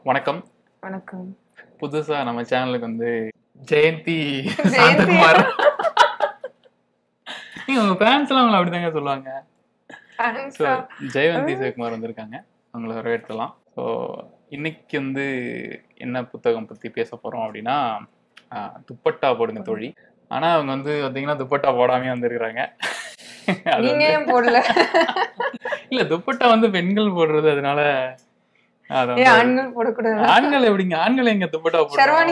வணக்கம். வணக்கம். புதுசா நம்ம சேனலுக்கு வந்து ஜெயந்தி சாந்தகுமார். நீங்க உங்க ஃபேன்ஸ் எல்லாம் உங்களை அப்படிதாங்க சொல்லுவாங்க. ஸோ ஜெயந்தி சிவகுமார் வந்திருக்காங்க, அவங்கள வரவேற்கலாம். ஸோ இன்னைக்கு வந்து என்ன புத்தகம் பத்தி பேச போறோம் அப்படின்னா, துப்பட்டா போடுங்க தோழி. ஆனா அவங்க வந்து பாத்தீங்கன்னா துப்பட்டா போடாமே வந்திருக்கிறாங்க. நீங்க ஏன் போடல? இல்ல, துப்பட்டா வந்து பெண்கள் போடுறது, அதனால ஆண்கள் போடக்கூடாது. ஆண்கள் எப்படிங்க? ஆண்கள் எங்க துப்பட்டா போடுறோம்?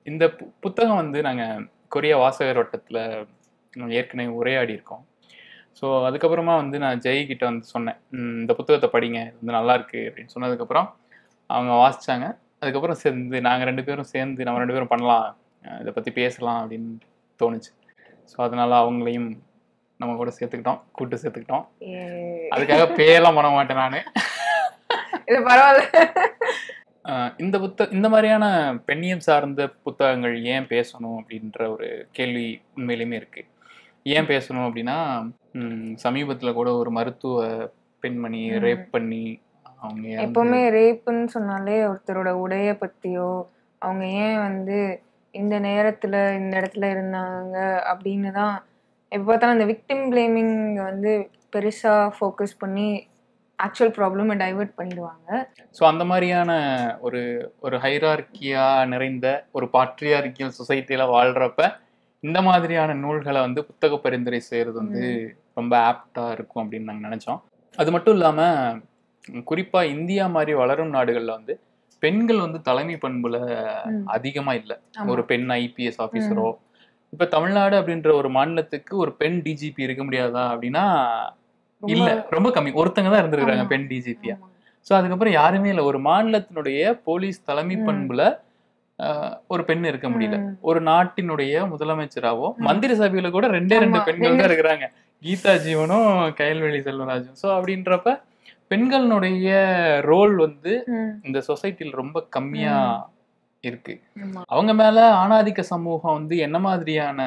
இந்த புத்தகம் வந்து நாங்க கொரிய வாசகர் வட்டத்துல ஏற்கனவே உரையாடி இருக்கோம். ஸோ அதுக்கப்புறமா வந்து நான் ஜெய் கிட்ட வந்து சொன்னேன், இந்த புத்தகத்தை படிங்க, இது நல்லா இருக்கு அப்படின்னு சொன்னதுக்கப்புறம் அவங்க வாசிச்சாங்க. அதுக்கப்புறம் சேர்ந்து நாங்கள் ரெண்டு பேரும் பண்ணலாம், இதை பற்றி பேசலாம் அப்படின்னு தோணுச்சு. ஸோ அதனால அவங்களையும் நம்ம கூட கூட்டு சேர்த்துக்கிட்டோம். அதுக்காக பேரெல்லாம் பண்ண மாட்டேன் நான். இது பரவாயில்ல. இந்த மாதிரியான பெண்ணியம் சார்ந்த புத்தகங்கள் ஏன் பேசணும் அப்படின்ற ஒரு கேள்வி உண்மையிலுமே இருக்கு. ஏன் பேசணும் அப்படின்னா, சமீபத்துல கூட ஒரு மருத்துவ பெண்மணி ரேப் பண்ணி அவங்க எப்பவுமே ரேப்புன்னு சொன்னாலே ஒருத்தரோட உடைய பத்தியோ, அவங்க ஏன் வந்து இந்த நேரத்துல இந்த இடத்துல இருந்தாங்க அப்படின்னு தான் எப்போ பார்த்தாலும் அந்த விக்டிம் பிளேமிங் வந்து பெருசா ஃபோக்கஸ் பண்ணி ஆக்சுவல் ப்ராப்ளமை டைவர்ட் பண்ணிடுவாங்க. ஸோ அந்த மாதிரியான ஒரு ஹைரார்க்கியா நிறைந்த ஒரு பாட்ரியார்க்கியல் சொசைட்டியில வாழ்றப்ப இந்த மாதிரியான நூல்களை வந்து புத்தக பரிந்துரை செய்யறது வந்து ரொம்ப ஆப்டா இருக்கும் அப்படின்னு நாங்கள் நினைச்சோம். அது மட்டும் இல்லாம குறிப்பா இந்தியா மாதிரி வளரும் நாடுகள்ல வந்து பெண்கள் வந்து தலைமை பண்புல அதிகமா இல்லை. ஒரு பெண் ஐபிஎஸ் ஆபீசரோ, இப்ப தமிழ்நாடு அப்படின்ற ஒரு மாநிலத்துக்கு ஒரு பெண் டிஜிபி இருக்க முடியாதா அப்படின்னா இல்ல, ரொம்ப கம்மி. ஒருத்தங்க தான் இருந்திருக்காங்க பெண் டிஜிபியா. சோ அதுக்கப்புறம் யாருமே இல்ல. ஒரு மாநிலத்தினுடைய போலீஸ் தலைமை பண்புல ஒரு பெண் இருக்க முடியல. ஒரு நாட்டினுடைய முதலமைச்சராவோ மந்திரி சபையில கூட ரெண்டு பெண்கள் தான் இருக்கிறாங்க, கீதா ஜீவனும் கயல்வெளி செல்வராஜும். சோ அப்படின்றப்ப பெண்களுடைய ரோல் வந்து இந்த சொசைட்டில ரொம்ப கம்மியா இருக்கு. அவங்க மேல ஆணாதிக்க சமூகம் வந்து என்ன மாதிரியான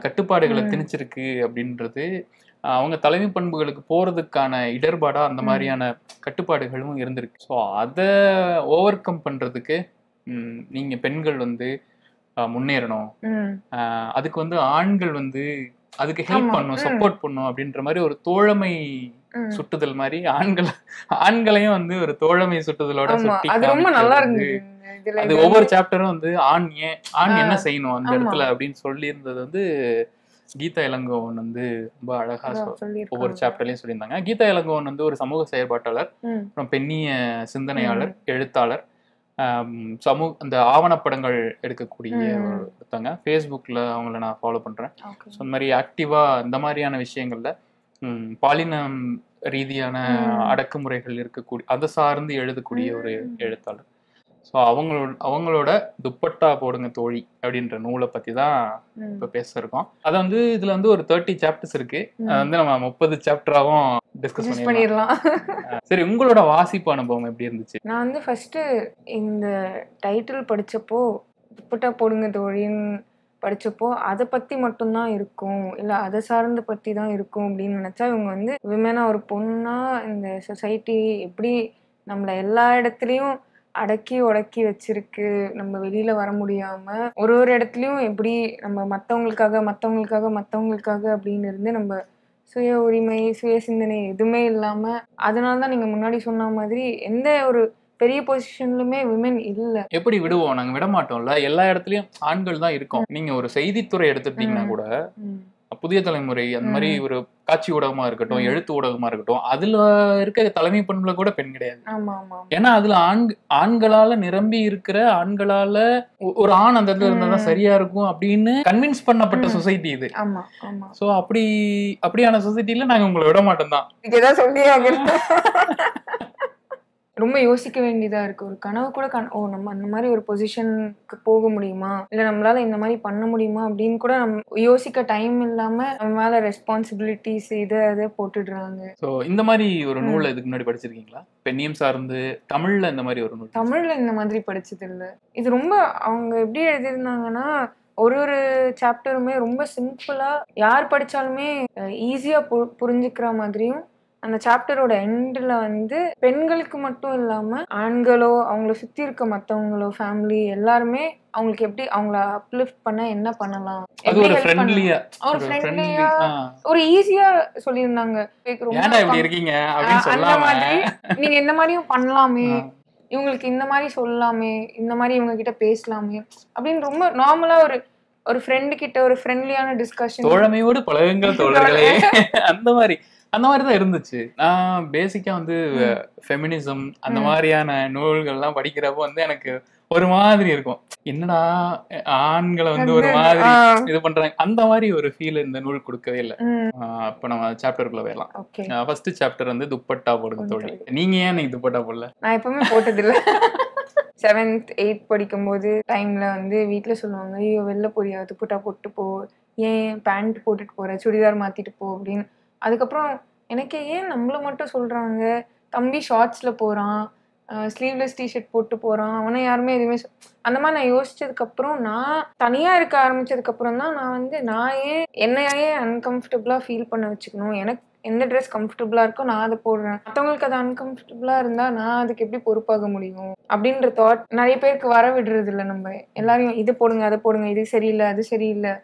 கட்டுப்பாடுகளை திணிச்சிருக்கு அப்படின்றது, அவங்க தலைமை பண்புகளுக்கு போறதுக்கான இடர்பாடா அந்த மாதிரியான கட்டுப்பாடுகளும் இருந்திருக்கு. ஸோ அதை ஓவர் கம் பண்றதுக்கு நீங்க பெண்கள் வந்து முன்னேறணும், அதுக்கு வந்து ஆண்கள் வந்து அதுக்கு ஹெல்ப் பண்ணும், சப்போர்ட் பண்ணும் அப்படின்ற மாதிரி ஒரு தோழமை சுட்டுதல் மாதிரி ஆண்களையும் வந்து ஒரு தோழமை சுட்டுதலோட சுட்டி அது ஒவ்வொரு சாப்டரும் வந்து ஆண் என்ன செய்யணும் அந்த இடத்துல அப்படின்னு சொல்லி இருந்தது வந்து கீதா இளங்கோவன் வந்து ரொம்ப அழகா ஒவ்வொரு சாப்டர்லயும் சொல்லியிருந்தாங்க. கீதா இளங்கோவன் வந்து ஒரு சமூக செயற்பாட்டாளர், அப்புறம் பெண்ணிய சிந்தனையாளர், எழுத்தாளர், அந்த ஆவணப்படங்கள் எடுக்கக்கூடிய ஒருத்தங்க. ஃபேஸ்புக்ல அவங்கள நான் ஃபாலோ பண்றேன். ஸோ இந்த மாதிரி ஆக்டிவா இந்த மாதிரியான விஷயங்கள்ல பாலினம் ரீதியான அடக்குமுறைகள் இருக்கக்கூடிய அதை சார்ந்து எழுதக்கூடிய ஒரு எழுத்தாளர். ஸோ அவங்களோட துப்பட்டா போடுங்க தோழி அப்படின்ற நூலை பத்தி தான் இப்ப பேச இருக்கோம். அது வந்து இதுல வந்து ஒரு 30 சாப்டர்ஸ் இருக்கு. அது வந்து நம்ம 30 சாப்டராவும் டிஸ்கஸ் பண்ணிடலாம். சரி, உங்களோட வாசிப்பு அனுபவம் எப்படி இருந்துச்சு? நான் வந்து ஃபர்ஸ்ட் இந்த டைட்டில் படிச்சப்போ, துப்பட்டா போடுங்க தோழின்னு படிச்சப்போ அதை பத்தி மட்டும்தான் இருக்கும், இல்ல அதை சார்ந்த பத்தி தான் இருக்கும் அப்படின்னு நினைச்சா, இவங்க வந்து விமனா ஒரு பொண்ணா இந்த சொசைட்டி எப்படி நம்மள எல்லா இடத்துலயும் அடக்கி உடக்கி வச்சிருக்கு, நம்ம வெளியில வர முடியாம ஒரு இடத்துலயும் எப்படி நம்ம மத்தவங்களுக்காக அப்படின்னு இருந்து நம்ம சுய உரிமை சுய சிந்தனை எதுவுமே இல்லாம, அதனாலதான் நீங்க முன்னாடி சொன்ன மாதிரி எந்த ஒரு பெரிய பொசிஷன்லுமே விமன் இல்ல. எப்படி விடுவோம்? நாங்க விட மாட்டோம்ல, எல்லா இடத்துலயும் ஆண்கள் தான் இருக்கோம். நீங்க ஒரு செய்தித்துறை எடுத்துட்டீங்கன்னா கூட புதிய தலைமுறை அந்த மாதிரி ஒரு காட்சி ஊடகமா இருக்கட்டும், எழுத்து ஊடகமா இருக்கட்டும், அதுல இருக்க தலைமை பண்புல கூட பெண் கிடையாது. ஏன்னா அதுல ஆண்களால நிரம்பி இருக்கிற, ஆண்களால ஒரு ஆண் அந்த இடத்துல இருந்தாதான் சரியா இருக்கும் அப்படின்னு கன்வின்ஸ் பண்ணப்பட்ட சொசைட்டி இது. சோ அப்படியான சொசைட்டில நாங்க உங்களை விட மாட்டோம் தான். ரொம்ப யோசிக்க வேண்டியதா இருக்கு. ஒரு கனவு கூட நம்ம அந்த மாதிரி ஒரு பொசிஷனுக்கு போக முடியுமா, இல்ல நம்மளால இந்த மாதிரி பண்ண முடியுமா அப்படின்னு கூட நம்ம யோசிக்க டைம் இல்லாம நம்ம மேல ரெஸ்பான்சிபிலிட்டிஸ் இதை போட்டுடுறாங்க. சோ இந்த மாதிரி ஒரு நூல் இதுக்கு முன்னாடி படிச்சிருக்கீங்களா? பெண்ணியம் சார்ந்து தமிழ்ல இந்த மாதிரி ஒரு நூல்? தமிழ்ல இந்த மாதிரி படிச்சது இல்லை. இது ரொம்ப அவங்க எப்படி எழுதியிருந்தாங்கன்னா, ஒரு சாப்டருமே ரொம்ப சிம்பிளா யார் படிச்சாலுமே ஈஸியா புரிஞ்சுக்கிற மாதிரியும், அந்த சாப்டரோட எண்டில் வந்து பெண்களுக்கு மட்டும் இல்லாமல் ஆண்களோ அவங்கள சுற்றி இருக்க மற்றவங்களோ ஃபேமிலி எல்லாருமே அவங்களுக்கு எப்படி அவங்கள அப்லிஃப்ட் பண்ண என்ன பண்ணலாம், அது ஒரு ஃப்ரெண்ட்லியா ஒரு ஃப்ரெண்ட்லியா ஒரு ஈஸியா சொல்லியிருந்தாங்க. ஏன்டா இப்படி இருக்கீங்க அப்படின்னு அந்த சொல்லாம மாதிரி நீங்க இந்த மாதிரியும் பண்ணலாமே, இவங்களுக்கு இந்த மாதிரி சொல்லலாமே, இந்த மாதிரி இவங்க கிட்ட பேசலாமே அப்படின்னு ரொம்ப நார்மலா ஒரு ஃப்ரெண்டு கிட்ட ஒரு ஃப்ரெண்ட்லியான டிஸ்கஷன், தோழமையோடு பழகுங்கள் தோழர்களே, அந்த மாதிரி தான் இருந்துச்சு. நான் பேசிக்கா வந்து ஃபெமினிசம் அந்த மாதிரியான நூல்கள்லாம் படிக்கிறப்போ வந்து எனக்கு ஒரு மாதிரி இருக்கும், என்னடா ஆண்களை வந்து ஒரு மாதிரி இது பண்றாங்க, அந்த மாதிரி ஒரு ஃபீல் இந்த நூல் கொடுக்கவே இல்லை. அப்ப நம்ம சாப்டருக்குள்ள போயிடலாம். ஃபர்ஸ்ட் சாப்டர் வந்து துப்பட்டா போடுங்க தோழி. நீங்க ஏன் நீங்க துப்பட்டா போடல? நான் எப்பவுமே போட்டதில்லை. 7th 8th படிக்கும்போது டைம்ல வந்து வீட்டுல சொல்லுவாங்க, ஐயோ வெளில போறியா துப்பட்டா போட்டு போ, ஏன் பேண்ட் போட்டுட்டு போற, சுடிதார் மாத்திட்டு போ அப்படின்னு. அதுக்கப்புறம் எனக்கு ஏன் நம்மள மட்டும் சொல்றாங்க, தம்பி ஷார்ட்ஸ்ல போறான், ஸ்லீவ்லெஸ் டிஷர்ட் போட்டு போறான், அவனை யாருமே எதுவுமே அந்த மாதிரி நான் யோசிச்சதுக்கு அப்புறம் நான் தனியா இருக்க ஆரம்பிச்சதுக்கு அப்புறம் தான் நான் வந்து நான் ஏன் என்னையே அன்கம்ஃபர்டபுளா ஃபீல் பண்ண வச்சுக்கணும், எனக்கு எந்த ட்ரெஸ் கம்ஃபர்டபுளா இருக்கோ நான் அதை போடுறேன், மற்றவங்களுக்கு அது அன்கம்ஃபர்டபுளா இருந்தா நான் அதுக்கு எப்படி பொறுப்பாக முடியும் அப்படின்ற தாட் நிறைய பேருக்கு வர விடுறது இல்லை. நம்ம எல்லாரையும் இது போடுங்க அதை போடுங்க, இது சரியில்லை அது சரியில்லை,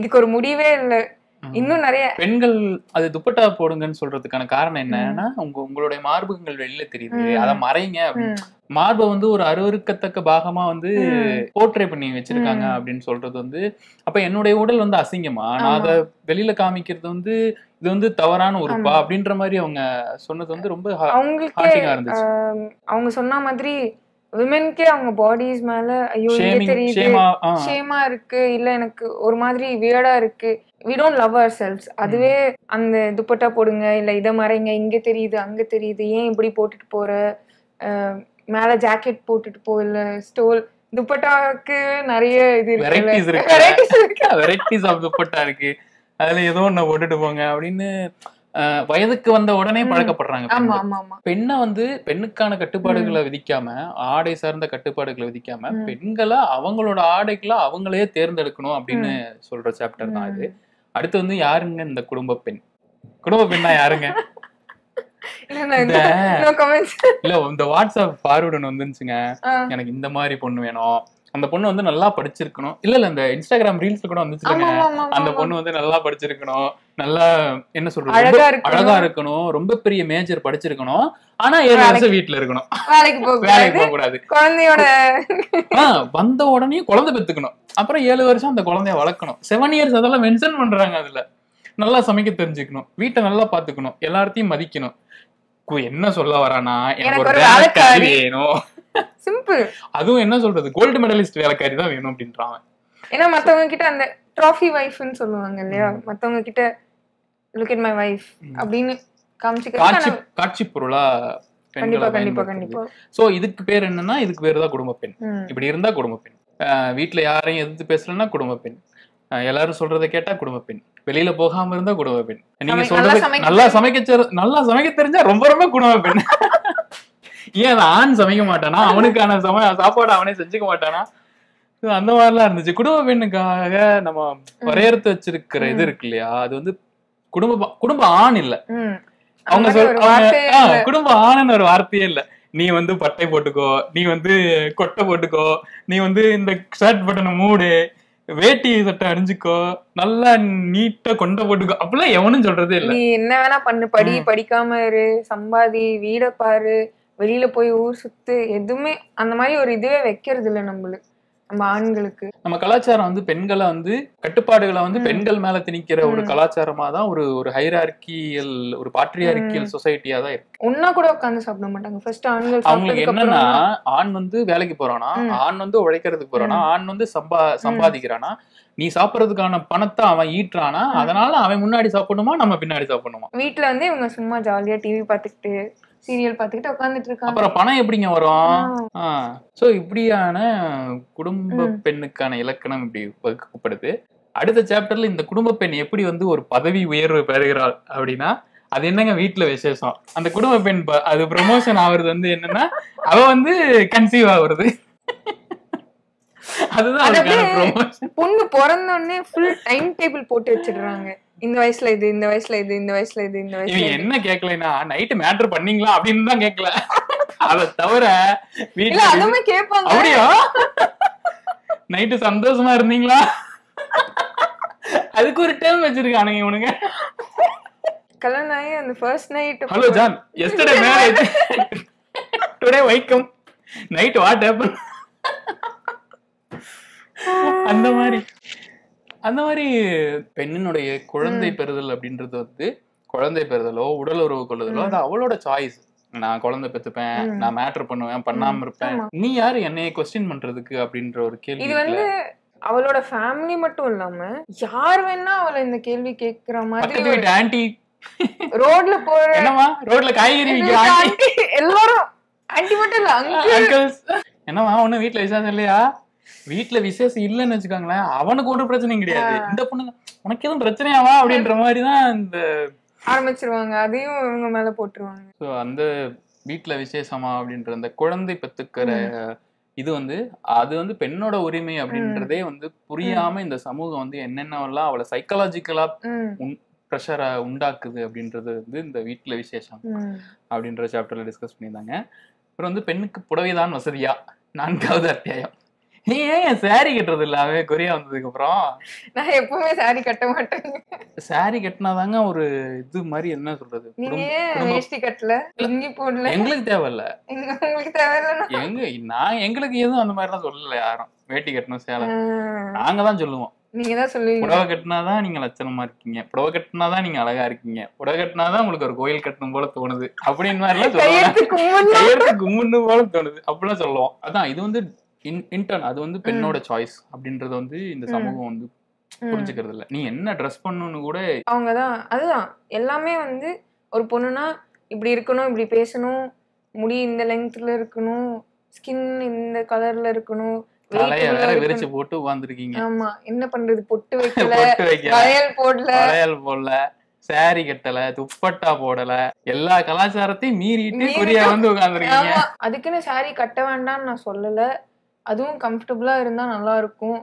இதுக்கு ஒரு முடிவே இல்லை. இன்னும் நிறைய பெண்கள் அது துப்பட்டா போடுங்கன்னு சொல்றதுக்கான காரணம் என்னன்னா, உங்களுடைய மார்புகள் வெளியில தெரியுது, அதை மறைங்க அப்படின்னு. மார்பை வந்து ஒரு அருவருக்கத்தக்க பாகமா வந்து போர்ட்ரே பண்ணி வச்சிருக்காங்க அப்படின்னு சொல்றது வந்து, அப்ப என்னுடைய உடல் வந்து அசிங்கமா, நான் அதை வெளியில காமிக்கிறது வந்து இது வந்து தவறான உறுப்பா அப்படின்ற மாதிரி அவங்க சொன்னது வந்து ரொம்ப ஹார்ட்டிங்கா இருந்துச்சு. அவங்க சொன்ன மாதிரி விமென்கே அவங்க பாடிஸ் மேல ஐயோ தெரியுது, ஷேமா இருக்கு, இல்ல எனக்கு ஒரு மாதிரி வியர்டா இருக்கு, we don't love ourselves. அதுவே அந்த துப்பட்டா போடுங்க, இல்ல இதை மறைங்க, இங்க தெரியுது அங்க தெரியுது, ஏன் இப்படி போட்டுட்டு போற, மேல ஜாக்கெட் போட்டுட்டு போ, இல்ல ஸ்டோல் துப்பட்டாக்கு நிறைய இது இருக்கு, வெரைட்டிஸ் ஆஃப் துப்பட்டா இருக்கு, அதுல ஏதோ ஒண்ணு போட்டுட்டு போங்க அப்படின்னு வயதுக்கு வந்த உடனே பழக்கப்படுறாங்க. பெண்ணை வந்து பெண்ணுக்கான கட்டுப்பாடுகளை விதிக்காம, ஆடை சார்ந்த கட்டுப்பாடுகளை விதிக்காம, பெண்களை அவங்களோட ஆடைகளை அவங்களே தேர்ந்தெடுக்கணும் அப்படின்னு சொல்ற சாப்டர் தான் இது. அடுத்து வந்து யாருங்க இந்த குடும்ப பெண்? குடும்ப பெண்ணா யாருங்க? இல்ல இந்த வாட்ஸ்அப் ஃபார்வர்டு வந்துருச்சுங்க, எனக்கு இந்த மாதிரி பொண்ணு வேணும், அந்த பொண்ணு வந்து நல்லா படிச்சிருக்கணும், இல்ல இந்த இன்ஸ்டாகிராம் ரீல்ஸ்ல கூட வந்துச்சுங்க, அந்த பொண்ணு வந்து நல்லா படிச்சிருக்கணும், நல்லா என்ன சொல்றது அழகா இருக்கணும், ரொம்ப பெரிய மேஜர் படிச்சிருக்கணும், ஆனா 7 வருஷம் வீட்டுல இருக்கணும், வேலைக்கு போக கூடாது, குழந்தையோட வந்த உடனே குழந்தை பெத்துக்கணும், அப்புறம் 7 வருஷம் அந்த குழந்தைய வளர்க்கணும், 7 இயர்ஸ் அதெல்லாம் மென்ஷன் பண்றாங்க. அதுல நல்லா சமைக்க தெரிஞ்சுக்கணும், வீட்டை நல்லா பாத்துக்கணும், எல்லாத்தையும் மதிக்கணும். என்ன சொல்ல வரானா, எனக்கு ஒரு வேலைக்காரி வேணும், சிம்பிள். அதுவும் என்ன சொல்றது கோல்டு மெடலிஸ்ட் வேலைக்காரி தான் வேணும் அப்படின்றாங்க. ஏன்னா மத்தவங்க கிட்ட அந்த ட்ராஃபி வைஃப்னு சொல்லுவாங்க இல்லையா, மத்தவங்க கிட்ட லுக் அட் மை வைஃப் அப்படின்னு காட்சி பொருளா. கண்டிப்பா. சோ இதுக்கு பேர் என்னன்னா, இதுக்கு பேரு தான் குடும்ப பெண். இப்படி இருந்தா குடும்ப பெண். வீட்டுல யாரையும் எதிர்த்து பேசலன்னா குடும்ப பெண், எல்லாரும் சொல்றதை கேட்டா குடும்ப பெண், வெளியில போகாம இருந்தா குடும்ப பெண், நீங்க சொல்றது நல்லா சமைக்க தெரிஞ்சா ரொம்ப ரொம்ப குடும்ப பெண். ஏன் ஆண் சமைக்க மாட்டானா, அவனுக்கான சாப்பாடு அவனே செஞ்சுக்க மாட்டானா, அந்த மாதிரிலாம் இருந்துச்சு. குடும்ப பெண்ணுக்காக நம்ம வரையறுத்து வச்சிருக்கிற இது இருக்கு இல்லையா, அது வந்து குடும்ப ஆண் இல்ல. அவங்க குடும்ப ஆணுன்னு ஒரு வார்த்தையே இல்ல. நீ வந்து பட்டை போட்டுக்கோ, நீ வந்து கொட்டை போட்டுக்கோ, நீ வந்து இந்த ஷர்ட் பட்டனை மூடு, வேட்டி சட்டை அணிஞ்சுக்கோ, நல்லா நீட்டா கொண்டை போட்டுக்கோ, அப்படிலாம் எவனும் சொல்றதே இல்ல. நீ என்ன வேணா பண்ணு, படிக்காம இரு, சம்பாதி, வீட பாரு, வெளியில போய் ஊர் சுத்து, எதுவுமே அந்த மாதிரி ஒரு இதுவே வைக்கிறது இல்லை நம்ம ஆண்களுக்கு. நம்ம கலாச்சாரம் வந்து பெண்களை வந்து கட்டுப்பாடுகளை வந்து பெண்கள் மேல திணிக்கிற ஒரு கலாச்சாரமா தான் ஒரு ஹைரார்கியல், ஒரு பாட்ரியார்கியல் சொசைட்டியா தான் இருக்கு. ஒன்னா கூட உட்காந்து சாப்பிட மாட்டாங்க. ஃபர்ஸ்ட் ஆண்கள் அவங்களுக்கு என்னன்னா, ஆண் வந்து வேலைக்கு போறானா, ஆண் வந்து உழைக்கிறதுக்கு போறானா, ஆண் வந்து சம்பாதிக்கிறானா, நீ சாப்பிடறதுக்கான பணத்தை அவன் ஈட்டுறானா, அதனால அவன் முன்னாடி சாப்பிடணுமா, நம்ம பின்னாடி சாப்பிடணுமா. வீட்டுல வந்து இவங்க சும்மா ஜாலியா டிவி பாத்துக்கிட்டு சீரியல் பாத்துக்கிட்டு உட்காந்துட்டு இருக்காங்க. அப்புறம் பணம் எப்படிங்க வரும்? சோ இப்படியான குடும்ப பெண்ணுக்கான இலக்கணம் இப்படி வகுக்கப்படுது. அடுத்த சாப்டர்ல இந்த குடும்ப பெண் எப்படி வந்து ஒரு பதவி உயர்வு பெறுகிறாள் அப்படின்னா, அது என்னங்க வீட்டுல விசேஷம், அந்த குடும்ப பெண் அது ப்ரமோஷன் ஆகுறது வந்து என்னன்னா, அவ வந்து கன்சீவ் ஆகுறது. அதுதான் பொண்ணு பிறந்த உடனே ஃபுல் டைம் டேபிள் போட்டு வச்சிடுறாங்க. இந்த வயசுல இது, இந்த வயசுல இது, இந்த வயசுல இது, இந்த வயசுல இவன் என்ன கேட்கலன்னா நைட்டு மேட்டர் பண்ணீங்களா அப்படின்னு தான் கேட்கல. அதை தவிர வீட்டுல அதுவுமே கேட்பாங்க. அப்படியா நைட்டு சந்தோஷமா இருந்தீங்களா, அதுக்கு ஒரு டைம் வச்சிருக்கானுங்க இவனுங்க. கல்யாணம் ஆகி அந்த first night, hello John, yesterday marriage, today Vaikom, night what happen, அந்த மாதிரி பெண்ணினுடைய குழந்தை பெறுதல் அப்படின்றது வந்து, குழந்தை பெறுதலோ உடல் உறவு கொள்ளுதலோ அது அவளோட சாய்ஸ். நான் குழந்தை பெற்றுப்பேன், நான் மேட்டர் பண்ணுவேன், பண்ணாம இருப்பேன், நீ யாரு என்னைய கொஸ்டின் பண்றதுக்கு அப்படின்ற ஒரு கேள்வி. இது வந்து அவளோட ஃபேமிலி மட்டும் இல்லாம யார் வேணா அவளை இந்த கேள்வி கேக்குற மாதிரி. ஆன்டி ரோட்ல போற, என்னமா ரோட்ல காய்கறி விக்கிற ஆன்டி, எல்லாரும் ஆன்டி மட்டும் இல்ல அங்கிள்ஸ். என்னமா ஒண்ணு வீட்டுல விசேஷம் இல்லையா, வீட்டுல விசேஷம் இல்லைன்னு வச்சுக்கோங்களேன், அவனுக்கு ஒரு பிரச்சனையும் கிடையாது, இந்த பொண்ணு உனக்கு எதுவும் பிரச்சனையாவா அப்படின்ற மாதிரிதான் இந்த ஆரம்பிச்சிருவாங்க, அதையும் இவங்க மேல போட்டுருவாங்க. ஸோ அந்த வீட்டுல விசேஷமா அப்படின்ற அந்த குழந்தை பெத்துக்கிற இது வந்து, அது வந்து பெண்ணோட உரிமை அப்படின்றதே வந்து புரியாம இந்த சமூகம் வந்து என்னென்னவெல்லாம் அவளை சைக்காலஜிக்கலா ப்ரெஷரை உண்டாக்குது அப்படின்றது வந்து இந்த வீட்டுல விசேஷம் அப்படின்ற சாப்டர்ல டிஸ்கஸ் பண்ணியிருந்தாங்க. அப்புறம் வந்து பெண்ணுக்கு புடவைதான் வசதியா, 4வது அத்தியாயம். நீ ஏன் சாரி கட்டுறது இல்லாம கொரியா வந்ததுக்கு அப்புறம்? நான் எப்பவுமே சாரி கட்ட மாட்டேன். சாரி கட்டினாதாங்க ஒரு இது மாதிரி, என்ன சொல்றது, வேஷ்டி கட்டல, லுங்கி போடல, எங்களுக்கு தேவையில்ல, உங்களுக்கு தேவையில்ல. எங்களுக்கு எதுவும் அந்த மாதிரிலாம் சொல்லல யாரும். வேட்டி கட்டணும் சேலை நாங்க தான் சொல்லுவோம். நீங்க தான் சொல்லுவீங்க, புடவை கட்டினாதான் நீங்க லட்சணமா இருக்கீங்க, புடவை கட்டினாதான் நீங்க அழகா இருக்கீங்க, புடவை கட்டினாதான் உங்களுக்கு ஒரு கோயில் கட்டணும் போல தோணுது அப்படின்னு மாதிரிலாம் சொல்லுவாங்க. கையெழுத்து கும்பிடணும் போல தோணுது அப்படிலாம் சொல்லுவோம். அதான் இது வந்து இன்டர்ன், அது வந்து பெண்ணோட சாய்ஸ் அப்படின்றது வந்து இந்த சமூகம் வந்து புரிஞ்சுக்கிறது இல்ல. நீ என்ன ட்ரெஸ் பண்ணணும்னு கூட அவங்கதான், அதுதான் எல்லாமே வந்து ஒரு பொண்ணுனா இப்படி இருக்கணும், இப்படி பேசணும், முடி இந்த லெங்க்த்ல இருக்கணும், ஸ்கின் இந்த கலர்ல இருக்கணும், தலைய வேற விரிச்சு போட்டு உட்கார்ந்துருக்கீங்க. ஆமா, என்ன பண்றது, பொட்டு வைக்கல, வளையல் போடல, சாரி கட்டல, துப்பட்டா போடல, எல்லா கலாச்சாரத்தையும் மீறிட்டு கொரியா வந்து உட்கார்ந்துருக்கீங்க. அதுக்குன்னு சாரி கட்ட வேண்டாம்னு நான் சொல்லல, அதுவும் கம்ஃபர்டபுளா இருந்தா நல்லா இருக்கும்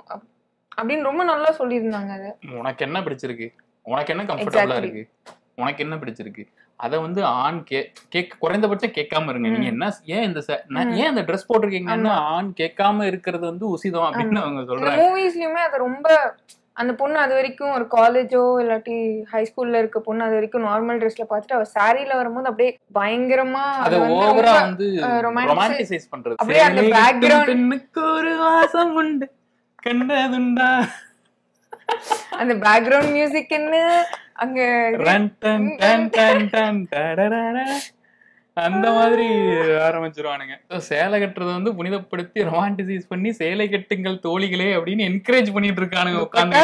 அப்படின்னு ரொம்ப நல்லா சொல்லியிருந்தாங்க. அது உனக்கு என்ன பிடிச்சிருக்கு, உனக்கு என்ன கம்ஃபர்டபுளா இருக்கு, உனக்கு என்ன பிடிச்சிருக்கு, அத வந்து ஆண் குறைந்தபட்சம் கேட்காம இருங்க. நீங்க என்ன ஏன் இந்த ட்ரெஸ் போட்டிருக்கீங்கன்னு ஆண் கேட்காம இருக்கிறது வந்து உசிதம் அப்படின்னு அவங்க சொல்றாங்க. மூவிஸ்லயுமே அது ரொம்ப, அந்த பொண்ணு அது வரைக்கும் ஒரு காலேஜோ இல்லாட்டி ஹை ஸ்கூல்ல இருக்க பொண்ணு அது வரைக்கும் நார்மல் ட்ரெஸ்ல பாத்துட்டு அவ சாரில வரும்போது அப்படியே பயங்கரமா அது ஓவரா வந்து ரொமான்டிசைஸ் பண்றது. அப்படியே அந்த பேக்ரவுண்ட், பெண்ணுக்கு ஒரு வாசம் உண்டு கண்டதுண்டா, அந்த பேக்ரவுண்ட் மியூசிக் என்ன அங்க அந்த மாதிரி ஆரம்பிச்சிருவானுங்க. சேலை கட்டுறத வந்து புனிதப்படுத்தி ரொமான்டிசைஸ் பண்ணி சேலை கட்டுங்கள் தோழிகளே அப்படின்னு என்கரேஜ் பண்ணிட்டு இருக்கானுங்க உட்காந்து.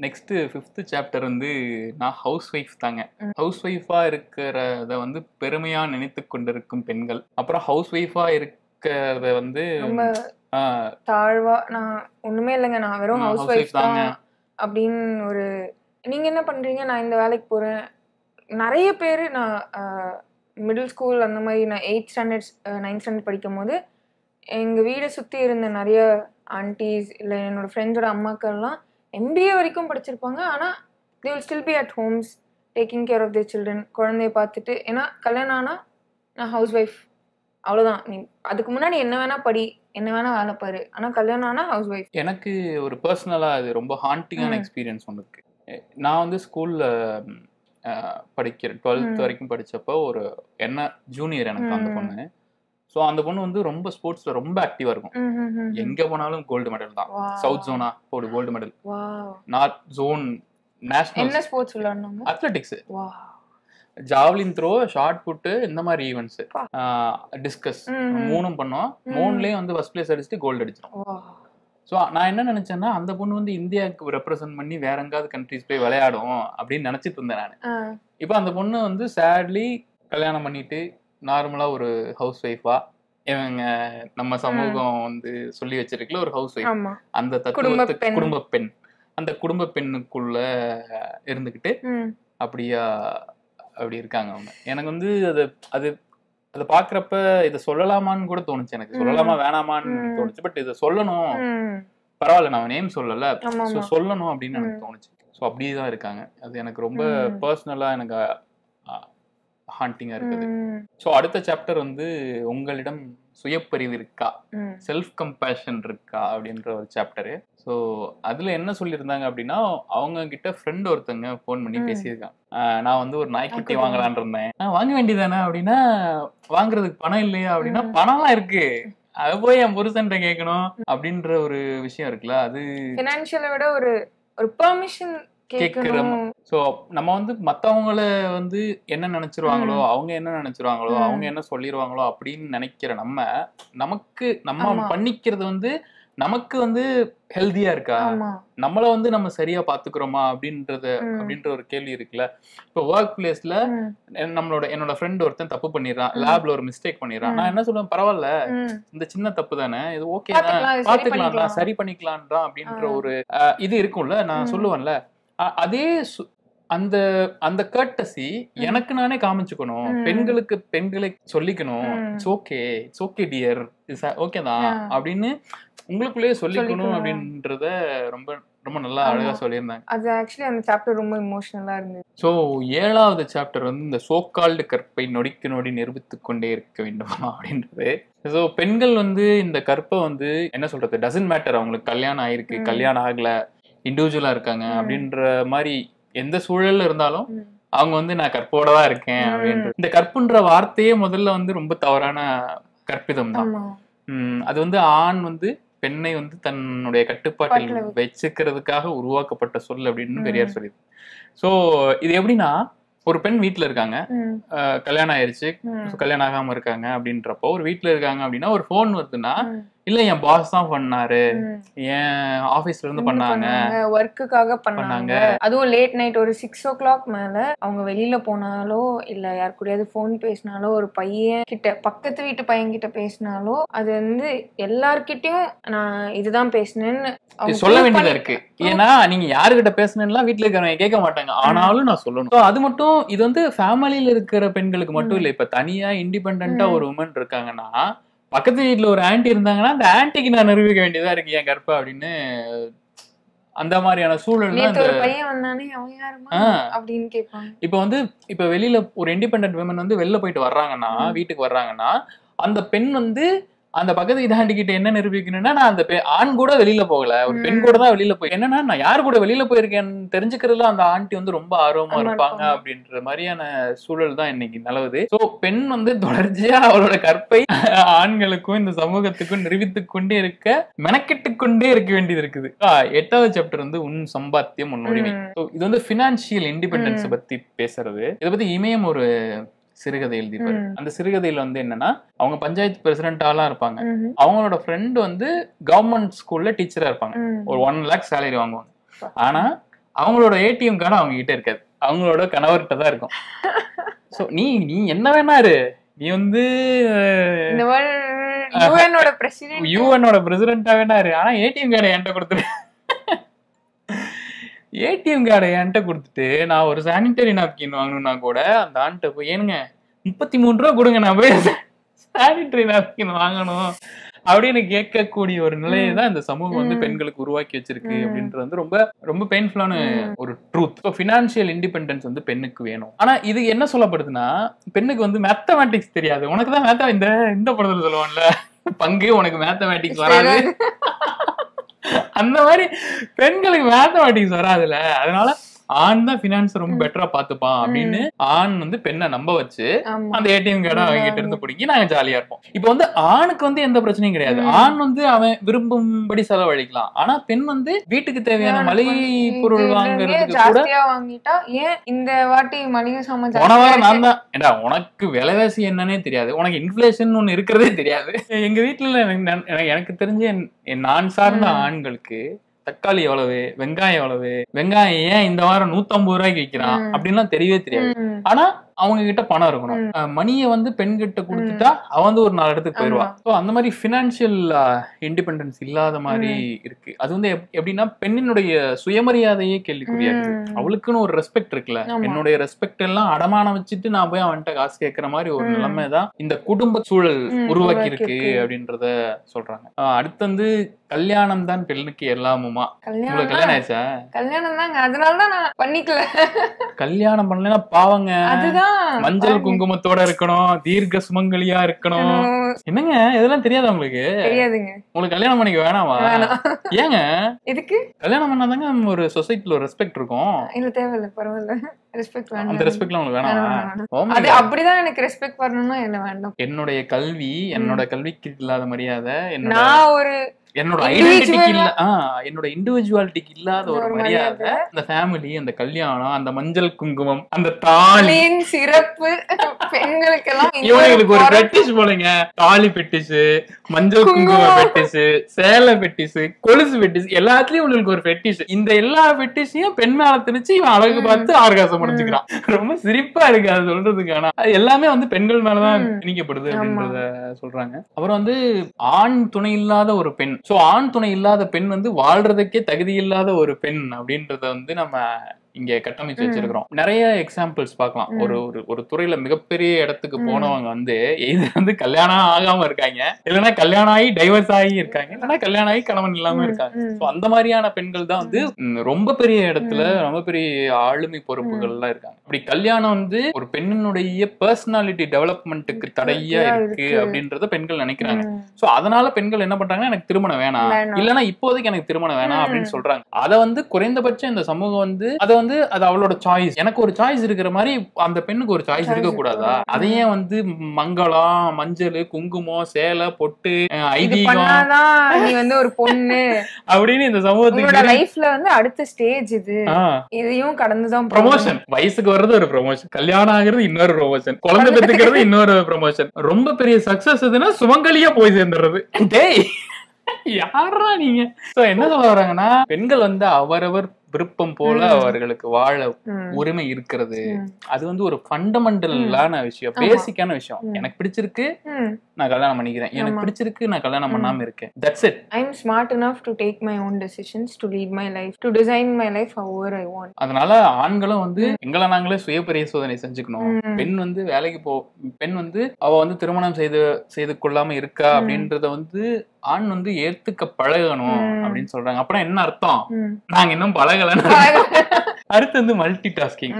நெக்ஸ்ட் 5th சாப்டர் வந்து நான் ஹவுஸ் ஒய்ஃப் தாங்க. ஹவுஸ் ஒய்ஃபா இருக்கிறத வந்து பெருமையா நினைத்து கொண்டிருக்கும் பெண்கள், அப்புறம் ஹவுஸ் ஒய்ஃபா இருக்கிறத வந்து தாழ்வா, நான் ஒண்ணுமே இல்லைங்க, நான் வெறும் ஹவுஸ் ஒய்ஃப் தாங்க அப்படின்னு ஒரு, நீங்க என்ன பண்றீங்க, நான் இந்த வேலைக்கு போறேன். நிறைய பேரு நான் மிடில் ஸ்கூல் அந்த மாதிரி, நான் 8th standard 9th standard படிக்கும் போது எங்கள் வீடை சுற்றி இருந்த நிறைய ஆன்டிஸ் இல்லை என்னோடய ஃப்ரெண்ட்ஸோட அம்மாக்கள்லாம் MBA வரைக்கும் படிச்சிருப்பாங்க. ஆனால் they will still be at homes taking care of their children. குழந்தைய பார்த்துட்டு, ஏன்னா கல்யாணம் ஆனால் நான் ஹவுஸ் ஒய்ஃப் அவ்வளோதான், நீ அதுக்கு முன்னாடி என்ன வேணா படி, என்ன வேணா வேலை பாரு, ஆனால் கல்யாணம் ஆனால் ஹவுஸ் ஒய்ஃப். எனக்கு ஒரு பர்சனலாக அது ரொம்ப ஹாண்டிங்கான எக்ஸ்பீரியன்ஸ் ஒன்று இருக்கு. நான் வந்து ஸ்கூலில் படிக்கிறேன், 12th வரைக்கும் படிச்சப்போ ஒரு என்ன ஜூனியர் எனக்கு அந்த பொண்ணு. ஸோ அந்த பொண்ணு வந்து ரொம்ப ஸ்போர்ட்ஸ்ல ரொம்ப ஆக்டிவா இருக்கும். எங்க போனாலும் கோல்டு மெடல் தான். சவுத் ஜோனா போடு gold medal, north zone national. என்ன ஸ்போர்ட்ஸ் விளையாடுனாங்க? Athletics, javelin throw, shot put, இந்த மாதிரி ஈவெண்ட்ஸ், டிஸ்கஸ், 3ம் பண்ணோம். 3லயும் வந்து ஃபர்ஸ்ட் பிளேஸ் அடிச்சுட்டு கோல்டு அடிச்சிடும். ஸோ நான் என்ன நினைச்சேன்னா, அந்த பொண்ணு வந்து இந்தியாவுக்கு ரெப்ரசென்ட் பண்ணி வேற எங்காவது கண்ட்ரிஸ் போய் விளையாடும் அப்படின்னு நினைச்சிட்டு இருந்தேன் நான். இப்போ அந்த பொண்ணு வந்து சேட்லி கல்யாணம் பண்ணிட்டு நார்மலா ஒரு ஹவுஸ் ஒய்ஃபா, இவங்க நம்ம சமூகம் வந்து சொல்லி வச்சிருக்கல ஒரு ஹவுஸ் ஒய்ஃப், அந்த தத்துவத்தை குடும்ப பெண், அந்த குடும்ப பெண்ணுக்குள்ள இருந்துகிட்டு அப்படியா அப்படி இருக்காங்க அவங்க. எனக்கு வந்து அது அதை பாக்குறப்ப இதை சொல்லலாமான்னு கூட தோணுச்சு, எனக்கு சொல்லலாமா வேணாமான்னு தோணுச்சு. பட் இதை சொல்லணும், பரவாயில்ல, நான் நேம் சொல்லல, சொல்லணும் அப்படின்னு எனக்கு தோணுச்சு. ஸோ அப்படிதான் இருக்காங்க. அது எனக்கு ரொம்ப பர்சனலா எனக்கு ஹாண்டிங்கா இருக்குது. ஸோ அடுத்த சாப்டர் வந்து உங்களிடம் சுயப்பறிவு இருக்கா, செல்ஃப் கம்பேஷன் இருக்கா அப்படின்ற ஒரு சாப்டரு. ஸோ அதுல என்ன சொல்லியிருந்தாங்க அப்படின்னா, அவங்க கிட்ட ஃப்ரெண்ட் ஒருத்தங்க ஃபோன் பண்ணி பேசியிருக்காங்க. நான் வந்து ஒரு நாய்க்குட்டி வாங்கலான் இருந்தேன். வாங்க வேண்டியதானே அப்படின்னா, வாங்குறதுக்கு பணம் இல்லையா அப்படின்னா, பணம்லாம் இருக்கு, அது போய் என் புருஷன்ட்ட கேட்கணும் அப்படின்ற ஒரு விஷயம் இருக்குல்ல. அது ஃபினான்ஷியலை விட ஒரு பெர்மிஷன் கேட்கணும். சோ நம்ம வந்து மத்தவங்கள வந்து என்ன நினைச்சிருவாங்களோ, அவங்க என்ன நினைச்சிருவாங்களோ, அவங்க என்ன சொல்லிருவாங்களோ அப்படின்னு நினைக்கிற நமக்கு பண்ணிக்கிறது வந்து நமக்கு வந்து ஹெல்தியா இருக்கா, நம்மள வந்து நம்ம சரியா பாத்துக்கிறோமா அப்படின்ற ஒரு கேள்வி இருக்குல்ல. இப்போ ஒர்க் பிளேஸ்ல என்னோட ஃப்ரெண்ட் ஒருத்தன் தப்பு பண்ணிடுறான், லேப்ல ஒரு மிஸ்டேக் பண்ணிடுறான். நான் என்ன சொல்லுவேன், பரவாயில்ல, இந்த சின்ன தப்பு தானே, இது ஓகே தான், பாத்துக்கலாம், சரி பண்ணிக்கலாம்ன்றான் அப்படின்ற ஒரு இது இருக்கும்ல. நான் சொல்லுவேன்ல, அதே அந்த அந்த கர்ட்டசி எனக்கு நானே காமிச்சுக்கணும், பெண்களை சொல்லிக்கணும். இட்ஸ் ஓகே டியர், ஓகே தான் அப்படின்னு உங்களுக்குள்ளேயே சொல்லிக்கணும் அப்படின்றத ரொம்ப ரொம்ப நல்லா அழகா சொல்லியிருந்தாங்க. அது ஆக்சுவலி அந்த சாப்டர் ரொம்ப இமோஷனலா இருந்தது. ஸோ 7வது சாப்டர் வந்து இந்த சோகால்டு கற்பை நொடிக்கு நொடி நிரூபித்து கொண்டே இருக்க வேண்டுமா அப்படின்றது. ஸோ பெண்கள் வந்து இந்த கற்பை வந்து என்ன சொல்றது, டசன்ட் மேட்டர், அவங்களுக்கு கல்யாணம் ஆயிருக்கு, கல்யாணம் ஆகல, இண்டிவிஜுவலா இருக்காங்க அப்படின்ற மாதிரி எந்த சூழல்ல இருந்தாலும் அவங்க வந்து நான் கற்போட தான் இருக்கேன் அப்படின்ற இந்த கற்புன்ற வார்த்தையே முதல்ல வந்து ரொம்ப தவறான கற்பிதம் தான். அது வந்து ஆண் வந்து பெண்ணை வந்து தன்னுடைய கட்டுப்பாட்டில் வச்சுக்கிறதுக்காக உருவாக்கப்பட்ட சொல் அப்படின்னு பெரியார் சொல்லிது. சோ இது எப்படின்னா, ஒரு பெண் வீட்டுல இருக்காங்க, கல்யாணம் ஆயிருச்சு, கல்யாணம் ஆகாம இருக்காங்க அப்படின்றப்போ, ஒரு வீட்டுல இருக்காங்க அப்படின்னா ஒரு போன் வருதுன்னா, இல்ல என் பாஸ் தான் பண்ணாரு, என் ஆபீஸ்ல இருந்து பண்ணாங்க, ஒர்க்குக்காக பண்ணாங்க, அதுவும் லேட் நைட் ஒரு 6 o'clock மேல அவங்க வெளியில போனாலோ இல்ல யார் கூடயாவது போன் பேசினாலோ, ஒரு பையன் கிட்ட, பக்கத்து வீட்டு பையன் கிட்ட பேசினாலோ, அது வந்து எல்லார்கிட்டயும் நான் இதுதான் பேசினேன்னு சொல்ல வேண்டியதா இருக்கு. ஏன்னா நீங்க யாருகிட்ட பேசணும்லாம் வீட்டுல இருக்கிறவங்க கேட்க மாட்டாங்க, ஆனாலும் நான் சொல்லணும். அது மட்டும் இது வந்து ஃபேமிலியில இருக்கிற பெண்களுக்கு மட்டும் இல்ல, இப்ப தனியா இண்டிபெண்டா ஒரு உமன் இருக்காங்கன்னா, பக்கத்து வீட்டுல ஒரு ஆன்டி இருந்தாங்கன்னா அந்த ஆன்டிக்கு நான் நிரூபிக்க வேண்டியதா இருக்கு என் கற்பை அப்படின்னு. அந்த மாதிரியான சூழல் இப்ப வந்து இப்ப வெளியில ஒரு இண்டிபெண்டன்ட் விமன் வந்து வெளில போயிட்டு வர்றாங்கன்னா, வீட்டுக்கு வர்றாங்கன்னா, அந்த பெண் வந்து அந்த பக்கத்து வீட்டு ஆண்டி கிட்ட என்ன நிரூபிக்கணும்னா, நான் அந்த ஆண் கூட வெளியில போகல, ஒரு பெண் கூட தான் வெளியில போய், என்னன்னா நான் யாரு கூட வெளியில போயிருக்கேன்னு தெரிஞ்சுக்கிறதுல அந்த ஆண்டி வந்து ரொம்ப ஆர்வமா இருப்பாங்க அப்படின்ற மாதிரியான சூழல் தான் இன்னைக்கு நிலவுது. சோ பெண் வந்து தொடர்ச்சியா அவளோட கற்பை ஆண்களுக்கும் இந்த சமூகத்துக்கும் நிரூபித்து கொண்டே இருக்க, மெனக்கெட்டு கொண்டே இருக்க வேண்டியது இருக்குது. 8வது சாப்டர் வந்து உன் சம்பாத்தியம் உன் உரிமை. இது வந்து பினான்சியல் இண்டிபெண்டன்ஸ் பத்தி பேசுறது. இதை பத்தி இமயம் ஒரு சிறுகதை எழுதிப்பாரு. அந்த சிறுகதையில வந்து என்னன்னா, அவங்க பஞ்சாயத்து பிரசிடென்டாலாம் இருப்பாங்க, அவங்களோட ஃப்ரெண்ட் வந்து கவர்மெண்ட் ஸ்கூல்ல டீச்சரா இருப்பாங்க, ஒரு 1 lakh சேலரி வாங்குவாங்க. ஆனா அவங்களோட ஏடிஎம் கார்டு அவங்க கிட்ட இருக்காது, அவங்களோட கணவர்கிட்ட தான் இருக்கும். சோ நீ என்ன வேணாரு, நீ வந்து யுஎனோட பிரசிடென்டா வேணாரு, ஆனா ஏடிஎம் கார்டை என்கிட்ட கொடுத்துரு. ஏடிஎம் கார்டை என்கிட்ட கொடுத்துட்டு நான் ஒரு சானிட்டரி நாப்கின் வாங்கணும்னா கூட அந்த ஆண்கிட்ட போய், ஏனுங்க 33 ரூபா கொடுங்க, நான் போய் சானிட்டரி நாப்கின் வாங்கணும் அப்படின்னு கேட்கக்கூடிய ஒரு நிலையை தான் இந்த சமூகம் வந்து பெண்களுக்கு உருவாக்கி வச்சிருக்கு அப்படின்றது வந்து ரொம்ப ரொம்ப பெயின்ஃபுல்லான ஒரு ட்ரூத். இப்போ ஃபினான்ஷியல் இண்டிபெண்டன்ஸ் வந்து பெண்ணுக்கு வேணும். ஆனா இது என்ன சொல்லப்படுதுன்னா, பெண்ணுக்கு வந்து மேத்தமேட்டிக்ஸ் தெரியாது. உனக்கு தான் இந்த படத்துல சொல்லுவான்ல, பங்கு உனக்கு மேத்தமேட்டிக்ஸ் வராது, அந்த மாதிரி பெண்களுக்கு மேத்தமேட்டிக்ஸ் வராதுல்ல, அதனால ஆண் தான் பினான்ஸ் ரொம்ப பெட்டரா பாத்துப்பான் அப்படின்னு ஆண் வந்து பெண்ணை நம்ப வச்சு அந்த ஏடிஎம் கார்டை அவங்க கிட்ட இருந்து பிடிக்கி நாங்க ஜாலியா இருப்போம். இப்ப வந்து ஆணுக்கு வந்து எந்த பிரச்சனையும் கிடையாது, ஆண் வந்து அவன் விரும்பும்படி செலவழிக்கலாம். ஆனா பெண் வந்து வீட்டுக்கு தேவையான மளிகை பொருள் வாங்குறதுக்கு கூட வாங்கிட்டா, ஏன் இந்த வாட்டி மளிகை சாமான் போன வாரம் நான் தான், ஏடா உனக்கு விலைவாசி என்னன்னே தெரியாது, உனக்கு இன்ஃபிளேஷன் ஒண்ணு இருக்கிறதே தெரியாது. எங்க வீட்டுல எனக்கு தெரிஞ்ச நான் சார்ந்த ஆண்களுக்கு தக்காளி எவ்வளவு, வெங்காயம் எவ்வளவு, வெங்காயம் ஏன் இந்த வாரம் 150 ரூபாய்க்கு விற்கிறான் அப்படின்லாம் தெரியவே தெரியாது. ஆனா அவங்க கிட்ட பணம் இருக்கணும். மணியை வந்து பெண் கிட்ட கொடுத்துட்டா அவ வந்து ஒரு 4 இடத்துக்கு போயிடுவா. ஸோ அந்த மாதிரி பினான்சியல் இண்டிபெண்டன்ஸ் இல்லாத மாதிரி இருக்கு. அது வந்து எப்படின்னா பெண்ணினுடைய சுயமரியாதையே கேள்விக்குறியா இருக்கு. அவளுக்குன்னு ஒரு ரெஸ்பெக்ட் இருக்குல்ல, என்னுடைய ரெஸ்பெக்ட் எல்லாம் அடமானம் வச்சுட்டு நான் போய் அவன்கிட்ட காசு கேட்கற மாதிரி ஒரு நிலைமைதான் இந்த குடும்ப சூழல் உருவாக்கி இருக்கு அப்படின்றத சொல்றாங்க. அடுத்து வந்து கல்யாணம் தான் பெண்ணுக்கு எல்லாமுமா. உங்களுக்கு கல்யாணம் ஆயிடுச்சா? கல்யாணம் தாங்க, அதனாலதான் நான் பண்ணிக்கல. கல்யாணம் பண்ணலன்னா பாவங்க, மஞ்சள் குங்குமத்தோட இருக்கணும், தீர்க்க சுமங்கலியா இருக்கணும். என்னங்க இதெல்லாம் தெரியாதா உங்களுக்கு? தெரியாதுங்க. உங்களுக்கு கல்யாணம் பண்ணிக்க வேணாமா? ஏங்க எதுக்கு? கல்யாணம் பண்ணாதாங்க ஒரு சொசைட்டில ஒரு ரெஸ்பெக்ட் இருக்கும். இல்ல தேவையில்ல, பரவாயில்ல. ரெஸ்பெக்ட் வேணும். அந்த ரெஸ்பெக்ட்லாம் உங்களுக்கு வேணாமா? அது அப்படிதான் எனக்கு ரெஸ்பெக்ட் வரணும்னா என்ன வேண்டாம். என்னுடைய கல்வி, என்னோட கல்விக்கு இல்லாத மரியாதை, நான் ஒரு என்னோட ஐடென்டிட்டிக்கு இல்ல, என்னோட இண்டிவிஜுவாலிட்டிக்கு இல்லாத ஒரு மரியாதை, அந்த ஃபேமிலி, அந்த கல்யாணம், அந்த மஞ்சள் குங்குமம், அந்த தாலியின் சிறப்பு பெண்களுக்கு எல்லாம் இவங்களுக்கு ஒரு பெட்டிஷ் போலங்க. தாலி பெட்டிஷ், மஞ்சள் குங்கும பெட்டிஷ், சேலை பெட்டிஷ், கொலுசு பெட்டிஷ், எல்லாத்துலயும் உங்களுக்கு ஒரு பெட்டிஷ். இந்த எல்லா பெட்டிஷையும் பெண் மேல திணிச்சு இவன் அழகு பார்த்து ஆர்காசம் அடைஞ்சுக்கிறான். ரொம்ப சிரிப்பா இருக்கு அது சொல்றதுக்கான. எல்லாமே வந்து பெண்கள் மேலதான் திணிக்கப்படுது அப்படின்றத சொல்றாங்க. அப்புறம் வந்து ஆண் துணை இல்லாத ஒரு பெண், சோ ஆண் துணை இல்லாத பெண் வந்து வாழ்றதுக்கே தகுதி இல்லாத ஒரு பெண் அப்படின்றத வந்து நம்ம இங்க கட்டமைச்சு வச்சிருக்கிறோம். நிறைய எக்ஸாம்பிள்ஸ் பார்க்கலாம். ஒரு துறையில மிகப்பெரிய இடத்துக்கு போனவங்க வந்து இது வந்து கல்யாணம் ஆகாம இருக்காங்க, இல்லைன்னா கல்யாணம் ஆகி டைவர்ஸ் ஆகி இருக்காங்க, இல்லைன்னா கல்யாணம் ஆகி கணவன் இல்லாம இருக்காங்க. அந்த மாதிரியான பெண்கள் தான் வந்து ரொம்ப பெரிய இடத்துல ரொம்ப பெரிய ஆளுமை பொறுப்புகள் எல்லாம் இருக்காங்க. அப்படி கல்யாணம் வந்து ஒரு பெண்ணினுடைய பர்சனாலிட்டி டெவலப்மெண்ட்டுக்கு தடையா இருக்கு அப்படின்றத பெண்கள் நினைக்கிறாங்க. சோ அதனால பெண்கள் என்ன பண்றாங்கன்னா, எனக்கு திருமணம் வேணாம், இல்லைன்னா இப்போதைக்கு எனக்கு திருமணம் வேணாம் அப்படின்னு சொல்றாங்க. அதை வந்து குறைந்தபட்சம் இந்த சமூகம் வந்து அதை வந்து அது அவளோட சாய்ஸ், எனக்கு ஒரு சாய்ஸ் இருக்கிற மாதிரி அந்த பெண்ணுக்கு ஒரு சாய்ஸ் இருக்க கூடாதா? அதையே வந்து மங்களம், மஞ்சள், குங்குமம், சேலை, பொட்டு, ஐதீகம், நீ வந்து ஒரு பொண்ணு அப்படின்னு இந்த சமூகத்துக்கு லைஃப்ல வந்து அடுத்த ஸ்டேஜ் இது, இதையும் கடந்துதான் ப்ரமோஷன். வயசுக்கு வர்றது ஒரு ப்ரமோஷன், கல்யாணம் ஆகுறது இன்னொரு ப்ரமோஷன், குழந்தை பெற்றுக்கிறது இன்னொரு ப்ரமோஷன், ரொம்ப பெரிய சக்சஸ் எதுனா சுமங்கலியா போய் சேர்ந்துடுறது. டேய் யாரா நீங்க? என்ன சொல்ல வராங்கன்னா, பெண்கள் வந்து அவரவர் விருப்பம் போல அவர்களுக்கு வாழ உரிமை இருக்கிறது. அது வந்து ஒரு ஃபண்டமெண்டலான விஷயம், பேசிக்கான விஷயம். எனக்கு பிடிச்சிருக்கு நான் கல்யாணம் பண்ணிக்கிறேன், எனக்கு பிடிச்சிருக்கு நான் கல்யாணம் பண்ணாம இருக்கேன். That's it. I am smart enough to take my own decisions, to lead my life, to design my life however I want. அதனால ஆண்களும் வந்து எங்களை நாங்களே சுய பரிசோதனை செஞ்சுக்கணும். பெண் வந்து வேலைக்கு பெண் வந்து அவ வந்து திருமணம் செய்து கொள்ளாம இருக்கா அப்படின்றத வந்து ஆண் வந்து ஏத்துக்க பழகணும் அப்படின்னு சொல்றாங்க. அப்புறம் என்ன அர்த்தம்? நாங்க இன்னும் பழகல. அடுத்து வந்து மல்டி டாஸ்கிங்.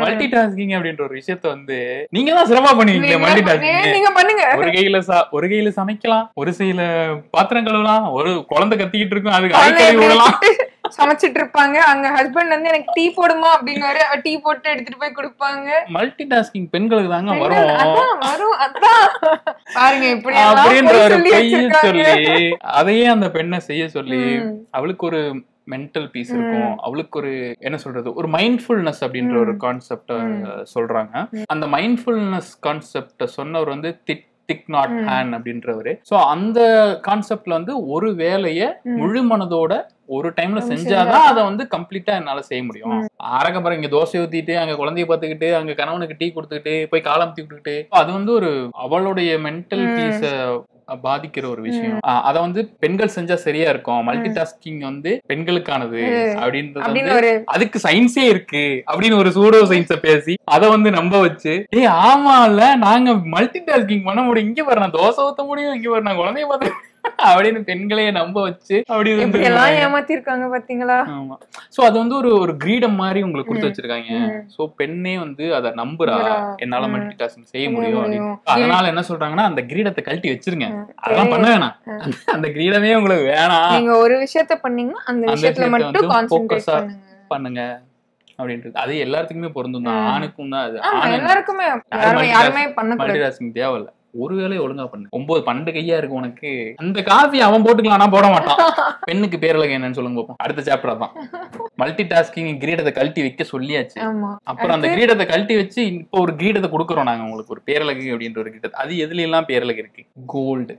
மல்டி டாஸ்கிங் அப்படின்ற ஒரு விஷயத்த வந்து நீங்க தான் சிறப்பா பண்ணுவீங்க. மல்டி டாஸ்கிங் ஒரு கையில சமைக்கலாம், ஒரு கையில பாத்திரம் கழுவலாம், ஒரு குழந்தை கத்திக்கிட்டு இருக்கும் அதுக்கு ஆய்க்கறி விடலாம், சமைச்சிட்டு இருப்பாங்க. அங்க ஹஸ்பண்ட் வந்து எனக்கு டீ போடுமா அப்படிங்காரு, டீ போட்டு எடுத்துட்டு போய் கொடுப்பாங்க. மல்டி டாஸ்கிங் பெண்களுக்கு தாங்க வரும். அதான் பாருங்க இப்படி அப்படின்ற ஒரு பெய்ய சொல்லி அதையே அந்த பெண்ணை செய்ய சொல்லி அவளுக்கு ஒரு மென்டல் பீஸ் இருக்கும், அவளுக்கு ஒரு என்ன சொல்றது, ஒரு மைண்ட்ஃபுல்னஸ் அப்படின்ற ஒரு கான்செப்ட சொல்றாங்க. அந்த மைண்ட்ஃபுல்னஸ் கான்செப்ட சொன்னவர் வந்து திக் நாட் ஹேன் அப்படின்றவரு. சோ அந்த கான்செப்ட்ல வந்து ஒரு வேலைய முழு மனதோட ஒரு டைம்ல செஞ்சாதான் அதை வந்து கம்ப்ளீட்டா என்னால செய்ய முடியும். அரக்கப்புறம் இங்க தோசை ஊத்திட்டு, அங்க குழந்தைய பாத்துக்கிட்டு, அங்க கணவனுக்கு டீ கொடுத்துக்கிட்டு, போய் காலம் தூக்கிட்டு, அது வந்து ஒரு அவளுடைய மென்டல் பீஸ பாதிக்கிற ஒரு விஷயம். அத வந்து பெண்கள் செஞ்சா சரியா இருக்கும், மல்டி டாஸ்கிங் வந்து பெண்களுக்கானது அப்படின்றது அதுக்கு சயின்ஸே இருக்கு அப்படின்னு ஒரு சூடோ சயின்ஸ பேசி அதை வந்து நம்ப வச்சு, ஆமா இல்ல நாங்க மல்டி டாஸ்கிங் பண்ண முடியும், இங்க பாரு நான் தோசை ஊத்த முடியும், இங்க பாரு நான் குழந்தைய பார்த்து அப்படின்னு பெண்களையே நம்ப வச்சு அப்படி எல்லாம் ஏமாத்திருக்காங்க பாத்தீங்களா. ஆமா. சோ அது வந்து ஒரு கிரீடம் மாதிரி உங்களுக்கு கொடுத்து வச்சிருக்காங்க. சோ பெண்ணே வந்து அத நம்புறா, என்னால மல்டி டாஸ்கிங் செய்ய முடியும் அப்படின்னு. அதனால என்ன சொல்றாங்கன்னா, அந்த கிரீடத்தை கழட்டி வச்சிருங்க, அதெல்லாம் பண்ண வேணாம், அந்த கிரீடமே உங்களுக்கு வேணாம், நீங்க ஒரு விஷயத்த பண்ணீங்கன்னா அந்த விஷயத்துல மட்டும் கான்சென்ட்ரேட் பண்ணுங்க அப்படின்றது. அது எல்லாத்துக்குமே பொருந்தும் தான், ஆணுக்கும் தான். அது எல்லாருக்குமே யாருமே பண்ண தேவையில்ல, ஒரு வேலையை ஒழுங்கா பண்ணு. 9-12 கையா இருக்கு உனக்கு, அந்த காஃபி அவன் போட்டுக்கலாம், போட மாட்டான். பெண்ணுக்கு பேரழகு என்னன்னு சொல்லுங்க பாப்போம். அடுத்த சாப்டர் தான் மல்டி டாஸ்கிங். கிரீடத்தை கழட்டி வைக்க சொல்லியாச்சு. அப்புறம் அந்த கிரீடத்தை கழட்டி வச்சு இப்போ ஒரு கிரீடத்தை கொடுக்குறோம் நாங்க உங்களுக்கு, ஒரு பேரழகு அப்படின்ற ஒரு கிரீடத்தை. அது எதுல எல்லாம் பேரழகு இருக்கு? கோல்டு.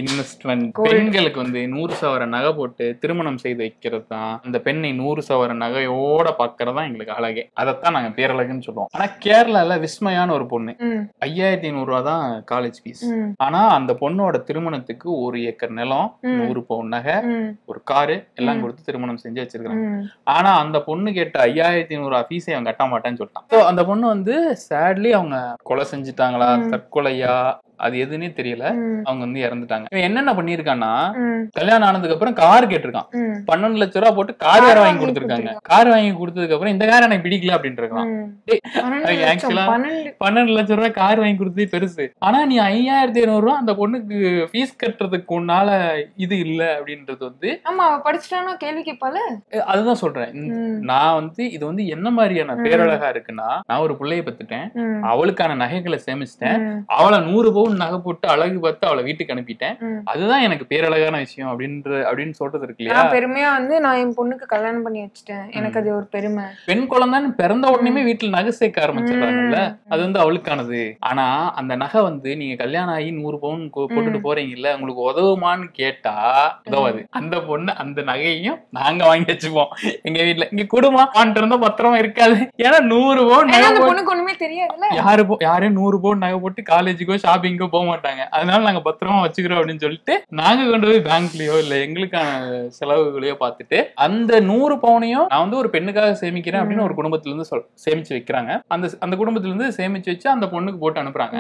இன்வெஸ்ட்மெண்ட். பெண்களுக்கு வந்து 100 சவர நகை போட்டு திருமணம் செய்து வைக்கிறது தான், அந்த பெண்ணை 100 சவர நகையோட பாக்குறது தான் எங்களுக்கு அழகே. அதைத்தான் நாங்க பேரழகுன்னு சொல்லுவோம். ஆனா கேரளால விஸ்மயான ஒரு பொண்ணு 5500 ரூபா தான் காலேஜ் ஃபீஸ். ஆனா அந்த பொண்ணோட திருமணத்துக்கு 1 ஏக்கர் நிலம், 100 பவுன் நகை, ஒரு காரு எல்லாம் கொடுத்து திருமணம் செஞ்சு வச்சிருக்காங்க. ஆனா அந்த பொண்ணு கேட்ட 5500 ஃபீஸை அவன் கட்ட மாட்டேன்னு சொல்லிட்டான். அந்த பொண்ணு வந்து சேட்லி அவங்க கொலை செஞ்சுட்டாங்களா தற்கொலையா அது எதுன்னே தெரியல, அவங்க வந்து இறந்துட்டாங்க. இவன் என்னென்ன பண்ணிருக்கான்னா, கல்யாணம் ஆனதுக்கு அப்புறம் கார் கேட்டிருக்கான், 12 லட்சம் ரூபா போட்டு கார் வேற வாங்கி கொடுத்துருக்காங்க. கார் வாங்கி கொடுத்ததுக்கு அப்புறம் இந்த கார் எனக்கு பிடிக்கல அப்படின்னு இருக்கான். ஆக்சுவலா 12 லட்சம் ரூபாய் கார் வாங்கி கொடுத்தது பெருசு. ஆனா நீ 5500 ரூபா அந்த பொண்ணுக்கு ஃபீஸ் கட்டுறதுக்கு உன்னால இது இல்ல அப்படின்றது வந்து படிச்சுட்டானா கேள்வி கேட்பால. அதுதான் சொல்றேன். நான் வந்து இது வந்து என்ன மாதிரியான பேரழகா இருக்குன்னா, நான் ஒரு பிள்ளைய பத்துட்டேன், அவளுக்கான நகைகளை சேமிச்சிட்டேன், அவளை 100 பவுன் நகை போட்டு அழகு பார்த்து அவளை வீட்டுக்கு அனுப்பிட்டேன், அதுதான் எனக்கு பேரழகான விஷயம் அப்படின்னு சொல்றது இருக்கு இல்லையா. பெருமையா வந்து நான் என் பொண்ணுக்கு கல்யாணம் பண்ணி வச்சுட்டேன், எனக்கு அது ஒரு பெருமை. பெண் குழந்தைன்னு பிறந்த உடனே வீட்டுல நகை சேர்க்க ஆரம்பிச்சிடறாங்கல்ல, அது வந்து அவளுக்கானது. ஆனா அந்த நகை வந்து நீங்க கல்யாணம் ஆகி 100 பவுன் போட்டுட்டு போறீங்கல்ல, உங்களுக்கு உதவுமான்னு கேட்டா உதவாது. அந்த பொண்ணு அந்த நகையும் நாங்க வாங்கி வச்சுப்போம் எங்க வீட்டுல, இங்க குடும்பம் இருந்தா பத்திரமா இருக்காது. ஏன்னா 100 பவுன் பொண்ணுக்கு ஒண்ணுமே தெரியாதுல்ல, யாரும் 100 பவுன் நகை போட்டு காலேஜுக்கோ ஷாப்பிங்கோ போக மாட்டாங்க. அதனால நாங்க பத்திரமா வச்சுக்கிறோம் அப்படின்னு சொல்லிட்டு நாங்க கொண்டு போய் பேங்க்லயோ இல்ல எங்களுக்கான செலவுகளையோ பார்த்துட்டு அந்த 100 பவுனையும் நான் வந்து ஒரு பெண்ணுக்காக சேமிக்கிறேன் அப்படின்னு ஒரு குடும்பத்துல இருந்து சேமிச்சு வைக்கிறாங்க. அந்த குடும்பத்துல இருந்து சேமிச்சு வச்சு அந்த பொண்ணுக்கு போட்டு அனுப்புறாங்க.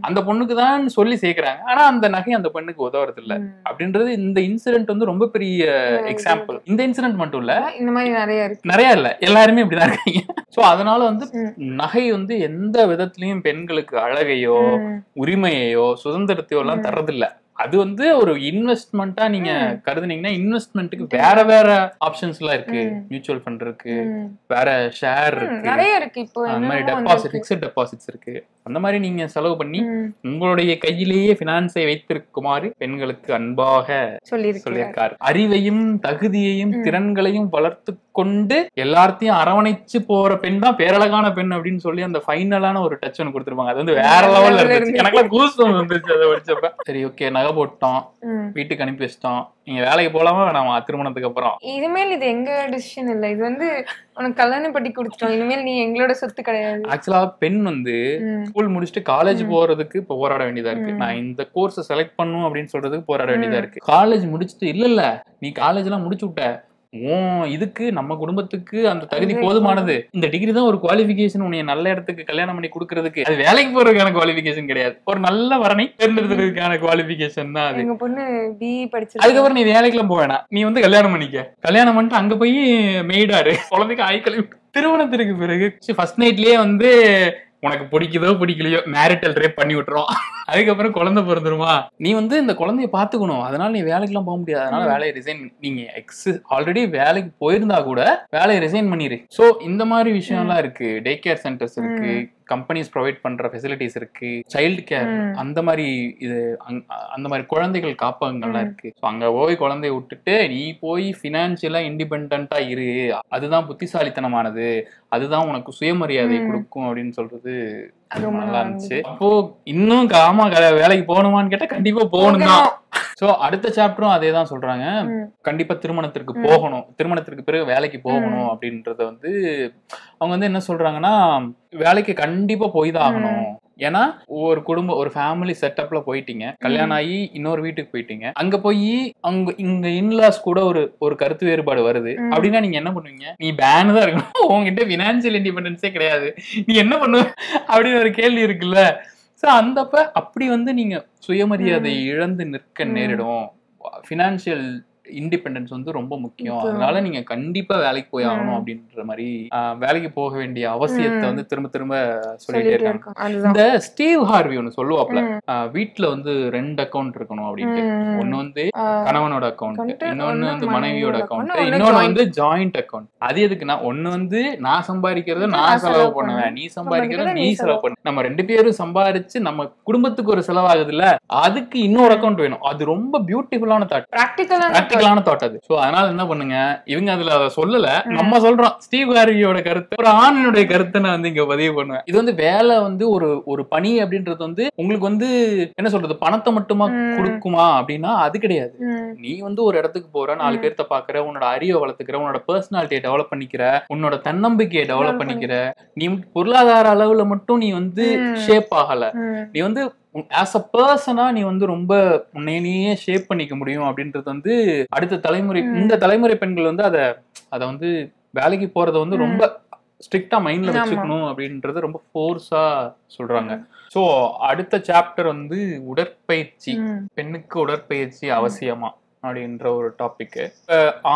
அந்த பொண்ணுக்கு தான் சொல்லி சேர்க்கிறாங்க. ஆனா அந்த நகை அந்த பெண்ணுக்கு உதவுறது இல்ல அப்படின்றது இந்த இன்சிடென்ட் வந்து ரொம்ப பெரிய எக்ஸாம்பிள். இந்த இன்சிடென்ட் மட்டும் இல்ல, இந்த மாதிரி நிறைய இல்ல, எல்லாருமே இப்படிதான் இருக்காங்க. சோ அதனால வந்து நகை வந்து எந்த விதத்திலயும் பெண்களுக்கு அழகையோ உரிமையோ சுதந்திரத்தையோ எல்லாம் தர்றதில்ல. அது வந்து ஒரு இன்வெஸ்ட்மெண்டா நீங்க கருதுனீங்கன்னா, இன்வெஸ்ட்மெண்ட்டுக்கு வேற ஆப்ஷன்ஸ் எல்லாம் இருக்கு. மியூச்சுவல் ஃபண்ட் இருக்கு, வேற ஷேர் இருக்கு, நிறைய இருக்கு. இப்போ அந்த மாதிரி டெபாசிட், ஃபிக்ஸட் டெபாசிட்ஸ் இருக்கு. அந்த மாதிரி நீங்க செலவு பண்ணி உங்களுடைய கையிலேயே பினான்ஸை வைத்திருக்குமாறு பெண்களுக்கு அன்பாக சொல்லியிருக்காரு. அறிவையும் தகுதியையும் திறன்களையும் வளர்த்து கொண்டு எல்லாத்தையும் அரவணைச்சு போற பெண் தான் பேரழகான பெண் அப்படின்னு சொல்லி அந்த ஃபைனலான ஒரு டச் ஒன்று கொடுத்துருப்பாங்க. அது வந்து வேற லெவல்ல இருந்துச்சு. எனக்கு கூஸ்பம்ஸ் வந்துருச்சு அதை படிச்சப்ப. சரி, ஓகே, நகை போட்டோம், வீட்டுக்கு அனுப்பி வச்சிட்டோம், நீங்க வேலைக்கு போலாமா வேணாமா திருமணத்துக்கு அப்புறம்? இனிமேல் இது எங்க டிசிஷன் இல்ல, இது வந்து உனக்கு கல்யாணம் பண்ணி கொடுத்துட்டோம், இனிமேல் நீ எங்களோட சொத்து கிடையாது. ஆக்சுவலா பெண் வந்து ஸ்கூல் முடிச்சுட்டு காலேஜ் போறதுக்கு இப்ப போராட வேண்டியதா இருக்கு. நான் இந்த கோர்ஸ் செலக்ட் பண்ணும் அப்படின்னு சொல்றதுக்கு போராட வேண்டியதா இருக்கு. காலேஜ் முடிச்சுட்டு இல்ல நீ காலேஜ் எல்லாம் முடிச்சு விட்ட, இதுக்கு நம்ம குடும்பத்துக்கு அந்த தகுதி போதுமானது, இந்த டிகிரி தான் ஒரு குவாலிபிகேஷன் உன்னை நல்ல இடத்துக்கு கல்யாணம் பண்ணி கொடுக்கறதுக்கு, அது வேலைக்கு போறதுக்கான குவாலிபிகேஷன் கிடையாது, ஒரு நல்ல வரனை தேர்ந்தெடுக்கிறதுக்கான குவாலிபிகேஷன் தான் அது. எங்க பொண்ணு பிஇ படிச்சு அதுக்கப்புறம் நீ வேலைக்குலாம் போக வேணாம், நீ வந்து கல்யாணம் பண்ணிக்க, கல்யாணம் பண்ணிட்டு அங்க போய் மெய்டாரு, குழந்தைக்கு ஆய்க்கல்வி. திருமணத்திற்கு பிறகு ஃபர்ஸ்ட் நைட்லயே வந்து உனக்கு பிடிக்குதோ பிடிக்கலையோ மேரிட்டல் ரேப் பண்ணி விட்டுரும். அதுக்கப்புறம் குழந்தை பிறந்துருமா, நீ வந்து இந்த குழந்தைய பாத்துக்கணும், அதனால நீ வேலைக்கெல்லாம் போக முடியாது, அதனால வேலையை ரிசைன். நீங்க ஆல்ரெடி வேலைக்கு போயிருந்தா கூட வேலையை ரிசைன் பண்ணிரு. சோ இந்த மாதிரி விஷயம் எல்லாம் இருக்கு. டே கேர் சென்டர்ஸ் இருக்கு, கம்பெனிஸ் ப்ரொவைட் பண்ற ஃபெசிலிட்டிஸ் இருக்கு, சைல்டு கேர், அந்த மாதிரி இது அந்த மாதிரி குழந்தைகள் காப்பகங்கள்லாம் இருக்கு. அங்க போய் குழந்தைய விட்டுட்டு நீ போய் பினான்சியலா இண்டிபெண்டா இரு, அதுதான் புத்திசாலித்தனமானது, அதுதான் உனக்கு சுயமரியாதை கொடுக்கும் அப்படின்னு சொல்றது நல்லா இருந்துச்சு. அப்போ இன்னும் வேலைக்கு போகணுமான்னு கேட்டா கண்டிப்பா போகணும் தான். சோ அடுத்த சாப்டரும் அதே தான் சொல்றாங்க, கண்டிப்பா திருமணத்திற்கு போகணும், திருமணத்திற்கு பிறகு வேலைக்கு போகணும் அப்படின்றத வந்து அவங்க வந்து என்ன சொல்றாங்கன்னா, வேலைக்கு கண்டிப்பா போய் தான் ஆகணும். ஏன்னா ஒரு குடும்பம், ஒரு ஃபேமிலி செட்டப்ல போயிட்டீங்க, கல்யாணம் ஆகி இன்னொரு வீட்டுக்கு போயிட்டீங்க, அங்க போய் இங்க இன்லாஸ் கூட ஒரு கருத்து வேறுபாடு வருது அப்படின்னா நீங்க என்ன பண்ணுவீங்க? நீ பேன் தான் இருக்கணும், உங்ககிட்ட பினான்சியல் இண்டிபெண்டன்ஸே கிடையாது, நீ என்ன பண்ணுவ அப்படின்னு ஒரு கேள்வி இருக்குல்ல. சோ அந்தப்ப அப்படி வந்து நீங்க சுயமரியாதை இழந்து நிற்க நேரிடும். பினான்சியல் இண்டிபெண்டன்ஸ் வந்து ரொம்ப முக்கியம், அதனால நீங்க கண்டிப்பா வேலைக்கு போய் ஆகணும் அப்படின்ற மாதிரி வேலைக்கு போக வேண்டிய அவசியத்தை வந்து திரும்ப திரும்ப சொல்லிட்டே இருக்காங்க. இந்த ஸ்டீவ் ஹார்வி ஒண்ணு சொல்லுவாப்ல, வீட்டுல வந்து 2 அக்கௌண்ட் இருக்கணும் அப்படின்ட்டு. ஒண்ணு வந்து கணவனோட அக்கௌண்ட், இன்னொன்னு வந்து மனைவியோட அக்கௌண்ட், இன்னொன்னு வந்து ஜாயிண்ட் அக்கௌண்ட். அது எதுக்குன்னா, ஒண்ணு வந்து நான் சம்பாதிக்கிறத நான் செலவு பண்ணுவேன், நீ சம்பாதிக்கிறத நீ செலவு பண்ணு, நம்ம 2 பேரும் சம்பாதிச்சு நம்ம குடும்பத்துக்கு ஒரு செலவாகுது இல்ல, அதுக்கு இன்னொரு அக்கௌண்ட் வேணும். அது ரொம்ப பியூட்டிஃபுல்லான தாட், பிராக்டிகலான தாட் அது. சோ அதனால என்ன பண்ணுங்க, இவங்க அதுல அதை சொல்லல, நம்ம சொல்றோம். ஸ்டீவ் ஹார்வியோட கருத்து, ஒரு ஆணினுடைய கருத்தை நான் வந்து இங்க பதிவு பண்ணுவேன். இது வந்து வேலை வந்து ஒரு பணி அப்படின்றது வந்து உங்களுக்கு வந்து என்ன சொல்றது, பணத்தை மட்டுமா கொடுக்குமா அப்படின்னா அது கிடையாது. நீ வந்து ஒரு இடத்துக்கு போற, 4 பேர்த்த பாக்குற, உன்னோட அறிவை வளர்த்துக்கிற, உன்னோட பர்சனாலிட்டியை டெவலப் பண்ணிக்கிற, உன்னோட தன்னம்பிக்கையை டெவலப் பண்ணிக்கிற, நீ பொருளாதார அளவுல மட்டும் நீ வந்து ஷேப் ஆகல, நீ வந்து ஆஸ் அ பர்சனா நீ வந்து ரொம்ப உன்னையே ஷேப் பண்ணிக்க முடியும் அப்படின்றது வந்து அடுத்த தலைமுறை, இந்த தலைமுறை பெண்கள் வந்து அதை வந்து வேலைக்கு போறதை வந்து ரொம்ப ஸ்ட்ரிக்டா மைண்ட்ல வச்சுக்கணும் அப்படின்றது ரொம்ப ஃபோர்ஸா சொல்றாங்க. சோ அடுத்த சாப்டர் வந்து உடற்பயிற்சி, பெண்ணுக்கு உடற்பயிற்சி அவசியமா அப்படின்ற ஒரு டாபிக்.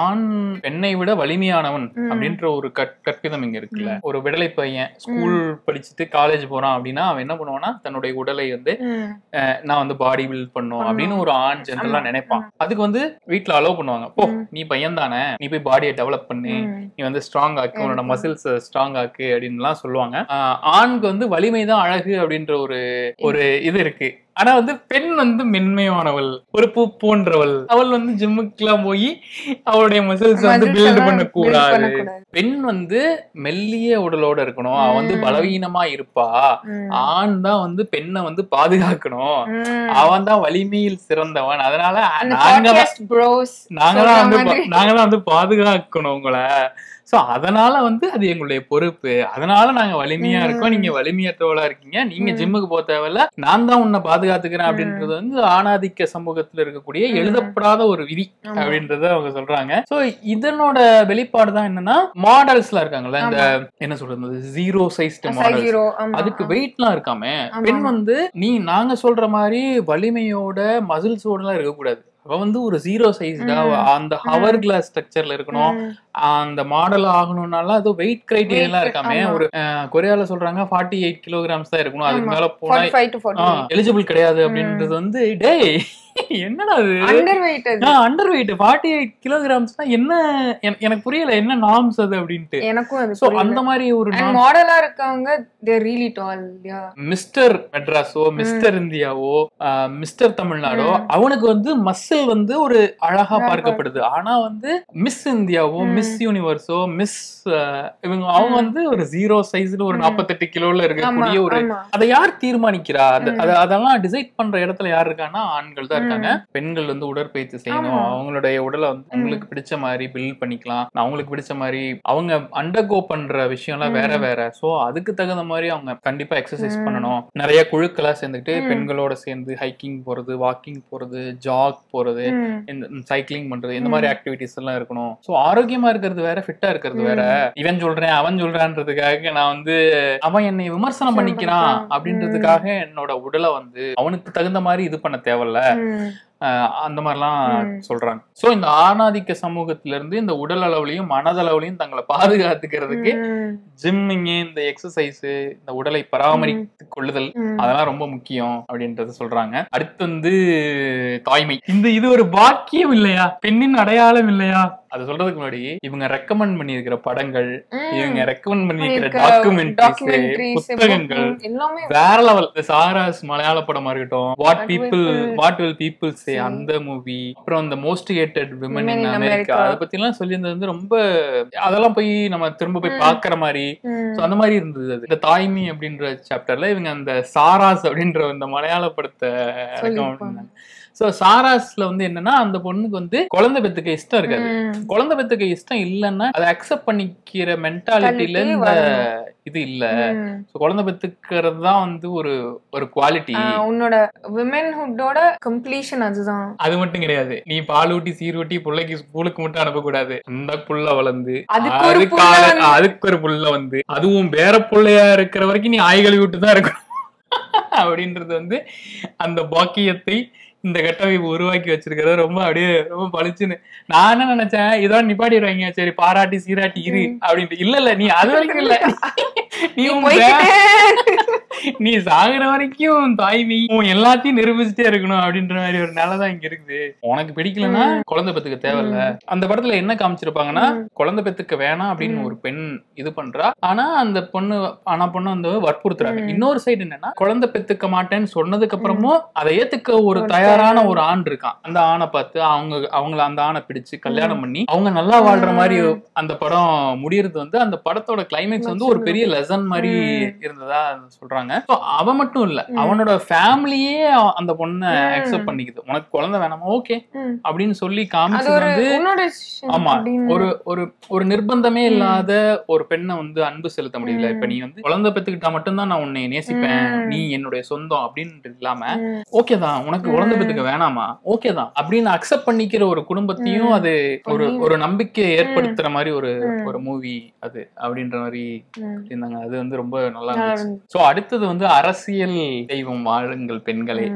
ஆண் பெண்ணை விட வலிமையானவன் அப்படின்ற ஒரு கற்பிதம் இங்க இருக்குல்ல. ஒரு விடலை பையன் ஸ்கூல் படிச்சுட்டு காலேஜ் போறான் அப்படின்னா அவன் என்ன பண்ணுவான்னா தன்னுடைய உடலை வந்து நான் வந்து பாடி பில்ட் பண்ணும் அப்படின்னு ஒரு ஆண் ஜென்ரலா நினைப்பான். அதுக்கு வந்து வீட்டுல அலோவ் பண்ணுவாங்க, போ நீ பையன் தானே, நீ போய் பாடியை டெவலப் பண்ணு, நீ வந்து ஸ்ட்ராங் ஆக்கு, உன்னோட மசில்ஸ் ஸ்ட்ராங் ஆக்கு அப்படின்னு எல்லாம் சொல்லுவாங்க. ஆணுக்கு வந்து வலிமைதான் அழகு அப்படின்ற ஒரு இது இருக்கு. ஆனா வந்து பெண் வந்து மென்மையானவள், ஒரு பூ போன்றவள், அவள் வந்து ஜிம்முக்கு எல்லாம் போய் அவளுடைய மசில்ஸ் வந்து பில்ட் பண்ண கூடாது. பெண் வந்து மெல்லிய உடலோட இருக்கணும், அவ வந்து பலவீனமா இருப்பா. ஆண் தான் வந்து பெண்ணை வந்து பாதுகாக்கணும், அவன் தான் வலிமையில் சிறந்தவன், அதனால நாங்கதான் வந்து பாதுகாக்கணும் உங்களை. சோ அதனால வந்து அது எங்களுடைய பொறுப்பு, அதனால நாங்க வலிமையா இருக்கோம், நீங்க வலிமையற்றவளா இருக்கீங்க, நீங்க ஜிம்முக்கு போக தேவையில்ல, நான் தான் உன்னை பாதுகாத்துக்கிறேன் அப்படின்றது வந்து ஆணாதிக்க சமூகத்துல இருக்கக்கூடிய எழுதப்படாத ஒரு விதி அப்படின்றத அவங்க சொல்றாங்க. சோ இதனோட வெளிப்பாடு தான் என்னன்னா, மாடல்ஸ்லாம் இருக்காங்கல்ல, இந்த என்ன சொல்றது, ஜீரோ சைஸ்டு மாடல்ஸ், அதுக்கு வெயிட் எல்லாம் இருக்காம பெண் வந்து நாங்க சொல்ற மாதிரி வலிமையோட மசில்ஸோட எல்லாம் இருக்கக்கூடாது. அவ வந்து ஒரு ஜீரோ சைஸ்டா அந்த ஹவர் கிளாஸ் ஸ்ட்ரக்சர்ல இருக்கணும். அந்த மாடல் ஆகணும்னால அது வெயிட் கிரைட்டீரியா இருக்காமே. ஒரு கொரியால சொல்றாங்க 48 kilograms தான் இருக்கணும், அதுக்கு மேல போனா எலிஜிபிள் கிடையாது அப்படின்றது வந்து டேய் என்னடா அது அண்டர் வெயிட் 48 kilograms என்ன, எனக்கு புரியல என்ன நார்ம்ஸ் அது அப்படின்ட்டு. எனக்கும் அந்த மாதிரி ஒரு மாடலா இருக்கவங்க மிஸ்டர் மெட்ராஸோ மிஸ்டர் இந்தியாவோ மிஸ்டர் தமிழ்நாடோ அவனுக்கு வந்து மசில் வந்து ஒரு அழகா பார்க்கப்படுது. ஆனா வந்து மிஸ் இந்தியாவோ மிஸ் யூனிவர்ஸோ மிஸ் இவங்க அவங்க வந்து ஒரு ஜீரோ சைஸ்ல ஒரு 48 கிலோல இருக்கக்கூடிய ஒரு, அதை யார் தீர்மானிக்கிறா? அதெல்லாம் டிசைட் பண்ற இடத்துல யார் இருக்கான்னா ஆண்கள் தான் இருக்காங்க. பெண்கள் வந்து உடற்பயிற்சி செய்யணும், அவங்களுடைய உடலை வந்து அவங்களுக்கு பிடிச்ச மாதிரி பில்ட் பண்ணிக்கலாம், அவங்களுக்கு பிடிச்ச மாதிரி அவங்க அண்டர்கோ பண்ற விஷயம் எல்லாம் வேற வேற. சோ அதுக்கு தகுந்த மாதிரி அவங்க கண்டிப்பா எக்ஸசைஸ் பண்ணணும். நிறைய குழுக்களா சேர்ந்துட்டு பெண்களோட சேர்ந்து ஹைக்கிங் போறது, வாக்கிங் போறது, ஜாக் போறது, சைக்கிளிங் பண்றது, இந்த மாதிரி ஆக்டிவிட்டிஸ் எல்லாம் இருக்கணும். சோ ஆரோக்கியமா இருக்கிறது வேற, ஃபிட்டா இருக்கிறது வேற. இவன் சொல்றேன் அவன் சொல்றான்றதுக்காக நான் வந்து அவன் என்னை விமர்சனம் பண்ணிக்கிறான் அப்படின்றதுக்காக என்னோட உடலை வந்து அவனுக்கு தகுந்த மாதிரி இது பண்ண தேவையில்ல, அந்த மாதிரிலாம் சொல்றாங்க. சோ இந்த ஆணாதிக்க சமூகத்தில இருந்து இந்த உடல் அளவுலையும் மனதளவுலையும் தங்களை பாதுகாத்துக்கிறதுக்கு ஜிம்மிங், இந்த எக்ஸசைஸ், இந்த உடலை பராமரித்துக் கொள்ளுதல் அதெல்லாம் ரொம்ப முக்கியம் அப்படின்றத சொல்றாங்க. அடுத்து வந்து தாய்மை. இது ஒரு பாக்கியம் இல்லையா, பெண்ணின் அடையாளம் இல்லையா? அது சொல்றதுக்கு முன்னாடி இவங்க ரெக்கமெண்ட் பண்ணிருக்கிற படங்கள், இவங்க ரெக்கமெண்ட் பண்ணிருக்கிற டாக்குமெண்ட்ரிஸ், புத்தகங்கள் வேற லெவல். சாராஸ் மலையாள படமா இருக்கட்டும், வாட் வில் பீப்புள் சே அந்த மூவி, அப்புறம் இந்த most hated women in America, அதை பத்தி எல்லாம் சொல்லியிருந்தது வந்து ரொம்ப, அதெல்லாம் போய் நம்ம திரும்ப போய் பாக்குற மாதிரி அந்த மாதிரி இருந்தது. அது இந்த தாய்மை அப்படின்ற சாப்டர்ல இவங்க அந்த சாராஸ் அப்படின்ற இந்த மலையாள படத்தை ரெக்கமெண்ட் பண்ணாங்க. சோ சாராஸ்ல வந்து என்னன்னா, அந்த பொண்ணுக்கு வந்து குழந்தை பெத்துக்க இஷ்டம் இருக்காது. குழந்தை பெத்துக்க இஷ்டம் இல்லைன்னா அதை அக்செப்ட் பண்ணிக்கிற மென்டாலிட்டில இந்த இது இல்ல. குழந்தை பெத்துக்கிறது தான் வந்து ஒரு குவாலிட்டி. உன்னோட விமென்ஹுட்டோட கம்ப்ளீஷன் அதுதான். அது மட்டும் கிடையாது, நீ பாலூட்டி சீரூட்டி பிள்ளைக்கு ஸ்கூலுக்கு மட்டும் அனுப்பக்கூடாது. அந்த புள்ள வளர்ந்து அதுக்கு ஒரு புள்ள வந்து அதுவும் வேற புள்ளையா இருக்கிற வரைக்கும் நீ ஆய்களை விட்டு தான் இருக்கணும் அப்படின்றது வந்து அந்த பாக்கியத்தை இந்த கட்டமைப்பு உருவாக்கி வச்சிருக்கிறது ரொம்ப அப்படியே ரொம்ப பளிச்சுன்னு. நான் என்ன நினைச்சேன், இதோட நிப்பாட்டிடுவாங்க, சரி பாராட்டி சீராட்டி இரு அப்படின்ட்டு. இல்ல நீ அது வரைக்கும் இல்ல, நீ சாகுற வரைக்கும் தாய்மை எல்லாத்தையும் நிரூபிச்சுட்டே இருக்கணும் அப்படின்ற மாதிரி ஒரு நிலைதான் இங்க இருக்குது. உனக்கு பிடிக்கலன்னா குழந்தை பெத்துக்க தேவையில்ல. அந்த படத்துல என்ன காமிச்சிருப்பாங்கன்னா, குழந்தை பெத்துக்க வேணாம் அப்படின்னு ஒரு பெண் இது பண்றா, ஆனா அந்த பொண்ணு வந்து வற்புறுத்துறாங்க. இன்னொரு சைடு என்னன்னா, குழந்தை பெத்துக்க மாட்டேன்னு சொன்னதுக்கு அப்புறமும் அதை ஏத்துக்க ஒரு தயார் தயாரான ஒரு ஆண் இருக்கான். அந்த ஆணை பார்த்து அவங்கள அந்த ஆணை பிடிச்சு கல்யாணம் பண்ணி அவங்க நல்லா வாழ்ற மாதிரி அந்த படம் முடியறது வந்து அந்த படத்தோட கிளைமேக்ஸ் வந்து ஒரு பெரிய லெசன் மாதிரி இருந்ததா சொல்றாங்க. அவன் மட்டும் இல்ல, அவனோட ஃபேமிலியே அந்த பொண்ணை அக்செப்ட் பண்ணிக்குது. உனக்கு குழந்தை வேணாமா, ஓகே அப்படின்னு சொல்லி காமிச்சது வந்து ஆமா ஒரு நிர்பந்தமே இல்லாத ஒரு பெண்ணை வந்து அன்பு செலுத்த முடியல. இப்ப நீ வந்து குழந்தை பெத்துக்கிட்டா மட்டும்தான் நான் உன்னை நேசிப்பேன், நீ என்னுடைய சொந்தம் அப்படின்னு இல்லாம ஓகேதான் உனக்கு குழந்தை பெத்துக்க வேணாமா ஓகேதான் அப்படின்னு அக்செப்ட் பண்ணிக்கிற ஒரு குடும்பத்தையும் அது ஒரு நம்பிக்கை ஏற்படுத்துற மாதிரி ஒரு மூவி அது அப்படின்ற மாதிரி இருந்தாங்க. அது வந்து ரொம்ப நல்லா இருந்துச்சு. சோ அடுத்தது வந்து அரசியல் தெய்வம் வாழுங்கள் பெண்களே.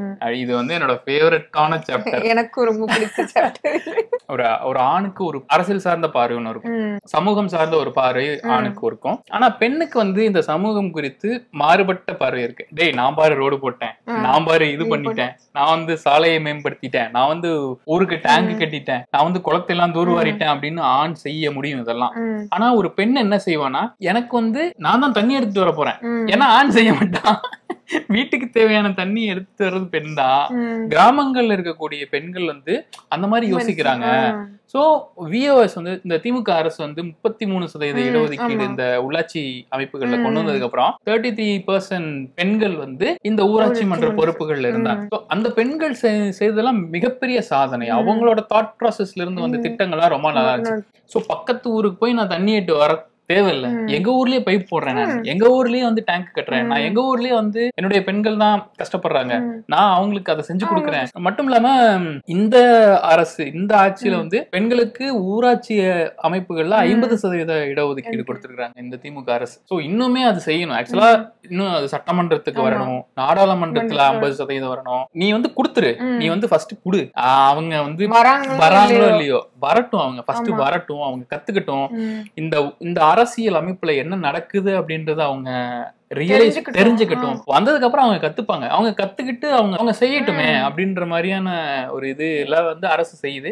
இது வந்து என்னோட ஃபேவரட்டான சாப்டர். எனக்கு ரொம்ப பிடிச்ச சாப்டர். ஒரு ஆணுக்கு ஒரு அரசியல் சார்ந்த பார்வை ஒன்று இருக்கும், சமூகம் சார்ந்த ஒரு பார்வை ஆணுக்கு இருக்கும். ஆனா பெண்ணுக்கு வந்து இந்த சமூகம் குறித்து மாறுபட்ட பார்வை இருக்கு. டேய் நான் பாரு ரோடு போட்டேன், நான் பாரு இது பண்ணிட்டேன், நான் வந்து சாலையை மேம்படுத்திட்டேன், நான் வந்து ஊருக்கு டேங்க் கட்டிட்டேன், நான் வந்து குளத்தை எல்லாம் தூர்வாரிட்டேன் அப்படின்னு ஆண் செய்ய முடியும் இதெல்லாம். ஆனா ஒரு பெண் என்ன செய்வானா, எனக்கு வந்து நான் தான் தண்ணி எடுத்துட்டு வர போறேன், ஏன்னா ஆண் செய்ய மாட்டான். வீட்டுக்கு தேவையான தண்ணி எடுத்து வர்றது பெண் தான். கிராமங்கள்ல இருக்கக்கூடிய பெண்கள் வந்து அந்த மாதிரி யோசிக்கிறாங்க. சோ விஓஎஸ் வந்து இந்த திமுக அரசு வந்து 33% இடஒதுக்கீடு இந்த உள்ளாட்சி அமைப்புகள்ல கொண்டு வந்ததுக்கு அப்புறம் 33% பெண்கள் வந்து இந்த ஊராட்சி மன்ற பொறுப்புகள்ல இருந்தாங்க. அந்த பெண்கள் செய்ததெல்லாம் மிகப்பெரிய சாதனை. அவங்களோட தாட் ப்ராசஸ்ல இருந்து வந்து திட்டங்கள்லாம் ரொம்ப நல்லா இருந்துச்சு. சோ பக்கத்து ஊருக்கு போய் நான் தண்ணி எட்டு வர தேவையில்லை, எங்க ஊர்லயே பைப் போடுறேன், நான் எங்க ஊர்லயே வந்து டேங்க் கட்டுறேன், நான் எங்க ஊர்லயே வந்து என்னுடைய பெண்கள் தான் கஷ்டப்படுறாங்க, நான் அவங்களுக்கு அதை செஞ்சு கொடுக்குறேன். மட்டும் இல்லாம இந்த அரசு இந்த ஆட்சியில வந்து பெண்களுக்கு ஊராட்சி அமைப்புகள்ல 50% இடஒதுக்கீடு கொடுத்திருக்காங்க இந்த திமுக அரசு. சோ இன்னுமே அது செய்யணும். ஆக்சுவலா இன்னும் அது சட்டமன்றத்துக்கு வரணும், நாடாளுமன்றத்துல 50% வரணும். நீ வந்து கொடுத்துரு, நீ வந்து ஃபர்ஸ்ட் குடு, அவங்க வந்து வராங்களோ இல்லையோ வரட்டும், அவங்க ஃபர்ஸ்ட் வரட்டும், அவங்க கத்துக்கட்டும், இந்த அரசியல் அமைப்புல என்ன நடக்குது அப்படின்றத அவங்க தெரிஞ்சுக்கட்டும், வந்ததுக்கு அப்புறம் அவங்க கத்துப்பாங்க, அவங்க கத்துக்கிட்டு அவங்க செய்யட்டுமே அப்படின்ற மாதிரியான ஒரு இது எல்லாம் வந்து அரசு செய்யுது.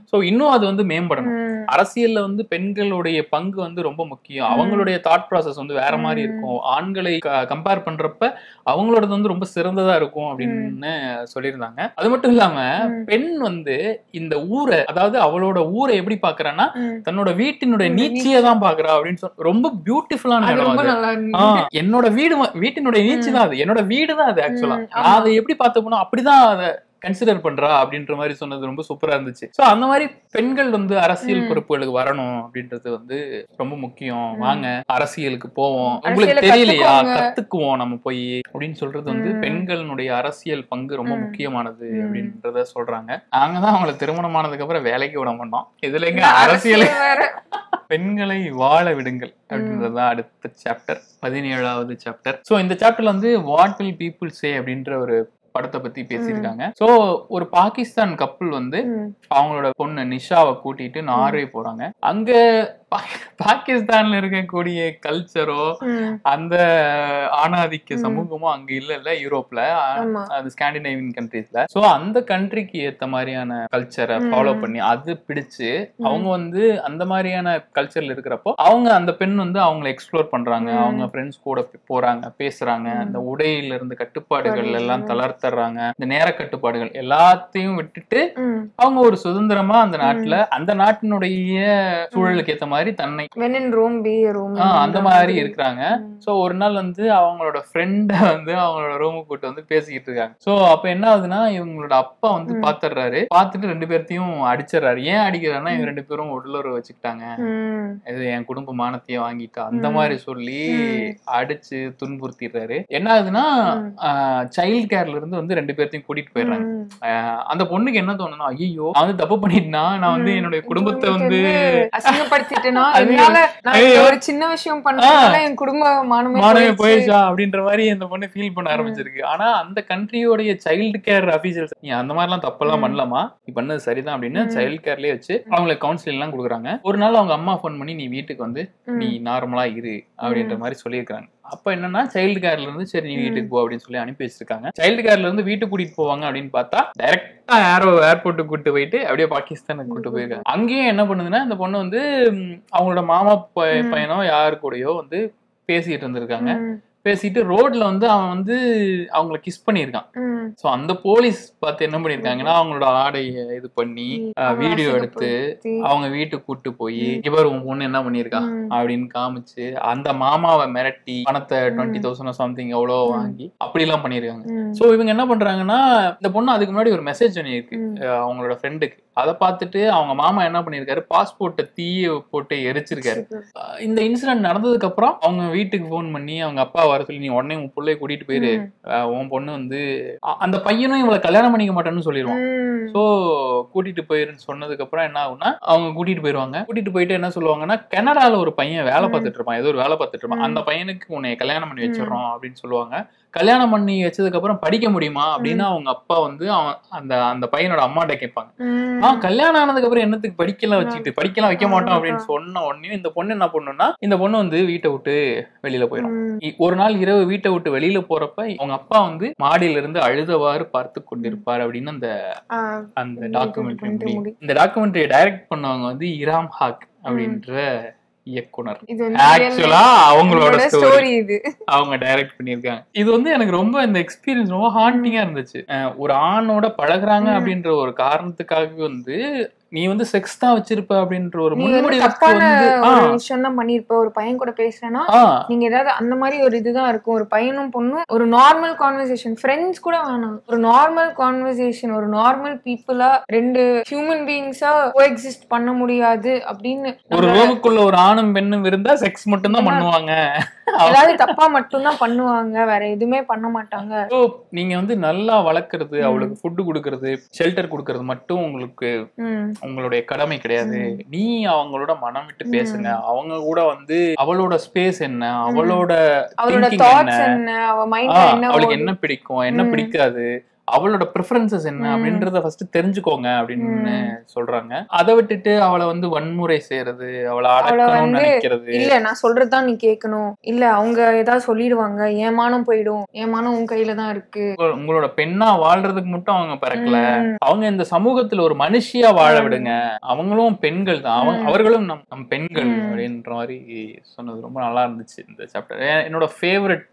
சோ இன்னும் அது வந்து மேம்படணும். அரசியல்ல வந்து பெண்களுடைய பங்கு வந்து ரொம்ப முக்கியம். அவங்களுடைய தாட் ப்ராசஸ் வந்து வேற மாதிரி இருக்கும். ஆண்களை கம்பேர் பண்றப்ப அவங்களோடது வந்து ரொம்ப சிறந்ததா இருக்கும் அப்படின்னு சொல்லியிருந்தாங்க. அது மட்டும் இல்லாம பெண் வந்து இந்த ஊரை, அதாவது அவளோட ஊரை எப்படி பாக்குறான்னா தன்னோட வீட்டினுடைய நீச்சியை தான் பாக்குறா அப்படின்னு சொல்லி ரொம்ப பியூட்டிஃபுல்லான இடம். என்னோட வீட்டினுடைய நீச்சி தான் அது, என்னோட வீடு தான் அது. ஆக்சுவலா நான் அதை எப்படி பார்த்து போனோம் அப்படிதான் அதை கன்சிடர் பண்றா அப்படின்ற மாதிரி சொன்னது ரொம்ப சூப்பரா இருந்துச்சு. சோ அந்த மாதிரி பெண்கள் வந்து அரசியல் பொறுப்புகளுக்கு வரணும் அப்படின்றது வந்து ரொம்ப முக்கியம். வாங்க அரசியலுக்கு போவோம், உங்களுக்கு தெரியலையா கத்துக்குவோம் நம்ம போய் அப்படின்னு சொல்றது வந்து பெண்களுடைய அரசியல் பங்கு ரொம்ப முக்கியமானது அப்படின்றத சொல்றாங்க. நாங்கதான் அவங்களை திருமணமானதுக்கு அப்புறம் வேலைக்கு விட மாட்டோம், இதுல எங்க அரசியல். பெண்களை வாழ விடுங்கள் அப்படின்றதுதான் அடுத்த சாப்டர், 17வது சாப்டர். சோ இந்த சாப்டர்ல வந்து வாட் வில் பீப்புள் சே அப்படின்ற ஒரு படத்தை பத்தி பேசியிருக்காங்க. சோ ஒரு பாகிஸ்தான் கப்பல் வந்து அவங்களோட பொண்ணு நிஷாவை கூட்டிட்டு நார்வே போறாங்க. அங்க பாகிஸ்தான்ல இருக்கக்கூடிய கல்ச்சரோ அந்த ஆணாதிக்க சமூகமோ அங்க இல்ல, யூரோப்ல, அது ஸ்காண்டினேவியன் கண்ட்ரீஸ்ல. சோ அந்த கண்ட்ரிக்கு ஏத்த மாதிரியான கல்ச்சரை ஃபாலோ பண்ணி அது பிடிச்சு அவங்க வந்து அந்த மாதிரியான கல்ச்சர்ல இருக்கிறப்போ அவங்க அந்த பெண் வந்து அவங்களை எக்ஸ்ப்ளோர் பண்றாங்க, அவங்க ஃப்ரெண்ட்ஸ் கூட போறாங்க, பேசுறாங்க, அந்த உடையில இருந்து கட்டுப்பாடுகள் எல்லாம் தளர்த்துறாங்க, இந்த நேர கட்டுப்பாடுகள் எல்லாத்தையும் விட்டுட்டு அவங்க ஒரு சுதந்திரமா அந்த நாட்டுல அந்த நாட்டினுடைய சூழலுக்கு ஏத்த மாதிரி தன்னை அந்த மாதிரி இருக்கிறாங்க. சோ ஒரு நாள் வந்து அவங்களோட ஃப்ரெண்ட வந்து அவங்களோட ரூமுக்கு கூட்டு வந்து பேசிக்கிட்டு இருக்காங்க. சோ அப்ப என்ன ஆகுதுன்னா இவங்களோட அப்பா வந்து பாத்துறாரு, பாத்துட்டு 2 பேர்த்தையும் அடிச்சிடறாரு. ஏன் அடிக்கிறாருன்னா இவங்க 2 பேரும் உடலுறவு வச்சுக்கிட்டாங்க, இது என் குடும்ப மானத்தையே வாங்கிட்டா அந்த மாதிரி சொல்லி அடிச்சு துன்புறுத்திடுறாரு. என்ன ஆகுதுன்னா சைல்டு கேர்ல இருந்து வந்து 2 பேர்த்தையும் கூட்டிட்டு போயிடுறாங்க. அந்த பொண்ணுக்கு என்ன தோணுன்னா, ஐயோ நான் வந்து தப்பு பண்ணிட்டேன்னா, நான் வந்து என்னுடைய குடும்பத்தை வந்து அசிங்கப்படுத்திட்டேனா, ஒரு சின்ன விஷயம் பண்ணால என் குடும்ப மானமே போயிடுச்சா அப்படின்ற மாதிரி அந்த பொண்ணு ஃபீல் பண்ண ஆரம்பிச்சிருக்கு. ஆனா அந்த கண்ட்ரியோடைய சைல்டு கேர் அபிஷியல்ஸ் நீ அந்த மாதிரி எல்லாம் தப்பெல்லாம் பண்ணலாமா, நீ பண்ணது சரிதான் அப்படின்னு சைல்டு கேர்லயே வச்சு அவங்களுக்கு கவுன்சிலிங் எல்லாம் கொடுக்குறாங்க. ஒரு நாள் அவங்க அம்மா போன் பண்ணி நீ வீட்டுக்கு வந்து நீ நார்மலா இரு அப்படின்ற மாதிரி சொல்லியிருக்காங்க. அப்ப என்னன்னா சைல்டு கேர்ல இருந்து சரி நீ வீட்டுக்கு போ அப்படின்னு சொல்லி அனுப்பி வச்சிருக்காங்க. சைல்டு கேர்ல இருந்து வீட்டுக்கு கூட்டிட்டு போவாங்க அப்படின்னு பார்த்தா டைரக்டா ஏர்போர்ட்டுக்கு கூட்டு போயிட்டு அப்படியே பாகிஸ்தானுக்கு கூட்டு போயிருக்காங்க. அங்கேயும் என்ன பண்ணுதுன்னா இந்த பொண்ணு வந்து அவங்களோட மாமா பையனோ யாரு கூடயோ வந்து பேசிட்டு இருந்திருக்காங்க. பேசிட்டு ரோட்ல வந்து அவன் வந்து அவங்கள கிஸ் பண்ணியிருக்கான். சோ அந்த போலீஸ் பார்த்து என்ன பண்ணிருக்காங்கன்னா அவங்களோட ஆடைய இது பண்ணி வீடியோ எடுத்து அவங்க வீட்டுக்கு கூட்டு போய் இவர் உன் பொண்ணு என்ன பண்ணிருக்கா அப்படின்னு காமிச்சு அந்த மாமாவை மிரட்டி பணத்தை 20,000 சம்திங் எவ்வளோ வாங்கி அப்படி எல்லாம் பண்ணிருக்காங்க. சோ இவங்க என்ன பண்றாங்கன்னா இந்த பொண்ணு அதுக்கு முன்னாடி ஒரு மெசேஜ் பண்ணிருக்கு அவங்களோட ஃப்ரெண்டுக்கு. அதை பார்த்துட்டு அவங்க மாமா என்ன பண்ணிருக்காரு, பாஸ்போர்ட்டை தீய போட்டு எரிச்சிருக்காரு. இந்த இன்சிடென்ட் நடந்ததுக்கு அப்புறம் அவங்க வீட்டுக்கு போன் பண்ணி அவங்க அப்பா வர சொல்லி நீ உடனே உன் பிள்ளைய கூட்டிட்டு போயிரு, உன் பொண்ணு வந்து அந்த பையனும் இவளை கல்யாணம் பண்ணிக்க மாட்டேன்னு சொல்லிடுவான். சோ கூட்டிட்டு போயிருன்னு சொன்னதுக்கு அப்புறம் என்ன ஆகும்னா அவங்க கூட்டிட்டு போயிருவாங்க. கூட்டிட்டு போயிட்டு என்ன சொல்லுவாங்கன்னா கனடால ஒரு பையன் வேலை பார்த்துட்டு இருப்பான், ஏதோ ஒரு வேலை பார்த்துட்டு இருப்பான், அந்த பையனுக்கு உன்னை கல்யாணம் பண்ணி வச்சிடறோம் அப்படின்னு சொல்லுவாங்க. கல்யாணம் பண்ணி வச்சதுக்கு அப்புறம் படிக்க முடியுமா அப்படின்னு அவங்க அப்பா வந்து அந்த அந்த பையனோட அம்மாட்ட கேட்பாங்க. கல்யாணம் ஆனதுக்கு அப்புறம் என்னத்துக்கு படிக்கலாம் வச்சுக்கிட்டு, படிக்கலாம் வைக்க மாட்டோம் அப்படின்னு சொன்ன உடனே இந்த பொண்ணு என்ன பண்ணுன்னா இந்த பொண்ணு வந்து வீட்டை விட்டு வெளியில போயிடும். ஒரு நாள் இரவு வீட்டை விட்டு வெளியில போறப்ப அவங்க அப்பா வந்து மாடியில இருந்து அழுதவாறு பார்த்து கொண்டிருப்பார் அப்படின்னு அந்த டாக்குமெண்ட்ரி. இந்த டாக்குமெண்ட்ரியை டைரக்ட் பண்ணவங்க வந்து இராம் ஹாக் அப்படின்ற இயக்குனர். ஆக்சுவலா அவங்களோட ஸ்டோரி இது அவங்க டைரக்ட் பண்ணிருக்காங்க. இது வந்து எனக்கு ரொம்ப இந்த எக்ஸ்பீரியன்ஸ் ரொம்ப ஹாண்டிங்கா இருந்துச்சு. ஒரு ஆணோட பழகுறாங்க அப்படின்ற ஒரு காரணத்துக்காக வந்து நீ வந்து செக்ஸ் தான் வச்சிருப்ப அப்படின்ற ஒரு முன்னுடைய விஷயம் தான் பண்ணிருப்ப. ஒரு பையன் கூட பேசுறேன்னா நீங்க ஏதாவது அந்த மாதிரி ஒரு இதுதான் இருக்கும். ஒரு பையனும் பொண்ணும் ஒரு நார்மல் கான்வர்சேஷன், ஃப்ரெண்ட்ஸ் கூட வேணாம், ஒரு நார்மல் கான்வர்சேஷன், ஒரு நார்மல் பீப்புளா ரெண்டு ஹியூமன் பீயிங்ஸா கோஎக்ஸிஸ்ட் பண்ண முடியாது அப்படின்னு. ஒரு ரூமுக்குள்ள ஒரு ஆணும் பெண்ணும் இருந்தா செக்ஸ் மட்டும் தான் பண்ணுவாங்க, ஏதாவது தப்பா மட்டும்தான் பண்ணுவாங்க, வேற எதுவுமே பண்ண மாட்டாங்க. நீங்க வந்து நல்லா வளர்க்கறது, அவளுக்கு ஃபுட் கொடுக்கறது, ஷெல்டர் கொடுக்கறது மட்டும் உங்களுக்கு உங்களுடைய கடமை கிடையாது. நீ அவங்களோட மனம் விட்டு பேசுங்க, அவங்க கூட வந்து அவளோட ஸ்பேஸ் என்ன, அவளோட என்ன, அவளுக்கு என்ன பிடிக்கும் என்ன பிடிக்காது, அவளோட ப்ரிஃபரன்சஸ் என்ன அப்படின்றத ஃபர்ஸ்ட் தெரிஞ்சுக்கோங்க அப்படின்னு சொல்றாங்க. அதை விட்டுட்டு அவளை வந்து வன்முறை செய்யறது, அவளை அடக்கணும்னு நினைக்கிறது, இல்ல நான் சொல்றதுதான் நீ கேட்கணும், இல்ல அவங்க ஏதாவது சொல்லிடுவாங்க, ஏமானம் போயிடும், ஏமானம் உன் கையில தான் இருக்கு. உங்களோட பெண்ணா வாழ்றதுக்கு மட்டும் அவங்க பிறக்கல, அவங்க இந்த சமூகத்துல ஒரு மனுஷியா வாழ விடுங்க, அவங்களும் பெண்கள் தான், அவர்களும் நம் பெண்கள் அப்படின்ற மாதிரி சொன்னது ரொம்ப நல்லா இருந்துச்சு இந்த சாப்டர். என்னோட ஃபேவரட்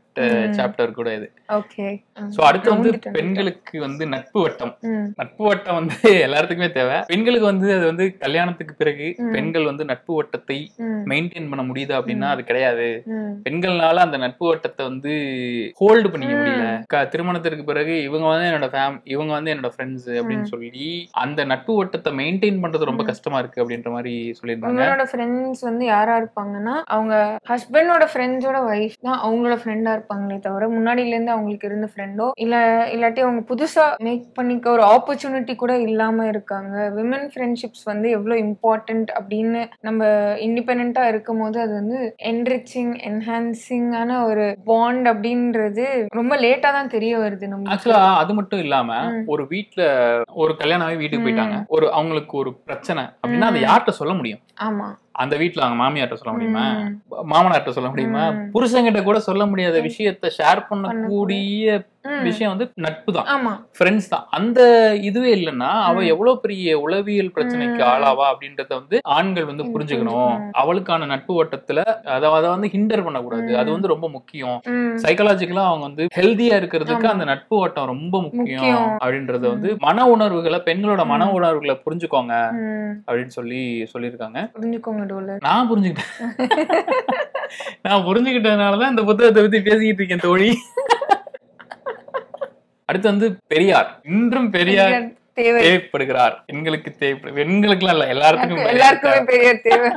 சாப்டர் கூட இது. ஓகே. சோ அடுத்து வந்து பெண்களுக்கு வந்து நட்பு வட்டம். நட்பு வட்டம் வந்து எல்லாத்துக்குமே தேவை. பெண்களுக்கு வந்து அது வந்து கல்யாணத்துக்கு பிறகு பெண்கள் வந்து நட்பு வட்டத்தை மெயின்டைன் பண்ண முடியுது அப்படின்னா அது கிடையாது. பெண்கள்னால அந்த நட்பு வட்டத்தை வந்து ஹோல்டு பண்ணிக்க முடியல. திருமணத்திற்கு பிறகு இவங்க வந்து என்னோட இவங்க வந்து என்னோட ஃப்ரெண்ட்ஸ் அப்படின்னு சொல்லி அந்த நட்பு வட்டத்தை மெயின்டைன் பண்றது ரொம்ப கஷ்டமா இருக்கு அப்படின்ற மாதிரி சொல்லியிருந்தாங்க. அவங்களோட ஃப்ரெண்ட்ஸ் வந்து யாரா இருப்பாங்கன்னா அவங்க ஹஸ்பண்டோட ஃப்ரெண்ட்ஸோட வைஃப் தான் அவங்களோட ஃப்ரெண்டா இருப்பாங்களே தவிர முன்னாடில இருந்து அவங்களுக்கு இருந்த ஃப்ரெண்டோ இல்லாட்டி அவங்க புதுசா மேக் பண்ணிக்க ஒரு ஆப்பர்ச்சுனிட்டி கூட இல்லாம இருக்காங்க. விமன் ஃப்ரெண்ட்ஷிப்ஸ் வந்து எவ்வளவு இம்பார்ட்டன்ட் அப்படின்னு நம்ம இண்டிபெண்டா இருக்கும் போது அது வந்து என்ரிச்சிங் என்ஹான்சிங்கான ஒரு பாண்ட் அப்படின்றது ரொம்ப லேட்டா தான் தெரிய வருது நம்ம. ஆக்சுவலா அது மட்டும் இல்லாம ஒரு வீட்டுல ஒரு கல்யாணம் ஆகி வீட்டுக்கு போயிட்டாங்க, ஒரு அவங்களுக்கு ஒரு பிரச்சனை அப்படின்னா அதை யார்கிட்ட சொல்ல முடியும்? ஆமா, அந்த வீட்டுல அவங்க மாமியார்ட்ட சொல்ல முடியுமா, மாமனார்ட்ட சொல்ல முடியுமா? புருஷங்கிட்ட கூட சொல்ல முடியாத விஷயத்த ஷேர் பண்ணக்கூடிய விஷயம் வந்து நட்பு தான், ஃப்ரெண்ட்ஸ் தான். அந்த இதுவே இல்லைன்னா அவ எவ்வளவு பெரிய உளவியல் பிரச்சனைக்கு ஆளாவா அப்படின்றத வந்து ஆண்கள் வந்து புரிஞ்சுக்கணும். அவளுக்கான நட்பு வட்டத்துல அதை வந்து ஹிண்டர் பண்ணக்கூடாது, அது வந்து ரொம்ப முக்கியம். சைக்காலஜிக்கலா அவங்க வந்து ஹெல்தியா இருக்கிறதுக்கு அந்த நட்பு வட்டம் ரொம்ப முக்கியம் அப்படின்றத வந்து மன உணர்வுகளை, பெண்களோட மன உணர்வுகளை புரிஞ்சுக்கோங்க அப்படின்னு சொல்லியிருக்காங்க. நான் புரிஞ்சுக்கிட்டதுனாலதான் இந்த புத்தகத்தை பத்தி பேசிக்கிட்டு இருக்கேன் தோழி. அடுத்து வந்து பெரியார். இன்றும் பெரியார் தேவைப்படுகிறார். பெண்களுக்கு பெண்களுக்கு இல்ல, எல்லாருக்கும் பெரியார் தேவை.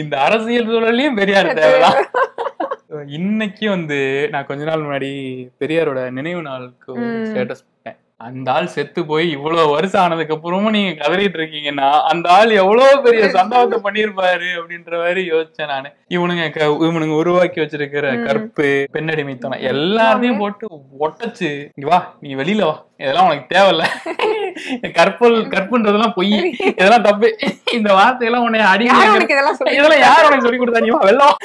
இந்த அரசியல் சூழலையும் பெரியார் தேவைதான். இன்னைக்கு வந்து நான் கொஞ்ச நாள் முன்னாடி பெரியாரோட நினைவு நாளுக்கு ஸ்டேட்டஸ் போட்டேன். அந்த ஆள் செத்து போய் இவ்வளவு வருஷம் ஆனதுக்கு அப்புறமும் நீங்க கதறிட்டு இருக்கீங்கன்னா அந்த ஆள் எவ்வளவு பெரிய சம்பவத்தை பண்ணிருப்பாரு அப்படின்ற மாதிரி யோசிச்சேன் நானு. இவனுங்க உருவாக்கி வச்சிருக்கிற கற்பு, பெண்ணடிமைத்தனம் எல்லாத்தையும் போட்டு ஒட்டச்சு, வா நீ வெளியில வா, இதெல்லாம் உனக்கு தேவையில்ல கற்புன்றதெல்லாம் பொய், இதெல்லாம் தப்பு, இந்த வார்த்தையெல்லாம் உன்னை அடி இதெல்லாம் யார் உனக்கு சொல்லி கொடுத்தா, நீ வெள்ளம்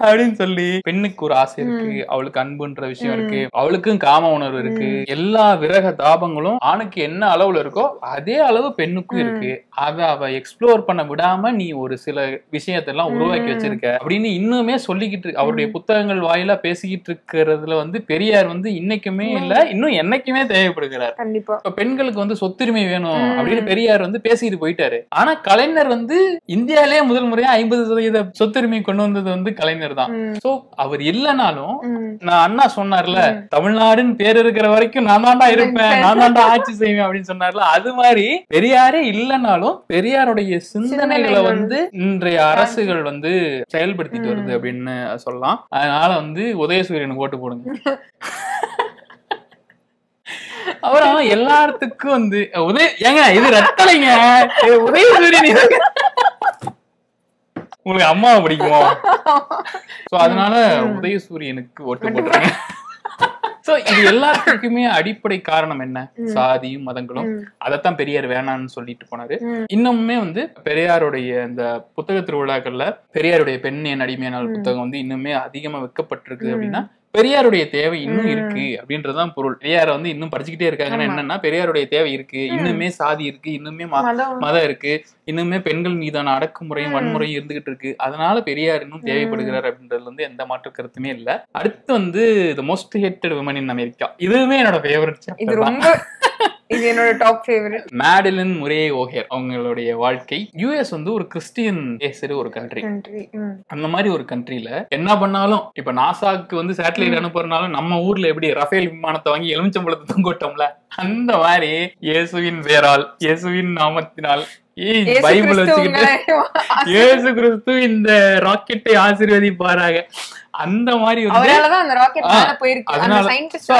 அப்படின்னு சொல்லி. பெண்ணுக்கு ஒரு ஆசை இருக்கு, அவளுக்கு அன்புன்ற விஷயம் இருக்கு, அவளுக்கும் காம உணர்வு இருக்கு, எல்லா விரக தாபங்களும் ஆணுக்கு என்ன அளவுல இருக்கோ அதே அளவு பெண்ணுக்கும் இருக்கு. அதை அவ எக்ஸ்ப்ளோர் பண்ண விடாம நீ ஒரு சில விஷயத்தெல்லாம் உருவாக்கி வச்சிருக்க அப்படின்னு இன்னுமே சொல்லிக்கிட்டு அவருடைய புத்தகங்கள் வாயிலா பேசிக்கிட்டு இருக்கிறதுல வந்து பெரியார் வந்து இன்னைக்குமே இல்ல, இன்னும் என்னைக்குமே தேவைப்படுகிறார். பெண்களுக்கு வந்து சொத்துரிமை வேணும் அப்படின்னு பெரியார் வந்து பேசிட்டு போயிட்டாரு. ஆனா கலைஞர் வந்து இந்தியாவிலேயே முதல் முறையா 50% சொத்துரிமை கொண்டு வந்தது வந்து கலைஞர் தான். சோ அவர் இல்லைனாலும் நான் அண்ணா சொன்னார்ல, தமிழ்நாடுன்னு பேர் இருக்கிற வரைக்கும் நான் தாண்டா இருப்பேன், நான் தாண்டா ஆட்சி செய்வேன் அப்படின்னு சொன்னார்ல, அது மாதிரி பெரியாரே இல்லைனாலும் பெரியாருடைய சிந்தனைகளை வந்து இன்றைய அரசுகள் வந்து செயல்படுத்திட்டு வருது அப்படின்னு சொல்லலாம். அதனால வந்து உதயசூரியனுக்கு ஓட்டு போடுங்க. அப்புறம் எல்லாத்துக்கும் வந்து ஏங்க இது ரத்தலைங்க, உதயசூரியன் உங்களுக்கு அம்மாவை பிடிக்குமோ, அதனால உதயசூரியனுக்கு ஓட்டு போடுறாங்க. சோ இது எல்லாத்துக்குமே அடிப்படை காரணம் என்ன? சாதியும் மதங்களும். அதத்தான் பெரியார் வேணான்னு சொல்லிட்டு போனாரு. இன்னுமே வந்து பெரியாருடைய இந்த புத்தக திருவிழாக்கள்ல பெரியாருடைய பெண் என் அடிமையானால் புத்தகம் வந்து இன்னுமே அதிகமா வைக்கப்பட்டிருக்கு அப்படின்னா பெரியாருடைய தேவை இன்னும் இருக்கு அப்படின்றதுதான் பொருள். பெரியார வந்து இன்னும் படிச்சுக்கிட்டே இருக்காங்கன்னா என்னன்னா பெரியாருடைய தேவை இருக்கு, இன்னுமே சாதி இருக்கு, இன்னுமே மதம் இருக்கு, இன்னுமே பெண்கள் மீதான அடக்குமுறையும் வன்முறையும் இருந்துகிட்டு இருக்கு. அதனால பெரியார் இன்னும் தேவைப்படுகிறார் அப்படின்றதுல வந்து எந்த மாற்று கருத்துமே இல்ல. அடுத்து வந்து the most hated women in America, இதுவுமே என்னோட ஃபேவரட் சாப்டர். இது என்னோட டாப் ஃபேவரட். மேடலின் முரே ஓஹர் அவங்களுடைய வாழ்க்கை. யுஎஸ் வந்து ஒரு கிறிஸ்டியன் பேசுற ஒரு கண்ட்ரி. அந்த மாதிரி ஒரு கண்ட்ரில என்ன பண்ணாலும், இப்ப நாசாக்கு வந்து சேட்டலைட் அனுப்புறதுனாலும் நம்ம ஊர்ல எப்படி ரஃபேல் விமானத்தை வாங்கி எலுமிச்சம்பழத்தை தொங்கட்டோம்ல, அந்த மாதிரி இயேசுவின் பேரால் இயேசுவின் நாமத்தினால் பைபிள் வச்சுக்கிட்டு இயேசு கிறிஸ்து இந்த ராக்கெட்டை ஆசீர்வதிப்பாராக அந்த மாதிரி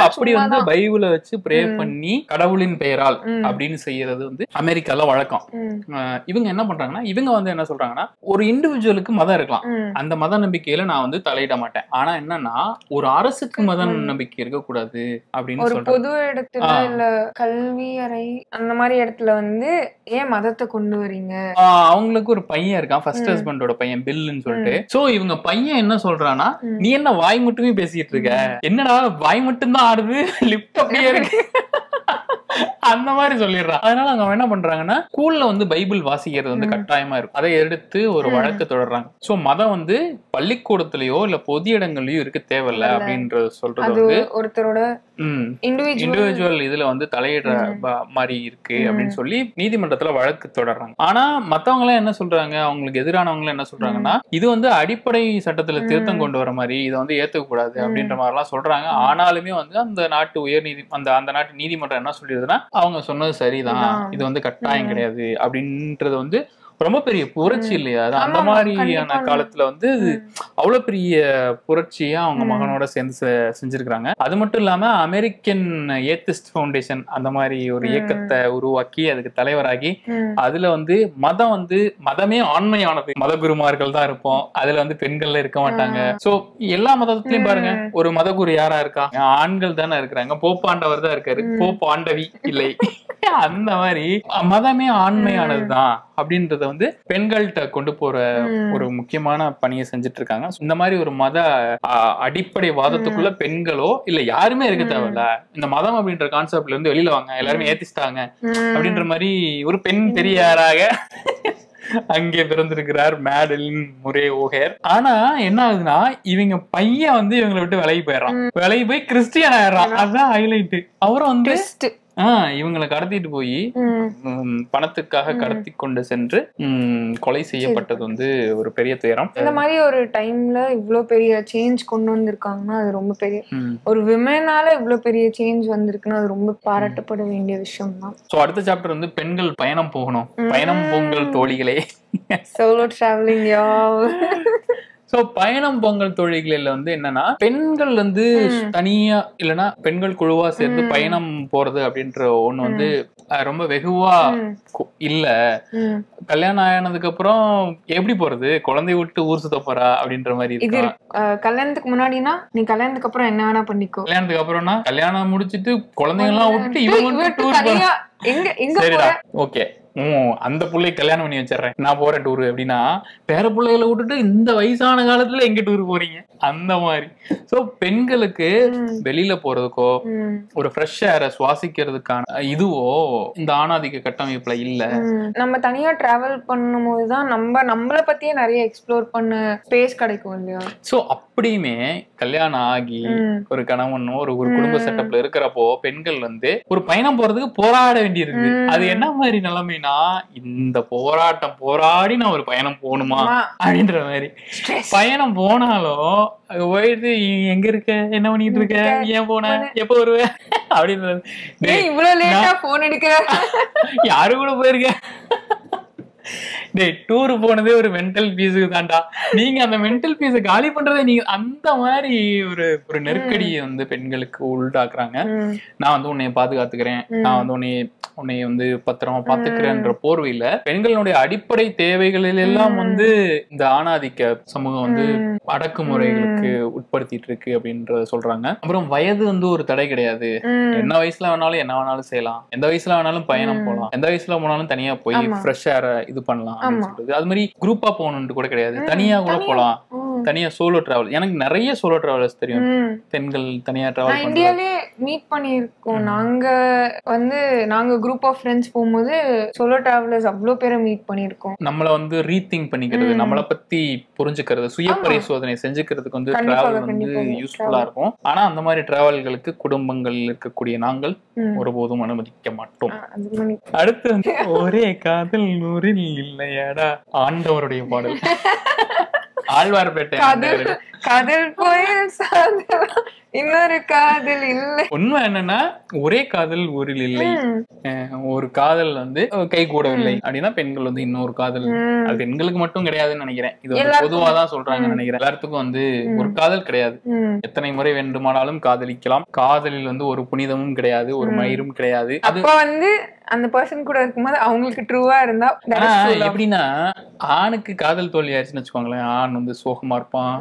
அப்படி வந்து பைபிளை வச்சு ப்ரே பண்ணி கடவுளின் பெயரால் அப்படின்னு செய்யறது வந்து அமெரிக்கால வழக்கம். இவங்க என்ன பண்றாங்கன்னா, இவங்க வந்து என்ன சொல்றாங்கன்னா, ஒரு இண்டிவிஜுவலுக்கு மதம் இருக்கலாம், அந்த மத நம்பிக்கையில நான் வந்து தலையிட மாட்டேன். ஆனா என்னன்னா ஒரு அரசுக்கு மத நம்பிக்கை இருக்கக்கூடாது அப்படின்னு சொல்றாங்க. பொது இடத்துல இல்ல கல்வி அறை அந்த மாதிரி இடத்துல வந்து ஏன் மதத்தை கொண்டு வரீங்க? அவங்களுக்கு ஒரு பையன் இருக்கான், ஃபர்ஸ்ட் ஹஸ்பண்டோட பையன் பில்லுன்னு சொல்லிட்டு. சோ இவங்க பையன் என்ன சொல்றான்னா, நீ என்ன வாய் மட்டுமே பேசிட்டு இருக்க, என்னடா வாய் மட்டும் தான் ஆடுது, லிப்ட் அப்படியே இருக்கு அந்த மாதிரி சொல்லிடுறான். அதனால அவங்க என்ன பண்றாங்கன்னா, ஸ்கூல்ல வந்து பைபிள் வாசிக்கிறது வந்து கட்டாயமா இருக்கும். அதை எடுத்து ஒரு வழக்கு தொடர்றாங்க. சோ மதம் வந்து பள்ளிக்கூடத்திலயோ இல்ல பொது இடங்கள்லயும் இருக்க தேவையில்ல அப்படின்ற சொல்றது வந்து ஒருத்தரோட இண்டிவிஜுவல் இதுல வந்து தலையிடுற மாதிரி இருக்கு அப்படின்னு சொல்லி நீதிமன்றத்துல வழக்கு தொடர்றாங்க. ஆனா மத்தவங்க எல்லாம் என்ன சொல்றாங்க, அவங்களுக்கு எதிரானவங்க என்ன சொல்றாங்கன்னா, இது வந்து அடிப்படை சட்டத்துல திருத்தம் கொண்டு வர மாதிரி, இதை வந்து ஏத்துக்க கூடாது அப்படின்ற மாதிரி எல்லாம் சொல்றாங்க. ஆனாலுமே வந்து அந்த நாட்டு உயர்நீதி அந்த நாட்டு நீதிமன்றம் என்ன சொல்லிடுதுன்னா, அவங்க சொன்னது சரிதான், இது வந்து கட்டாயம் கிடையாது அப்படின்றது வந்து ரொம்ப பெரிய புரட்சி இல்லையா? அந்த மாதிரியான காலத்துல வந்து அவ்வளவு பெரிய புரட்சியா அவங்க மகனோட சேர்ந்து செஞ்சிருக்காங்க. அது மட்டும் இல்லாம அமெரிக்கன் ஏத்திஸ்ட் ஃபவுண்டேஷன் அந்த மாதிரி ஒரு இயக்கத்தை உருவாக்கி அதுக்கு தலைவராகி அதுல வந்து மதம் வந்து மதமே ஆண்மையானது, மத குருமார்கள் தான் இருப்போம், அதுல வந்து பெண்கள்ல இருக்க மாட்டாங்க. சோ எல்லா மதத்திலயும் பாருங்க ஒரு மதகுரு யாரா இருக்கா, ஆண்கள் தானே இருக்கிறாங்க, போப்பாண்டவர் தான் இருக்காரு, போப்பாண்டவி இல்லை. அந்த மாதிரி மதமே ஆண்மையானதுதான் அப்படின்றத வந்து பெண்கள்கிட்ட கொண்டு போற ஒரு முக்கியமான பணியை செஞ்சுட்டு இருக்காங்க. இந்த மாதிரி ஒரு மத அடிப்படை வாதத்துக்குள்ள பெண்களோ இல்ல யாருமே இருக்க தேவையில்ல, இந்த மதம் அப்படின்ற கான்செப்ட்ல இருந்து வெளியில வாங்க, எல்லாருமே ஏத்திச்சிட்டாங்க அப்படின்ற மாதிரி ஒரு பெண் பெரியாராக அங்கே பிறந்திருக்கிறார் மேடலின் முரே ஓஹர். ஆனா என்ன ஆகுதுன்னா, இவங்க பையன் வந்து இவங்களை விட்டு விலகி போயிடறான், விலகி போய் கிறிஸ்டியன் ஆயிடுறான். அதுதான் ஹைலைட். அவரும் வந்து இவங்களை கடத்திட்டு போய் பணத்துக்காக கடத்தி கொண்டு சென்று கொலை செய்யப்பட்டது வந்து ஒரு பெரிய துயரம். இந்த மாதிரி ஒரு டைம்ல இவ்வளவு பெரிய சேஞ்ச் கொண்டு வந்திருக்காங்கன்னா அது ரொம்ப பெரிய, ஒரு விமனால இவ்வளவு பெரிய சேஞ்ச் வந்திருக்குன்னா அது ரொம்ப பாராட்டப்பட வேண்டிய விஷயம் தான். சோ அடுத்த சாப்டர் வந்து பெண்கள் பயணம் போகணும், பயணம் பொங்கல் தோழிகளே, சோலோ டிராவலிங். சோ பயணம் பொங்கல் தோழிகளில் வந்து என்னன்னா, பெண்கள் வந்து தனியா இல்லைன்னா பெண்கள் குழுவா சேர்ந்து பயணம் போறது அப்படின்ற ஒண்ணு வந்து ரொம்ப வெகுவா இல்ல. கல்யாணம் ஆனதுக்கு அப்புறம் எப்படி போறது, குழந்தைய விட்டு ஊர் சுத்த போறா அப்படின்ற மாதிரி இது இருக்கா. கல்யாணத்துக்கு முன்னாடினா நீ கல்யாணத்துக்கு அப்புறம் என்ன வேணா பண்ணிக்கோ, கல்யாணத்துக்கு அப்புறம்னா கல்யாணம் முடிச்சிட்டு குழந்தைங்கலாம் விட்டுட்டு இவன் மட்டும் டூர் போறா. சரிடா, ஓகே, அந்த பிள்ளைய கல்யாணம் பண்ணி வச்சிடறேன், நான் போறேன் டூர் அப்படின்னா, பேர பிள்ளைகளை விட்டுட்டு இந்த வயசான காலத்துல எங்க டூர் போறீங்க அந்த மாதிரி. சோ பெண்களுக்கு வெளியில போறதுக்கோ ஒரு ஃப்ரெஷ் ஏரை சுவாசிக்கிறதுக்கான இதுவோ இந்த ஆணாதிக்க கட்டமைப்புல இல்ல. நம்ம தனியா டிராவல் பண்ணும் போதுதான் நம்மள பத்தியே நிறைய எக்ஸ்ப்ளோர் பண்ண ஸ்பேஸ் கிடைக்கும் இல்லையா. சோ அப்படியுமே கல்யாணம் ஆகி ஒரு கணவனோ ஒரு குடும்ப செட்டப்ல இருக்கிறப்போ பெண்கள் வந்து ஒரு பயணம் போறதுக்கு போராட வேண்டியிருக்கு. அது என்ன மாதிரி நிலைமைனா, இந்த போராட்டம் போராடி நான் ஒரு பயணம் போகணுமா அப்படின்ற மாதிரி. பயணம் போனாலும் போயிட்டு எங்க இருக்க, என்ன பண்ணிட்டு இருக்க, ஏன் போன, எப்ப வருவ அப்படின்றது. இவ்வளவு லேட்டா போன் எடுக்கிற, யாரு கூட போயிருக்க, டேய் டூர் போனதே ஒரு மென்டல் பீஸுக்கு தான்டா, நீங்க அந்த மென்டல் பீஸை காலி பண்றதை நீங்க அந்த மாதிரி ஒரு நெருக்கடியை வந்து பெண்களுக்கு உள்டாக்குறாங்க. நான் வந்து உன்னைய பாதுகாத்துக்கிறேன், நான் வந்து உன்னை வந்து பத்திரமா பாத்துக்கிறேன்ற போர்வையில பெண்களுடைய அடிப்படை தேவைகளில் எல்லாம் வந்து இந்த ஆணாதிக்க சமூகம் வந்து அடக்குமுறைகளுக்கு உட்படுத்திட்டு இருக்கு அப்படின்றத சொல்றாங்க. அப்புறம் வயது வந்து ஒரு தடை கிடையாது, என்ன வயசுல வேணாலும் என்ன வேணாலும் செய்யலாம், எந்த வயசுல வேணாலும் பயணம் போகலாம், எந்த வயசுல போனாலும் தனியா போய் ஃப்ரெஷ் ஏரை இது பண்ணலாம் அப்படின்னு சொல்றது. அது மாதிரி குரூப்பா போகணும்னு கூட கிடையாது, தனியா கூட போலாம், தனியா சோலோ டிராவல். எனக்கு நிறைய சோலோ டிராவலர்ஸ் தெரியும், பெண்கள் தனியா டிராவல் பண்றாங்க. இந்தியாலே மீட் பண்ணிருக்கோம் நாங்க குரூப் ஆஃப் ஃப்ரெண்ட்ஸ் போகும்போது சோலோ டிராவலர்ஸ் அவ்வளவு பேரை மீட் பண்ணிருக்கோம். நம்மள வந்து ரீதிங்க் பண்ணிக்கிறது, நம்மளை பத்தி புரிஞ்சுக்கிறது, சுய பரிசோதனை செஞ்சுக்கிறதுக்கு வந்து டிராவல் வந்து யூஸ்ஃபுல்லா இருக்கும். ஆனா அந்த மாதிரி டிராவல்களுக்கு குடும்பங்கள் இருக்கக்கூடிய நாங்கள் ஒருபோதும் அனுமதிக்க மாட்டோம். அடுத்து வந்து ஒரே காதல் ஊரில் இல்லையாடா, ஆண்டவருடைய பாடல். ஆழ்வார்பேட்டை காதல் கோயில் இன்னொரு காதல் இல்லை. உண்மை என்னன்னா ஒரே காதல் ஊரில் இல்லை, ஒரு காதல் வந்து கை கூடவில்லை அப்படின்னா பெண்கள் வந்து இன்னொரு காதல், அது பெண்களுக்கு மட்டும் கிடையாதுன்னு நினைக்கிறேன், இது வந்து பொதுவாதான் சொல்றாங்கன்னு நினைக்கிறேன். எல்லாத்துக்கும் வந்து ஒரு காதல் கிடையாது, எத்தனை முறை வேண்டுமானாலும் காதலிக்கலாம். காதலில் வந்து ஒரு புனிதமும் கிடையாது, ஒரு மயிரும் கிடையாது. அப்ப வந்து அந்த பர்சன் கூட இருக்கும்போது அவங்களுக்கு ட்ரூவா இருந்தா எப்படின்னா, ஆணுக்கு காதல் தோல்வி ஆயிடுச்சுன்னு வச்சுக்கோங்களேன், ஆண் வந்து சோகமா இருப்பான்,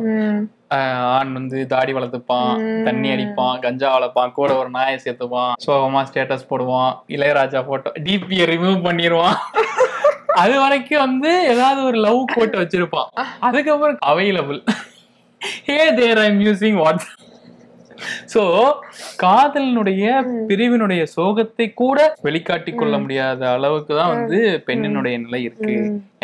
ஆண் வந்து தாடி வளர்த்துப்பான், தண்ணி அடிப்பான், கஞ்சா வளர்ப்பான், கூட ஒரு நாயை சேர்த்துப்பான், சோகமா ஸ்டேட்டஸ் போடுவான், இளையராஜா போட்டோ டிபியை ரிமூவ் பண்ணிடுவான். அது வரைக்கும் வந்து ஏதாவது ஒரு லவ் போட்டு வச்சிருப்பான். அதுக்கப்புறம் available, hey there I am using WhatsApp. So காதலினுடைய பிரிவினுடைய சோகத்தை கூட வெளிக்காட்டி கொள்ள முடியாத அளவுக்கு தான் வந்து பெண்ணினுடைய நிலை இருக்கு.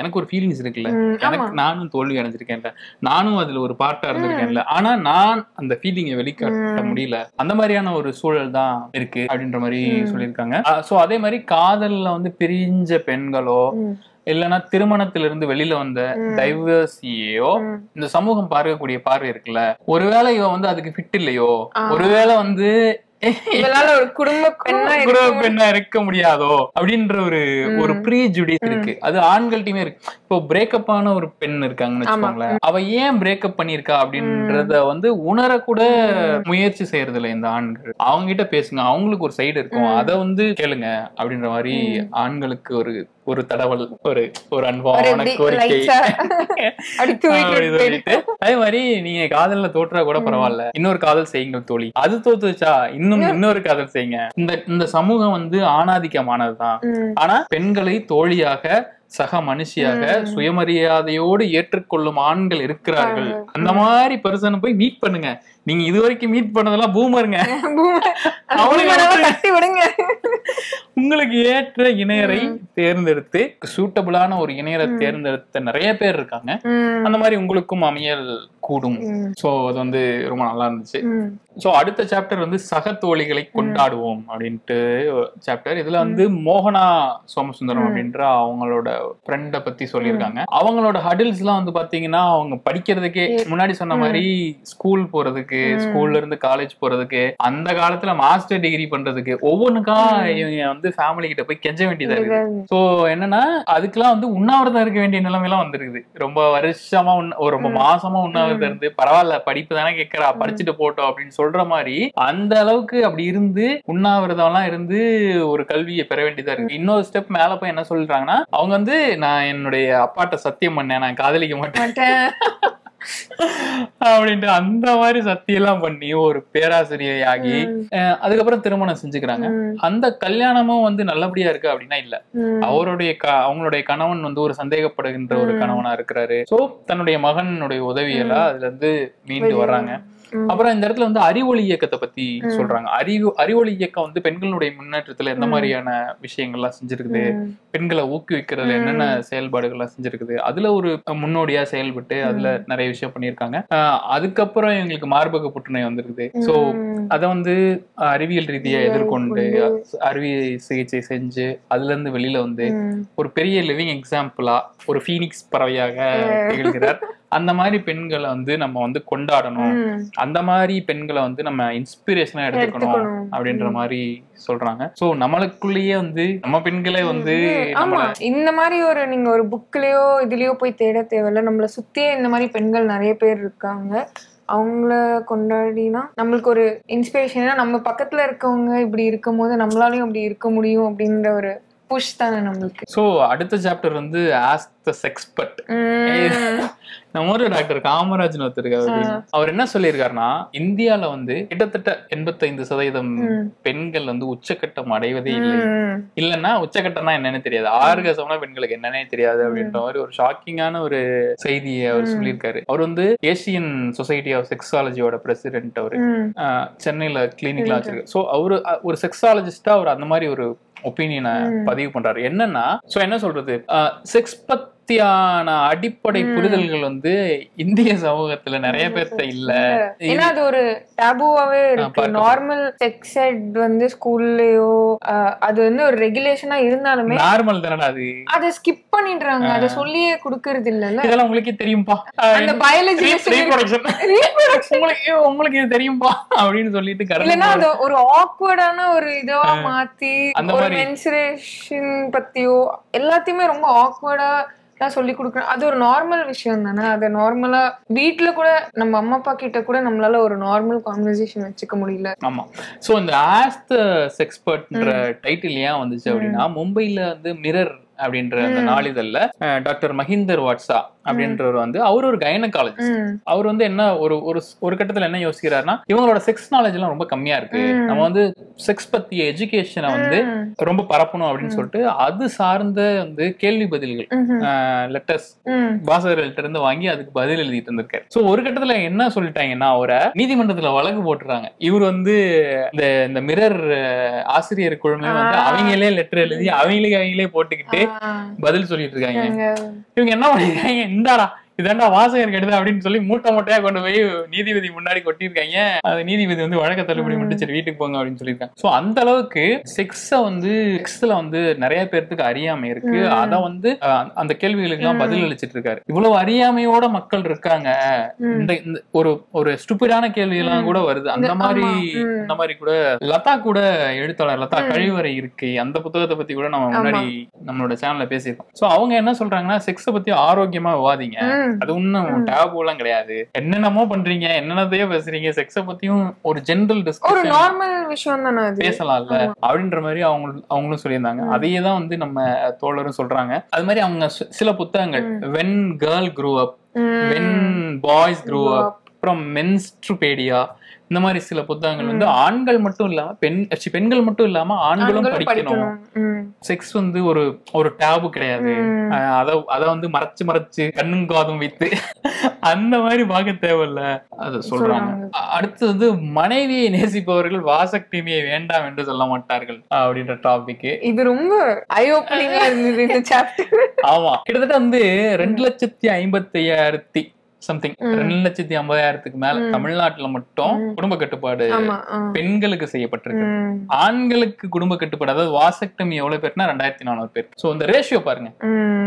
எனக்கு ஒரு ஃபீலிங்ஸ் இருக்குல்ல, எனக்கு நானும் தோல்வி அடைஞ்சிருக்கேன்ல, நானும் அதுல ஒரு பார்ட்டா இருந்திருக்கேன்ல, ஆனா நான் அந்த ஃபீலிங்கை வெளிக்காட்ட முடியல, அந்த மாதிரியான ஒரு சூழல் தான் இருக்கு அப்படின்ற மாதிரி சொல்லியிருக்காங்க. சோ அதே மாதிரி காதல்ல வந்து பிரிஞ்ச பெண்களோ இல்லைன்னா திருமணத்திலிருந்து வெளியில வந்த டைவர்ஸியோ இந்த சமூகம் பார்க்கக்கூடிய பார்வை இருக்குல்ல, ஒருவேளை இவன் வந்து அதுக்கு ஃபிட் இல்லையோ, ஒருவேளை வந்து ஒரு குடும்ப பெண்ணா இருக்க முடியாதோ அப்படின்ற ஒரு ப்ரீஜுடிஸ் இருக்கு. அது ஆண்கள்ட்டையுமே இருக்கு. இப்போ பிரேக்கப் ஆன ஒரு பெண் இருக்காங்கன்னு வச்சுக்கோங்களேன், அவ ஏன் பிரேக்கப் பண்ணிருக்கா அப்படின்றத வந்து உணரக்கூட முயற்சி செய்யறது இல்லை இந்த ஆண்கள். அவங்க கிட்ட பேசுங்க, அவங்களுக்கு ஒரு சைடு இருக்கும், அதை வந்து கேளுங்க அப்படின்ற மாதிரி ஆண்களுக்கு ஒரு தடவல், ஒரு அன்பான கோரிக்கை. அதே மாதிரி நீங்க காதல்ல தோற்றா கூட பரவாயில்ல, இன்னொரு காதல் செய்யுங்கள் தோழி, அது தோத்துச்சா இன்னொரு காதல் செய்யுங்க. இந்த சமூகம் வந்து ஆணாதிக்கமானதுதான், ஆனா பெண்களை தோழியாக சக மனுஷியாக சுயமரியாதையோடு ஏற்றுக்கொள்ளும் ஆண்கள் இருக்கிறார்கள். அந்த மாதிரி பர்சனை போய் மீட் பண்ணுங்க. நீங்க இதுவரைக்கும் மீட் பண்ணதெல்லாம் பூமருங்க, உங்களுக்கு ஏற்ற இணையரை தேர்ந்தெடுத்து சூட்டபிளான ஒரு இணையரை தேர்ந்தெடுத்த நிறைய பேர் இருக்காங்க. அந்த மாதிரி உங்களுக்கும் அமையல் கூடும். சோ அது வந்து ரொம்ப நல்லா இருந்துச்சு. சோ அடுத்த சாப்டர் வந்து சக தோழிகளை கொண்டாடுவோம் அப்படின்ட்டு சாப்டர். இதுல வந்து மோகனா சோமசுந்தரம் அப்படின்ற அவங்களோட ஃப்ரெண்ட பத்தி சொல்லியிருக்காங்க. அவங்களோட ஹடில்ஸ் எல்லாம் வந்து பாத்தீங்கன்னா, அவங்க படிக்கிறதுக்கே முன்னாடி சொன்ன மாதிரி ஸ்கூல் போறதுக்கு போறதுக்கு, ஸ்கூல்ல இருந்து காலேஜ் போறதுக்கு, அந்த காலத்துல மாஸ்டர் டிகிரி பண்றதுக்கு ஒவ்வொன்றுக்கா இவங்க வந்து ஃபேமிலி கிட்ட போய் கெஞ்ச வேண்டியதா இருக்கு. சோ என்னன்னா அதுக்கெல்லாம் வந்து உண்ணாவிரதம் இருக்க வேண்டிய நிலைமை எல்லாம் வந்துருக்குது. ரொம்ப வருஷமா ரொம்ப மாசமா உண்ணாவிரதம் இருந்து பரவாயில்ல படிப்பு தானே கேட்கறா படிச்சுட்டு போட்டோம் அப்படின்னு சொல்ற மாதிரி அந்த அளவுக்கு அப்படி இருந்து உண்ணாவிரதம் எல்லாம் இருந்து ஒரு கல்வியை பெற வேண்டியதா இருக்கு. இன்னொரு ஸ்டெப் மேல போய் என்ன சொல்றாங்கன்னா அவங்க வந்து நான் என்னுடைய அப்பாட்ட சத்தியம் பண்ணேன் நான் காதலிக்க மாட்டேன் அப்படின்ட்டு அந்த மாதிரி சத்தியெல்லாம் பண்ணி ஒரு பேராசிரியராகி அதுக்கப்புறம் திருமணம் செஞ்சுக்கிறாங்க. அந்த கல்யாணமும் வந்து நல்லபடியா இருக்கு அப்படின்னா இல்ல. அவங்களுடைய கணவன் வந்து ஒரு சந்தேகப்படுகின்ற ஒரு கணவனா இருக்கிறாரு. சோ தன்னுடைய மகனுடைய உதவியெல்லாம் அதுல இருந்து மீண்டு வர்றாங்க. அப்புறம் இந்த இடத்துல வந்து அறிவொளி இயக்கத்தை பத்தி சொல்றாங்க. அறிவொளி இயக்கம் வந்து பெண்களுடைய முன்னேற்றத்துல எந்த மாதிரியான விஷயங்கள்லாம் செஞ்சிருக்குது, பெண்களை ஊக்குவிக்கிறதுல என்னென்ன செயல்பாடுகள்லாம் செஞ்சிருக்குது, அதுல ஒரு முன்னோடியா செயல்பட்டு அதுல நிறைய விஷயம் பண்ணியிருக்காங்க. அதுக்கப்புறம் எங்களுக்கு மார்பக புற்றுநோய் வந்திருக்குது. சோ அத வந்து அறிவியல் ரீதியா எதிர்கொண்டு அறுவை சிகிச்சை செஞ்சு அதுல இருந்து வெளியில வந்து ஒரு பெரிய லிவிங் எக்ஸாம்பிளா ஒரு ஃபீனிக்ஸ் பறவையாக திகழ்கிறார். அந்த மாதிரி பெண்களை வந்து நம்ம வந்து கொண்டாடணும், அந்த மாதிரி பெண்களை வந்து நம்ம இன்ஸ்பிரேஷனா எடுத்துக்கணும் அப்படின்ற மாதிரி சொல்றாங்க. சோ நம்மளுக்குள்ளேயே வந்து நம்ம பெண்களே வந்து இந்த மாதிரி ஒரு நீங்க ஒரு புக்லயோ இதுலயோ போய் தேட தேவையில்ல. நம்மள சுத்தியே இந்த மாதிரி பெண்கள் நிறைய பேர் இருக்காங்க. அவங்கள கொண்டாடினா நம்மளுக்கு ஒரு இன்ஸ்பிரேஷனா நம்ம பக்கத்துல இருக்கவங்க இப்படி இருக்கும் போது நம்மளாலையும் அப்படி இருக்க முடியும் அப்படின்ற ஒரு புஷ் தானே நம்மளுக்கு. சோ அடுத்த சாப்டர் வந்து ஆஸ்க் தி எக்ஸ்பர்ட். நம்ம ஒரு டாக்டர் காமராஜன் ஒருத்தருக்காரு. அவர் என்ன சொல்லியிருக்காருன்னா இந்தியால வந்து கிட்டத்தட்ட 85% பெண்கள் வந்து உச்சக்கட்டம் அடைவதே இல்லை. இல்லன்னா உச்சக்கட்டம்னா என்னன்னு தெரியாது, ஆர்கசம்னா பெண்களுக்கு என்னன்னே தெரியாது அப்படின்ற மாதிரி ஒரு ஷாக்கிங்கான ஒரு செய்தியை அவர் சொல்லியிருக்காரு. அவர் வந்து ஏசியன் சொசைட்டி ஆஃப் செக்ஸாலஜியோட பிரசிடென்ட். அவரு சென்னையில கிளினிக்லாம் வச்சிருக்காரு. சோ அவரு ஒரு செக்ஸாலஜிஸ்டா அவர் அந்த மாதிரி ஒரு ஒப்பீனியனை பதிவு பண்றாரு. என்னன்னா சோ என்ன சொல்றது, செக்ஸ் பத்தியான அடிப்படை புரிதல்கள் வந்து இந்திய சமூகத்துல நிறைய பேர்த்த இல்ல. ஏன்னா அது ஒரு டாபுவாவே இருக்கு. நார்மல் செக்ஸ் எட் வந்து ஸ்கூல்லயோ அது வந்து ஒரு ரெகுலேஷனா இருந்தாலுமே நார்மல் தானடா அது, அதை ஸ்கிப் பண்ணிடுறாங்க. அதை சொல்லியே கொடுக்கறது இல்லல்ல. இதெல்லாம் உங்களுக்கே தெரியும்பா, அந்த பயாலஜி உங்களுக்கு இது தெரியும்பா அப்படின்னு சொல்லிட்டு இல்லன்னா அது ஒரு ஆக்வர்டான ஒரு இதுவா மாத்தி ஒரு மென்சுரேஷன் பத்தியோ எல்லாத்தையுமே ரொம்ப ஆக்வர்டா சொல்லி கொடுக்கணும். அது ஒரு நார்மல் விஷயம் தானே. அது நார்மலா வீட்டுல கூட நம்ம அம்மா அப்பா கிட்ட கூட நம்மளால ஒரு நார்மல் கான்வர்சேஷன் வச்சுக்க முடியல. ஆமா. சோ இந்த ஆஸ்க் தி எக்ஸ்பர்ட்ன்ற டைட்டில் ஏன் வந்துச்சு அப்படின்னா மும்பைல வந்து மிரர் அப்படின்ற அந்த நாளிதழ்ல டாக்டர் மஹிந்தர் வாட்ஸா அப்படின்றவர் வந்து அவர் ஒரு கைனகாலஜிஸ்ட். அவர் வந்து என்ன ஒரு கட்டத்துல என்ன யோசிக்கிறாருன்னா இவங்களோட செக்ஸ் நாலேஜ் எல்லாம் ரொம்ப கம்மியா இருக்கு, நம்ம வந்து செக்ஸ் பத்திய எஜுகேஷனை வந்து ரொம்ப பரப்பணும் அப்படின்னு சொல்லிட்டு அது சார்ந்த வந்து கேள்வி பதில்கள் லெட்டர்ஸ் வாசகர்கள்ட்ட இருந்து வாங்கி அதுக்கு பதில் எழுதிட்டு இருந்திருக்காரு. சோ ஒரு கட்டத்துல என்ன சொல்லிட்டாங்கன்னா அவரை நீதிமன்றத்துல வழக்கு போட்டுறாங்க. இவர் வந்து இந்த மிரர் ஆசிரியர் குழுமே வந்து அவங்களே லெட்டர் எழுதி அவங்களே போட்டுக்கிட்டு பதில் சொல்லிட்டு இருக்காங்க. இவங்க என்ன பண்ணிருக்காங்க, இந்தாடா இதாண்டா வாசகர் கெடுதா அப்படின்னு சொல்லி மூட்டையா கொண்டு போய் நீதிபதி முன்னாடி கொட்டிருக்காங்க. அது நீதிபதி வந்து வழக்க தள்ளுபடி மட்டும் சரி வீட்டுக்கு போங்க அப்படின்னு சொல்லியிருக்காங்க. சோ அந்த அளவுக்கு செக்ஸ்ல வந்து நிறைய பேருக்கு அறியாமை இருக்கு. அத வந்து அந்த கேள்விகளுக்கு எல்லாம் பதில் அளிச்சிட்டு இருக்காரு. இவ்வளவு அறியாமையோட மக்கள் இருக்காங்க. இந்த ஒரு ஸ்டூபிடான கேள்வி எல்லாம் கூட வருது. அந்த மாதிரி கூட லதா கூட எழுத்தாளர் லதா கழிவறை இருக்கு, அந்த புத்தகத்தை பத்தி கூட நம்ம முன்னாடி நம்மளோட சேனல்ல பேசியிருக்கோம். சோ அவங்க என்ன சொல்றாங்கன்னா செக்ஸ பத்தி ஆரோக்கியமா விவாதிங்க, அது ஒண்ணும் டேபு எல்லாம் கிடையாது, என்னென்னமோ பண்றீங்க என்னென்னதையோ பேசுறீங்க, செக்ஸ பத்தியும் ஒரு ஜெனரல் டிஸ்கஷன் ஒரு நார்மல் விஷயம் தானே பேசலாம்ல அப்படின்ற மாதிரி அவங்களும் சொல்லியிருந்தாங்க. அதையே தான் வந்து நம்ம தோழரும் சொல்றாங்க. அது மாதிரி அவங்க சில புத்தகங்கள் When Girl Grew Up, When Boys Grew Up, அப்புறம் மென்ஸ்ட்ருபேடியா, இந்த மாதிரி சில புத்தகங்கள் வந்து ஆண்கள் மட்டும் இல்லாம பெண்கள் மட்டும் இல்லாம ஆண்களும் படிக்கணும். செக்ஸ் வந்து ஒரு டேபு கிடையாது, அத வந்து மறைச்சு கண்ணும் காதும் வைத்து அந்த மாதிரி பார்க்க தேவையில்ல அத சொல்றாங்க. அடுத்தது மனைவியை நேசிப்பவர்கள் வாசக்தினியை வேண்டாம் என்று சொல்ல மாட்டார்கள் அப்படின்ற டாபிக். இது ரொம்ப ஐ ஓப்பனிங்கா இருந்தது இந்த சாப்டர். ஆமா, கிட்டத்தட்ட வந்து 2,55,000 சம்திங் 2,50,000 மேல தமிழ்நாட்டுல மட்டும் குடும்ப கட்டுப்பாடு பெண்களுக்கு செய்யப்பட்டிருக்கு. ஆண்களுக்கு குடும்ப கட்டுப்பாடு அதாவது வாசக்டமி எவ்வளவு பேர்னா 2,400 பேர். சோ இந்த ரேஷியோ பாருங்க,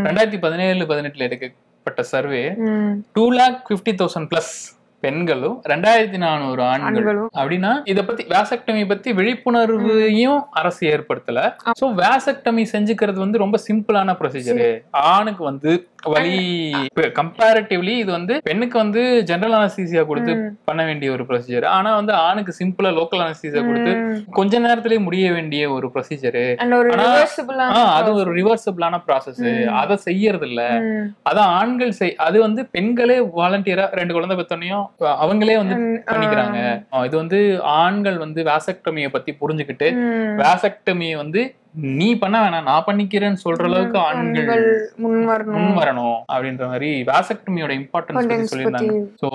2017-18 எடுக்கப்பட்ட சர்வே 2,50,000 பிளஸ் பெண்களும் 2400 ஆண்களும் அப்படின்னா இத பத்தி வாசக்டமி பத்தி விழிப்புணர்வையும் அரசு ஏற்படுத்தல. சோ வாசக்டமி செஞ்சுக்கிறது வந்து ரொம்ப சிம்பிளான ப்ரொசீஜர். ஆணுக்கு வந்து வலி கம்பேரிட்டிவ்லி இது வந்து பெண்ணுக்கு வந்து ஜெனரல் அனஸ்தீசியா கொடுத்து பண்ண வேண்டிய ஒரு ப்ரொசீஜர். ஆனா வந்து ஆணுக்கு சிம்பிளா லோக்கல் அனஸ்தீசியா கொடுத்து கொஞ்ச நேரத்திலேயே முடிய வேண்டிய ஒரு ப்ரொசீஜர். அது ஒரு ரிவர்சிபிளான ப்ராசஸ். அதை செய்யறது இல்ல. அதான் ஆண்கள் அது வந்து பெண்களே வாலண்டியரா 2 குழந்தை பெத்தனையும் அவங்களே வந்து பண்ணிக்கிறாங்க. இது வந்து ஆண்கள் வந்து வாசக்டமியை பத்தி புரிஞ்சுக்கிட்டு வாசக்டமியை வந்து நீ பண்ண வேணாம் நான் பண்ணிக்கிறேன்னு சொல்ற அளவுக்கு ஆண்கள் முன் வரணும் அப்படின்ற மாதிரி வாசக்டமியோட இம்பார்ட்டன்ஸ் பத்தி சொல்லியிருந்தாங்க. சோ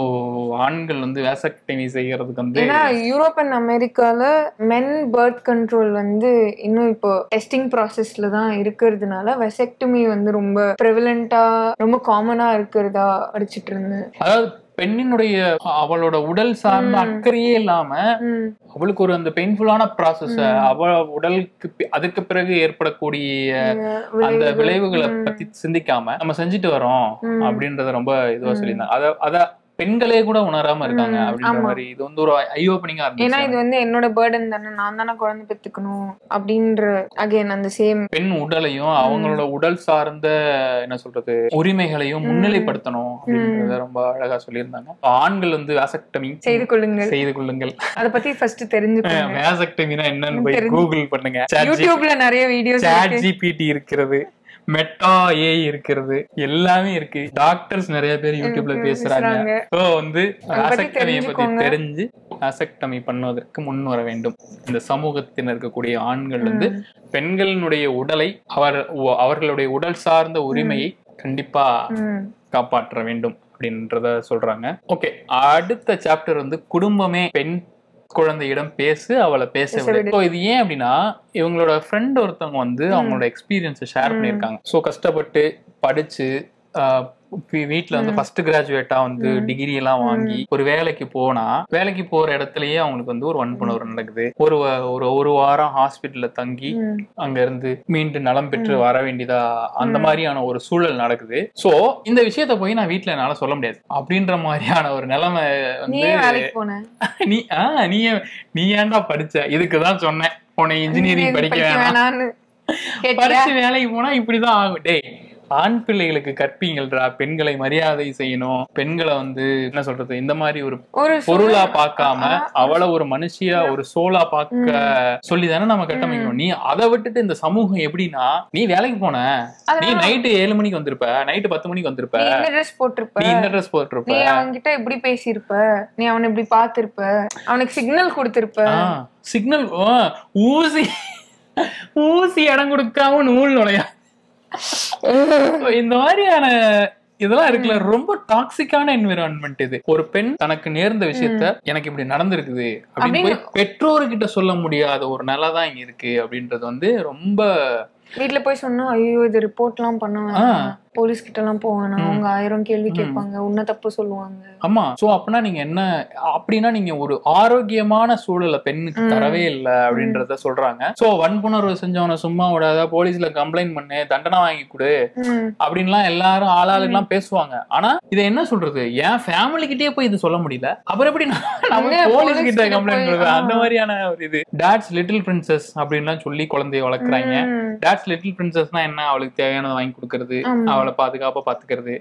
ஆண்கள் வந்து வாசக்டமி செய்யறதுக்கு வந்து யூரோப் அண்ட் அமெரிக்கால மென் பர்த் கண்ட்ரோல் வந்து இன்னும் இப்போ டெஸ்டிங் ப்ராசஸ்ல தான் இருக்கிறதுனால வாசக்டமி வந்து ரொம்ப பிரெவலண்டா ரொம்ப காமனா இருக்கிறதா படிச்சுட்டு இருந்தேன். அதாவது பெண்ணினுடைய அவளோட உடல் சார்ந்த அக்கறையே இல்லாம அவளுக்கு ஒரு அந்த பெயின்ஃபுல்லான ப்ராசஸ் அவ உடலுக்கு அதுக்கு பிறகு ஏற்படக்கூடிய அந்த விளைவுகளை பத்தி சிந்திக்காம நம்ம செஞ்சுட்டு வரோம் அப்படின்றத ரொம்ப இதுவா சொல்லியிருந்தாங்க. அத பெண்களே கூட உணராம இருக்காங்க அப்படின்ற மாதிரி இது வந்து ஒரு ஐ ஓப்பனிங்கா இருக்கு. ஏன்னா இது வந்து என்னோட பர்டன் தானே, நான் தானே குழந்தை பெத்துக்கணும் அப்படின்ற அகைன் அந்த சேம் பெண் உடலையும் அவங்களோட உடல் சார்ந்த என்ன சொல்றது உரிமைகளையும் முன்னிலைப்படுத்தணும் அப்படின்றத ரொம்ப அழகா சொல்லியிருந்தாங்க. ஆண்கள் வந்து வாசக்டமி செய்து கொள்ளுங்கள். அத பத்தி ஃபர்ஸ்ட் தெரிஞ்சுக்கோங்க. வாசக்டமினா என்னன்னு போய் கூகுள் பண்ணுங்க. யூடியூப்ல நிறைய வீடியோஸ் சாட் ஜிபிடி இருக்கிறது, மெட்டா ஏஐ இருக்கிறது, எல்லாமே இருக்கு. டாக்டர்ஸ் நிறைய பேர் யூடியூப்ல பேசுறாங்க. சோ வந்து வாசக்டமியை பத்தி தெரிஞ்சு வாசக்டமி பண்ணுவதற்கு முன் வர வேண்டும். இந்த சமூகத்தில் இருக்கக்கூடிய ஆண்கள் வந்து பெண்களினுடைய உடலை அவர்களுடைய உடல் சார்ந்த உரிமையை கண்டிப்பா காப்பாற்ற வேண்டும் அப்படின்றத சொல்றாங்க. ஓகே, அடுத்த சாப்டர் வந்து குடும்பமே பெண் குழந்தையிடம் அவளை பேச விடு. இது ஏன் அப்படின்னா இவங்களோட ஃப்ரெண்ட் ஒருத்தவங்க வந்து அவங்களோட எக்ஸ்பீரியன்ஸை ஷேர் பண்ணியிருக்காங்க. ஸோ கஷ்டப்பட்டு படிச்சு வீட்டுல வந்து ஃபர்ஸ்ட் கிராஜுவேட்டா வந்து டிகிரி எல்லாம் வாங்கி ஒரு வேலைக்கு போற இடத்துலயே அவங்களுக்கு வந்து ஒரு வன்புணர்வு நடக்குது. ஒரு வாரம் ஹாஸ்பிட்டல்ல தங்கி அங்க இருந்து மீண்டும் நலம் பெற்று வர வேண்டியதா அந்த மாதிரியான ஒரு சூழல் நடக்குது. சோ இந்த விஷயத்த போய் நான் வீட்டுல என்னால சொல்ல முடியாது அப்படின்ற மாதிரியான ஒரு நிலைமை வந்து நீ ஏன்டா படிச்ச, இதுக்குதான் சொன்னேன் உன்னை இன்ஜினியரிங் படிக்க வேணாம், படிச்சு வேலைக்கு போனா இப்படிதான் ஆகும். டேய், ஆண் பிள்ளைகளுக்கு கற்பிங்கள்டா, பெண்களை மரியாதை செய்யணும், பெண்களை வந்து என்ன சொல்றது இந்த மாதிரி ஒரு பொருளா பார்க்காம அவளை ஒரு மனுஷியா ஒரு சோலா பார்க்க சொல்லிதானே நம்ம கட்டமைக்கணும். நீ அதை விட்டுட்டு இந்த சமூகம் எப்படின்னா நீ வேலைக்கு போன, நீ நைட்டு 7 மணிக்கு வந்திருப்ப, நைட்டு 10 மணிக்கு வந்திருப்ப, நீ இந்த ட்ரெஸ் போட்டிருப்ப, நீ அவன்கிட்ட இப்படி பேசியிருப்ப, நீ அவனை இப்படி பார்த்திருப்ப, அவனுக்கு சிக்னல் கொடுத்திருப்ப, சிக்னல் ஊசி இடம் கொடுக்காம நூல் நுழையா இந்த மாதிரியான இதெல்லாம் இருக்குல்ல. ரொம்ப டாக்ஸிக்கான என்விரான்மெண்ட் இது. ஒரு பெண் தனக்கு நேர்ந்த விஷயத்த எனக்கு இப்படி நடந்திருக்குது அப்படின்னு போய் பெற்றோர்கிட்ட சொல்ல முடியாத ஒரு நிலை தான் இங்க இருக்கு அப்படின்றது வந்து ரொம்ப வீட்டுல போய் சொன்னா ஐயோ இது ரிப்போர்ட் எல்லாம் பண்ணுவாங்க, போலீஸ் கிட்ட எல்லாம் போவானா, அவங்க 1000 கேள்வி கேட்பாங்க, உன்ன தப்பு சொல்லுவாங்க. ஆமா. சோ அப்படின்னா நீங்க என்ன அப்படின்னா நீங்க ஒரு ஆரோக்கியமான சூழலை பெண்ணுக்கு தரவே இல்லை அப்படின்றத சொல்றாங்க. சோ வன்புணர்வு செஞ்சவன சும்மா விடாத, போலீஸ்ல கம்ப்ளைண்ட் பண்ணு, தண்டனை வாங்கி கொடு அப்படின்லாம் எல்லாரும் ஆளாளுக்கு எல்லாம் பேசுவாங்க. ஆனா இதை என்ன சொல்றது, என் ஃபேமிலி கிட்டே போய் இது சொல்ல முடியல, அப்புறம் எப்படி நம்ம போலீஸ் கிட்ட கம்ப்ளைண்ட் கொடுக்குறது? அந்த மாதிரியான ஒரு இது டாட்ஸ் லிட்டில் பிரின்சஸ் அப்படின்லாம் சொல்லி குழந்தைய வளர்க்குறாங்க. டாட்ஸ் லிட்டில் பிரின்சஸ்னா என்ன, அவளுக்கு தேவையானதை வாங்கி கொடுக்கறது, அவளை பாதுகாப்பா பாத்துக்கிறது.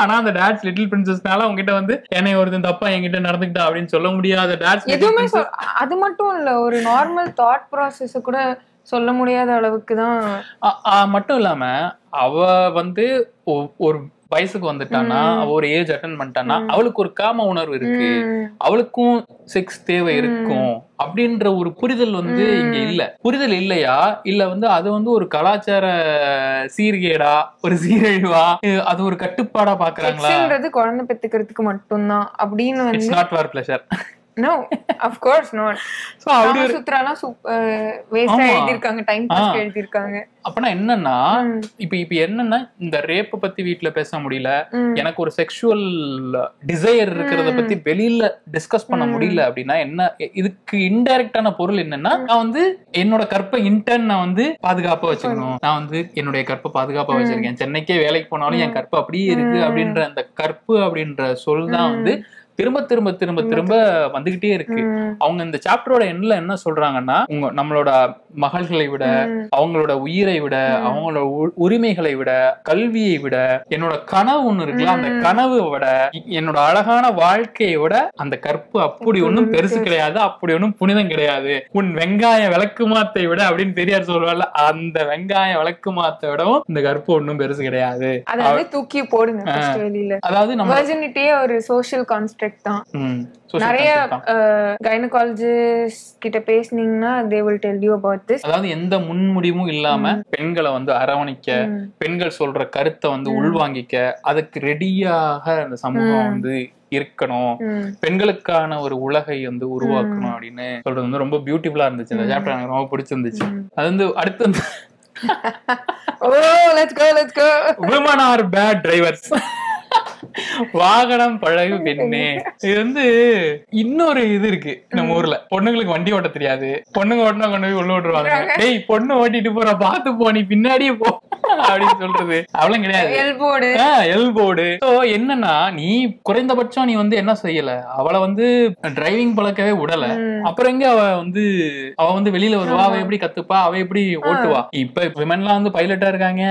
ஆனா அந்த டாட்ஸ் லிட்டில் பிரின்சஸ்னால உங்ககிட்ட வந்து என்னை ஒருத்தன் தப்பா என்கிட்ட நடந்துக்கிட்டா அப்படின்னு சொல்ல முடியாத டாட்ஸ் எதுவுமே அது மட்டும் இல்ல, ஒரு நார்மல் தாட் ப்ராசஸ் கூட சொல்ல முடியாத அளவுக்கு தான். மட்டும் இல்லாம அவ வந்து ஒரு வயசுக்கு வந்துட்டானா, அவ ஒரு ஏஜ் அட்டன் பண்ணிட்டானா அவளுக்கு ஒரு காம உணர்வு இருக்கு, அவளுக்கும் செக்ஸ் தேவை இருக்கும் அப்படின்ற ஒரு புரிதல் வந்து இங்க இல்ல. புரிதல் இல்லையா, இல்ல வந்து அது வந்து ஒரு கலாச்சார சீர்கேடா, ஒரு சீரழிவா, அது ஒரு கட்டுப்பாடா பாக்குறாங்களா? குழந்தை பெத்துக்கிறதுக்கு மட்டும்தான் அப்படின்னு வந்து it's not for pleasure. No, of course not. So அவரு சுத்ரானா வேஸ்டா எழுதி இருக்காங்க, டைம் பாஸ் எழுதி இருக்காங்க. அப்பனா என்னன்னா இப்ப என்னன்னா இந்த ரேப் பத்தி வீட்ல பேச முடியல, எனக்கு ஒரு செக்சுவல் டிசையர் இருக்கிறத பத்தி வெளியில டிஸ்கஸ் பண்ண முடியல அப்படின்னா என்ன, இதுக்கு இன்டைரக்டான பொருள் என்னன்னா நான் வந்து என்னோட கற்பை இன்டர்ன் நான் வந்து பாதுகாப்பா வச்சுக்கணும், நான் வந்து என்னுடைய கற்பை பாதுகாப்பா வச்சிருக்கேன், சென்னைக்கே வேலைக்கு போனாலும் என் கற்பு அப்படியே இருக்கு அப்படின்ற அந்த கற்பு அப்படின்ற சொல் தான் வந்து திரும்ப திரும்ப திரும்ப திரும்ப வந்துகிட்டே இருக்கு. அவங்க இந்த சாப்டரோட எண்ட்ல என்ன சொல்றாங்கன்னா, நம்மளோட மகள்களை விட, அவங்களோட உயிரை விட, அவங்களோட உரிமைகளை விட, கல்வியை விட, என்னோட கனவு ஒண்ணு இருக்குல்ல, அந்த கனவை விட, என்னோட அழகான வாழ்க்கையை விட அந்த கற்பு அப்படி ஒண்ணும் பெருசு கிடையாது, அப்படி ஒண்ணும் புனிதம் கிடையாது. உன் வெங்காய விளக்குமாத்தை விட அப்படின்னு பெரியார் சொல்வார்ல, அந்த வெங்காய விளக்குமாத்தை விடவும் இந்த கற்பு ஒண்ணும் பெருசு கிடையாது. அதாவது தூக்கி போடுங்க வெளியில. அதாவது நம்ம வெர்ஜினிட்டியே ஒரு சோஷியல் கான்ஸ்ட்ரக்ட் தான். நிறைய கைனகாலஜிஸ்ட் கிட்ட பேசுனீங்கன்னா they will tell you about this. அதாவது எந்த முன்முடிவும் இல்லாம பெண்களை வந்து அரவணைக்க, பெண்கள் சொல்ற கருத்தை வந்து உள்வாங்கிக்க, அதுக்கு ரெடியாக அந்த சமூகம் வந்து இருக்கணும், பெண்களுக்கான ஒரு உலகை வந்து உருவாக்கணும் அப்படின்னு சொல்றது வந்து ரொம்ப பியூட்டிஃபுல்லா இருந்துச்சு. இந்த சாப்டர் எனக்கு ரொம்ப பிடிச்சிருந்துச்சு. அது வந்து அடுத்து வந்து women are bad drivers. வாகனம் பழகு பெண்ணே. இது வந்து இன்னொரு இது இருக்கு நம்ம ஊர்ல, பொண்ணுங்களுக்கு வண்டி ஓட்ட தெரியாது, பொண்ணுங்க ஓட்டினா கொண்டு போய் உள்ள விட்டுருவாங்க. டேய் பொண்ணு ஓட்டிட்டு போற, பாத்து போ, நீ பின்னாடியே போ அப்படின்னு சொல்றது அவ்வளவு கிடையாது. எல்போர்டு. என்னன்னா நீ குறைந்தபட்சம் நீ வந்து என்ன செய்யல, அவளை வந்து டிரைவிங் பழக்கவே விடல. அப்புறம் எங்க அவ வந்து வெளியில வருவா, அவ எப்படி கத்துப்பா, அவ எப்படி ஓட்டுவா. இப்ப விமன்லாம் வந்து பைலட்டா இருக்காங்க,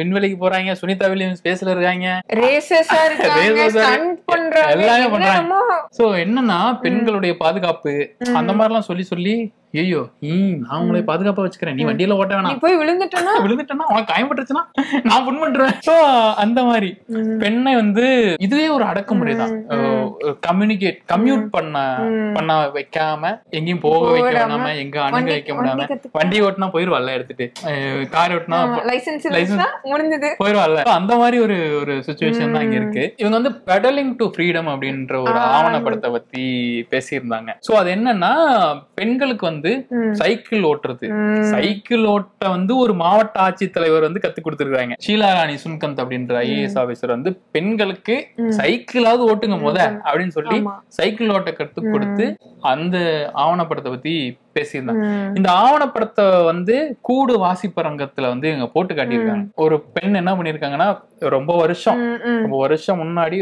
விண்வெளிக்கு போறாங்க, சுனிதா வில்லியம்ஸ் ஸ்பேஸ்ல இருக்காங்க, எல்லாமே பண்றாங்க. சோ என்னன்னா பெண்களுடைய பாதுகாப்பு அந்த மாதிரி எல்லாம் சொல்லி சொல்லி ஐயோ நான் உங்களை பாதுகாப்பா வச்சுக்கிறேன், நீ வண்டியில ஓட்ட வேணாம், போய் விழுந்துட்டேன்னா உனக்கு காயப்பட்டுச்சுன்னா நான் புண் பண்றேன். சோ அந்த மாதிரி பெண்ணை வந்து இதுவே ஒரு அடக்குமுறைதான். கம்யூட் பண்ண வைக்காம, எங்கேயும் போக வைக்க வேணாம, எங்க அணுக வைக்க முடியாம, வண்டி ஓட்டினா போயிருவாள்ல, எடுத்துட்டு கார் ஓட்டினா போயிருவாள்ல, அந்த மாதிரி ஒரு சிச்சுவேஷன் தான் இங்க இருக்கு. இவங்க வந்து பெடலிங் டு ஃப்ரீடம் அப்படின்ற ஒரு ஆவணப்படத்தை பத்தி பேசியிருந்தாங்க. சோ அது என்னன்னா பெண்களுக்கு வந்து சைக்கிள் ஓட்டுறது, சைக்கிள் ஓட்ட வந்து ஒரு மாவட்ட ஆட்சித்தலைவர் வந்து கத்து கொடுத்திருக்காங்க. ஷீலா ராணி சுன்கந்த் அப்படின்ற ஐஏஎஸ் ஆபீசர் வந்து பெண்களுக்கு சைக்கிளாவது ஓட்டுங்க முத அப்படின்னு சொல்லி சைக்கிள் ஓட்ட கத்து கொடுத்து அந்த ஆவணப்படத்தை பத்தி பேசியிருந்தாங்க. இந்த ஆவணப்படத்தை வந்து கூடு வாசிப்பரங்கத்துல வந்து இவங்க போட்டு காட்டியிருக்காங்க. ஒரு பெண் என்ன பண்ணிருக்காங்கன்னா, ரொம்ப வருஷம் முன்னாடி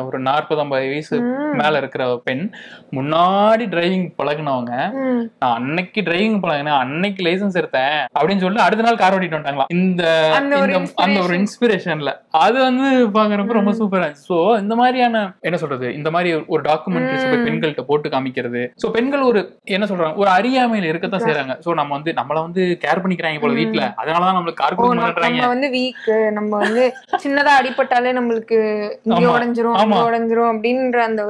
ஒரு 40-50 வயசு மேல இருக்கிற பெண், முன்னாடி டிரைவிங் பழகினவங்க, நான் அன்னைக்கு டிரைவிங் பழகினேன், அன்னைக்கு லைசன்ஸ் எடுத்தேன் அப்படின்னு சொல்லிட்டு அடுத்த நாள் கார் ஓட்டிட்டு வந்துட்டாங்களா. அந்த ஒரு இன்ஸ்பிரேஷன்ல அது வந்து பாக்குறப்ப ரொம்ப சூப்பரா இருந்துச்சு. சோ இந்த மாதிரியான என்ன சொல்றது, இந்த மாதிரி ஒரு டாக்குமெண்ட்ரிஸ் பெண்கள்கிட்ட போட்டு காமிக்கிறது. சோ பெண்கள் ஒரு என்ன சொல்றாங்க, ஒரு அறியாமையில இருக்கத்தான் செய்யறாங்க. சோ நம்ம வந்து நம்மள வந்து கேர் பண்ணிக்கிறாங்க போல வீட்டுல, அதனாலதான் நம்மளுக்கு கார் கொடுக்க மாட்டேறாங்க. நம்ம வந்து வீக், நம்ம வந்து சின்னதா அடிபட்டாலே நம்மளுக்கு இங்க உடைஞ்சிரும் அப்படின்ற அந்த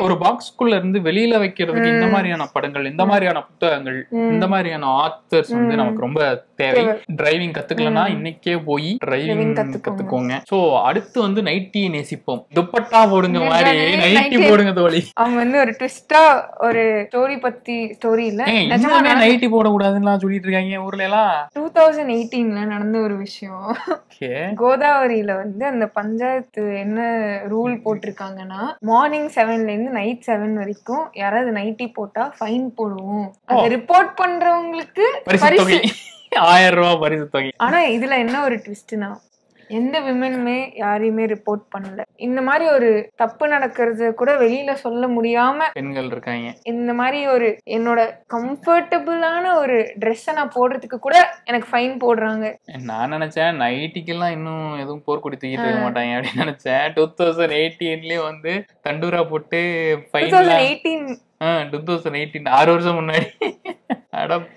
ஒரு பாக்ஸ்குள்ள இருந்து வெளியில வைக்கிறதுக்கு இந்த மாதிரியான படங்கள், இந்த மாதிரியான புத்தகங்கள், இந்த மாதிரியான ஆத்தர்ஸ் வந்து நமக்கு ரொம்ப தேவை. டிரைவிங் கத்துக்கலன்னா இன்னைக்கே போய் டிரைவிங் கத்துக்கோங்க. சோ அடுத்து வந்து நைட்டியை நேசிப்போம், துப்பட்டா போடுங்க மாதிரி நைட்டி போடுங்க தோழி. அவங்க வந்து ஒரு ட்விஸ்டா ஒரு ஸ்டோரி பத்தி, ஸ்டோரி இல்ல நிஜமாவே நைட்டி போடக்கூடாதுன்னு சொல்லிட்டு இருக்காங்க ஊர்ல எல்லாம். 2018ல நடந்த ஒரு விஷயம். கோதாவரியில வந்து அந்த பஞ்சாயத்து என்ன ரூல் போட்டிருக்காங்கன்னா, மார்னிங் 7ல இருந்து நைட் 7 வரைக்கும் யாராவது நைட்டி போட்டா ஃபைன் போடுவோம். அதை ரிப்போர்ட் பண்றவங்களுக்கு பரிசு 1000 ரூபாய் பரிசு தொகை. ஆனா இதுல என்ன ஒரு ட்விஸ்ட்னா, எந்த விமனுமே யாரையுமே ரிப்போர்ட் பண்ணல. இந்த மாதிரி ஒரு தப்பு நடக்கிறது கூட வெளியில சொல்ல முடியாம பெண்கள் இருக்காங்க. இந்த மாதிரி ஒரு என்னோட கம்ஃபர்டபுளான ஒரு ட்ரெஸ்ஸை நான் போடுறதுக்கு கூட எனக்கு ஃபைன் போடுறாங்க. நான் நினைச்சேன் நைட்டிக்கெல்லாம் இன்னும் எதுவும் போர்க்குடி தூக்கிட்டு இருக்க மாட்டாங்க அப்படின்னு நினைச்சேன். 2018லயே வந்து தண்டூரா போட்டு 2018 6 வருஷம் முன்னாடி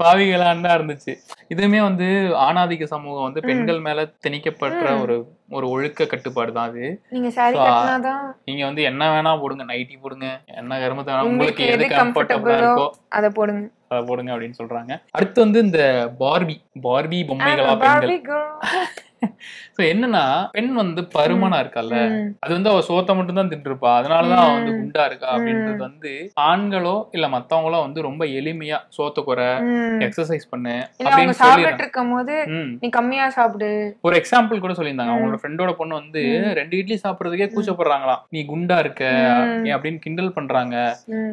பாவிகளாண்டா இருந்துச்சு. இதுவுமே வந்து ஆணாதிக்க சமூகம் வந்து பெண்கள் மேல திணிக்கப்பட்ட ஒரு ஒழுக்க கட்டுப்பாடு தான் அது. நீங்க வந்து என்ன வேணா போடுங்க, நைட்டி போடுங்க, என்ன கருமத்தை வேணா, உங்களுக்கு எது கம்ஃபர்டபுளா இருக்கோ அதை போடுங்க அப்படின்னு சொல்றாங்க. அடுத்து வந்து இந்த பார்பி பொம்மைகளா பெண்கள். சோ என்னன்னா, பெண் வந்து பருமனா இருக்கால, அது வந்து அவ சோத்த மட்டும் தான் தின்னு இருப்பா, அதனாலதான் அவ வந்து குண்டா இருக்கா அப்படின்றது வந்து ஆண்களோ இல்ல மத்தவங்களோ வந்து ரொம்ப எளிமையா சோத்த குறை, எக்ஸசைஸ் பண்ணு அப்படின்னு சொல்லிருக்கும்போது நீ கம்மியா சாப்பிடு. ஒரு எக்ஸாம்பிள் கூட சொல்லியிருந்தாங்க. அவங்களோட ஃப்ரெண்டோட பொண்ணு வந்து 2 இட்லி சாப்பிடுறதுக்கே கூச்சப்படுறாங்களாம், நீ குண்டா இருக்க அப்படின்னு கிண்டல் பண்றாங்க.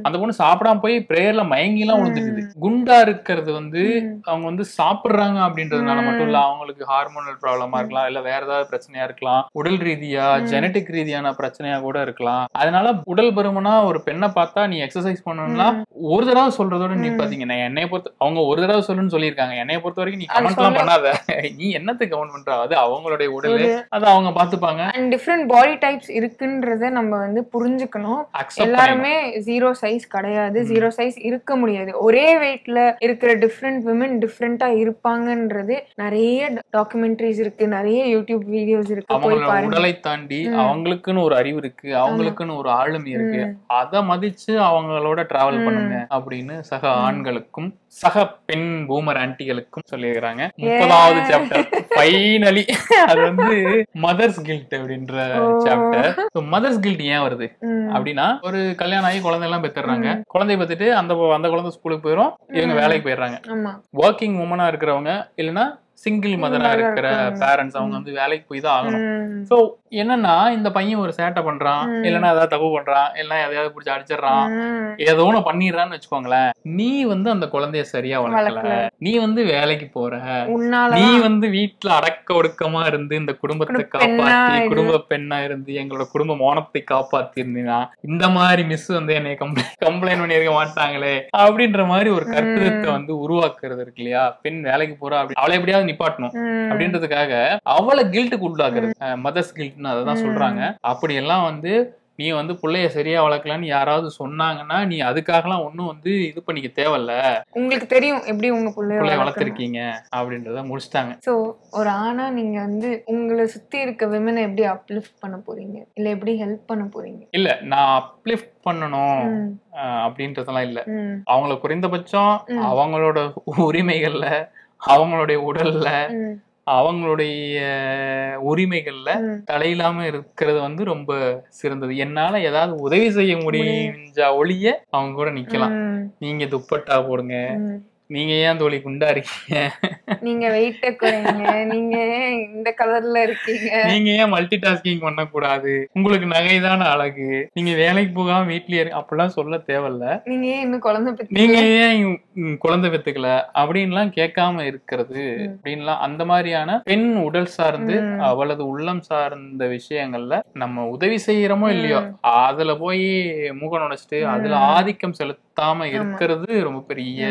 அந்த பொண்ணு சாப்பிடாம போய் பிரேயர்ல மயங்கி எல்லாம் விழுந்துக்குது. குண்டா இருக்கிறது வந்து அவங்க வந்து சாப்பிடுறாங்க அப்படின்றதுனால மட்டும் இல்ல, அவங்களுக்கு ஹார்மோனல் ப்ராப்ளமா காரணமா இருக்கலாம், இல்ல வேற ஏதாவது பிரச்சனையா இருக்கலாம், உடல் ரீதியா ஜெனட்டிக் ரீதியான பிரச்சனையா கூட இருக்கலாம். அதனால உடல் பருமனா ஒரு பெண்ணை பார்த்தா நீ எக்ஸசைஸ் பண்ணணும்னா ஒரு தடவை சொல்றதோட நீ பாத்தீங்கன்னா என்னைய பொறுத்து அவங்க ஒரு தடவை சொல்லுன்னு சொல்லியிருக்காங்க. என்னைய பொறுத்த வரைக்கும் நீ கமெண்ட் எல்லாம் பண்ணாத, நீ என்னத்துக்கு கமெண்ட் பண்ற, அது அவங்களுடைய உடல், அதை அவங்க பாத்துப்பாங்க. அண்ட் டிஃப்ரெண்ட் பாடி டைப்ஸ் இருக்குன்றத நம்ம வந்து புரிஞ்சுக்கணும். எல்லாருமே ஜீரோ சைஸ் கிடையாது, ஜீரோ சைஸ் இருக்க முடியாது. ஒரே வெயிட்ல இருக்கிற டிஃப்ரெண்ட் விமன் டிஃப்ரெண்டா இருப்பாங்கன்றது நிறைய டாக்குமெண்ட்ரிஸ் இருக்கு, நிறைய யூடியூப் வீடியோஸ் இருக்கு. அவங்களோட உடலை தாண்டி அவங்களுக்குன்னு ஒரு அறிவு இருக்கு, அவங்களுக்குன்னு ஒரு ஆளுமை இருக்கு. அதை மதிச்சு அவங்களோட டிராவல் பண்ணுங்க அப்படின்னு சக ஆண்களுக்கும் சக பெண் பூமர் ஆன்டிகளுக்கும் சொல்லியிருக்கிறாங்க. 30வது சாப்டர் ஃபைனலி. அது வந்து மதர்ஸ் கில்ட் அப்படின்ற சாப்டர். மதர்ஸ் கில்ட் ஏன் வருது அப்படின்னா, ஒரு கல்யாணம் ஆகி குழந்தை எல்லாம் பெற்றுறாங்க. குழந்தைய பெற்றுட்டு அந்த குழந்தை ஸ்கூலுக்கு போயிடும், இவங்க வேலைக்கு போயிடுறாங்க. ஒர்க்கிங் உமனா இருக்கிறவங்க இல்லைன்னா சிங்கிள் மதரா இருக்கிற பேரண்ட்ஸ் அவங்க வந்து வேலைக்கு போய் தான் ஆகணும். சோ என்னன்னா, இந்த பையன் ஒரு சேட்டை பண்றான், இல்லன்னா ஏதாவது தப்பு பண்றான், இல்லன்னா எதையாவது பிடிச்சி அடிச்சிடறான், ஏதோ ஒண்ணு பண்ணிடுறான்னு வச்சுக்கோங்களேன். நீ வந்து அந்த குழந்தைய சரியா வளர்க்கல, நீ வந்து வேலைக்கு போற, நீ வந்து வீட்டுல அடக்க ஒடுக்கமா இருந்து இந்த குடும்பத்தை காப்பாத்தி குடும்ப பெண்ணா இருந்து எங்களோட குடும்ப மோனத்தை காப்பாத்தி இருந்தீங்கன்னா இந்த மாதிரி மிஸ் வந்து என்னை கம்ப்ளைண்ட் பண்ணிருக்க மாட்டாங்களே அப்படின்ற மாதிரி ஒரு கருத்தை வந்து உருவாக்குறது இருக்கு இல்லையா. பெண் வேலைக்கு போறா, அவளை எப்படியாவது நிப்பாட்டணும் அப்படின்றதுக்காக அவளை கில்ட்டுக்கு உள்ளாக்குறது மதர்ஸ் கில்ட்னு அதான் சொல்றாங்க. அப்படி எல்லாம் வந்து நீ வந்து பிள்ளைய சரியா வளர்க்கலான்னு யாராவது சொன்னாங்கன்னா நீ அதுக்காகலாம் ஒன்னும் வந்து இது பண்ணிக்க தேவையில்ல, உங்களுக்கு தெரியும் எப்படி உங்க பிள்ளைய வளர்த்திருக்கீங்க அப்படின்றத முடிச்சிட்டாங்க. சோ ஒரு ஆனா நீங்க வந்து உங்களை சுத்தி இருக்க விமனை எப்படி அப்லிஃப்ட் பண்ண போறீங்க, இல்ல எப்படி ஹெல்ப் பண்ண போறீங்க? இல்ல நான் அப்லிஃப்ட் பண்ணணும் அப்படின்றதெல்லாம் இல்ல. அவங்கள குறைந்தபட்சம் அவங்களோட உரிமைகள்ல, அவங்களுடைய உடல்ல, அவங்களுடைய உரிமைகள்ல தலையில்லாம இருக்கிறது வந்து ரொம்ப சிறந்தது. என்னால ஏதாவது உதவி செய்ய முடிஞ்சா ஒழிய அவங்க கூட நிக்கலாம். நீங்க துப்பட்டா போடுங்க, நீங்க ஏன் தோழி குண்டா இருக்கீங்க, நீங்க வெயிட்ட குறைங்க, நீங்க ஏன் இந்த கலர்ல இருக்கீங்க, நீங்க ஏன் மல்டி டாஸ்கிங் பண்ண கூடாது, உங்களுக்கு நகைதான அழகு, நீங்க வேலைக்கு போகாம வீட்லயே அப்படிலாம் சொல்ல தேவையில்ல. நீங்க ஏன் இன்னும் குழந்தை பெத்துக்கல அப்படின்லாம் கேட்காம இருக்கிறது அப்படின்லாம் அந்த மாதிரியான பெண் உடல் சார்ந்து அவளது உள்ளம் சார்ந்த விஷயங்கள்ல நம்ம உதவி செய்யறோமோ இல்லையோ அதுல போய் மூக்க நுடைச்சிட்டு அதுல ஆதிக்கம் செலுத்தாம இருக்கிறது ரொம்ப பெரிய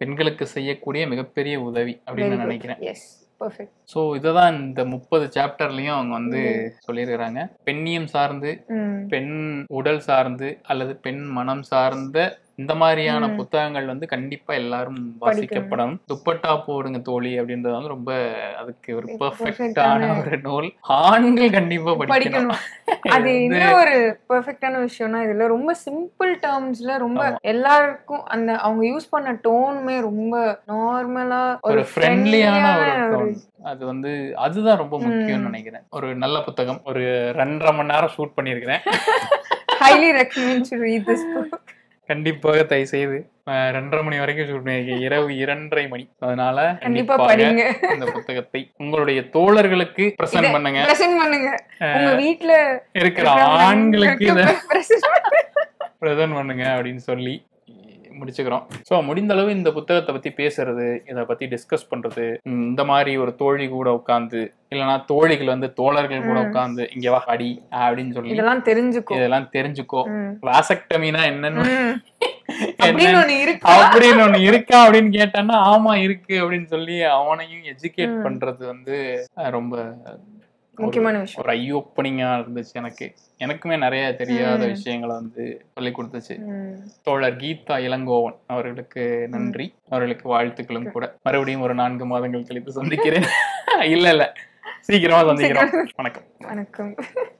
பெண்களுக்கு செய்யக்கூடிய மிகப்பெரிய உதவி அப்படின்னு நான் நினைக்கிறேன். சோ இததான் இந்த 30 சாப்டர்லயும் அவங்க வந்து சொல்லியிருக்கிறாங்க. பெண்ணியம் சார்ந்து, பெண் உடல் சார்ந்து அல்லது பெண் மனம் சார்ந்த இந்த மாதிரியான புத்தகங்கள் வந்து கண்டிப்பா எல்லாரும் வாசிக்கப்படும். துப்பட்டா போடுங்க தோழி அப்படின்றது வந்து ரொம்ப அதுக்கு ஒரு பெர்ஃபெக்ட்டான ஒரு நூல். ஆண்கள் கண்டிப்பா படிக்கணும். அது என்ன ஒரு பெர்ஃபெக்ட்டான விஷயம்னா, இதுல ரொம்ப சிம்பிள் டேர்ம்ஸ்ல ரொம்ப எல்லாருக்கும் அந்த அவங்க யூஸ் பண்ண டோனுமே ரொம்ப நார்மலா ஒரு ஃப்ரெண்ட்லியான ஒரு டோன். அது வந்து அதுதான் ரொம்ப முக்கியம்னு நினைக்கிறேன். ஒரு நல்ல புத்தகம். ஒரு 2.5 மணி நேரம் ஷூட் பண்ணியிருக்கிறேன். Highly recommend to read this book. கண்டிப்பாக தயவு செய்து 2:30 மணி வரைக்கும் ஷூட் பண்ணிருக்கேன், இரவு 2:30 மணி. அதனால கண்டிப்பா படிங்க இந்த புத்தகத்தை. உங்களுடைய தோழர்களுக்கு பிரசன்ட் பண்ணுங்க, உங்க வீட்ல இருக்கிற ஆண்களுக்கு பிரசன்ட் பண்ணுங்க அப்படின்னு சொல்லி முடிச்சுக்கிறோம். ஸோ முடிந்த அளவு இந்த புத்தகத்தை பத்தி பேசுறது, இதை பத்தி டிஸ்கஸ் பண்றது, இந்த மாதிரி ஒரு தோழி கூட உட்காந்து இல்லைன்னா தோழிகள் வந்து தோழர்கள் கூட உட்காந்து இங்க வா அடி அப்படின்னு சொல்லி இதெல்லாம் தெரிஞ்சுக்கோ வாசக்டமினா என்னன்னு அப்படின்னு ஒண்ணு இருக்கா அப்படின்னு கேட்டான்னா ஆமா இருக்கு அப்படின்னு சொல்லி அவனையும் எஜுகேட் பண்றது வந்து ரொம்ப முக்கியமான விஷயம். ஒரு ஐ ஓப்பனிங்கா இருந்துச்சு. எனக்குமே நிறைய தெரியாத விஷயங்களை வந்து சொல்லி கொடுத்துச்சு. தோழர் கீதா இளங்கோவன் அவர்களுக்கு நன்றி, அவர்களுக்கு வாழ்த்துக்களும் கூட. மறுபடியும் ஒரு 4 மாதங்கள் கழித்து சந்திக்கிறேன். இல்ல சீக்கிரமா சந்திக்கிறோம். வணக்கம்.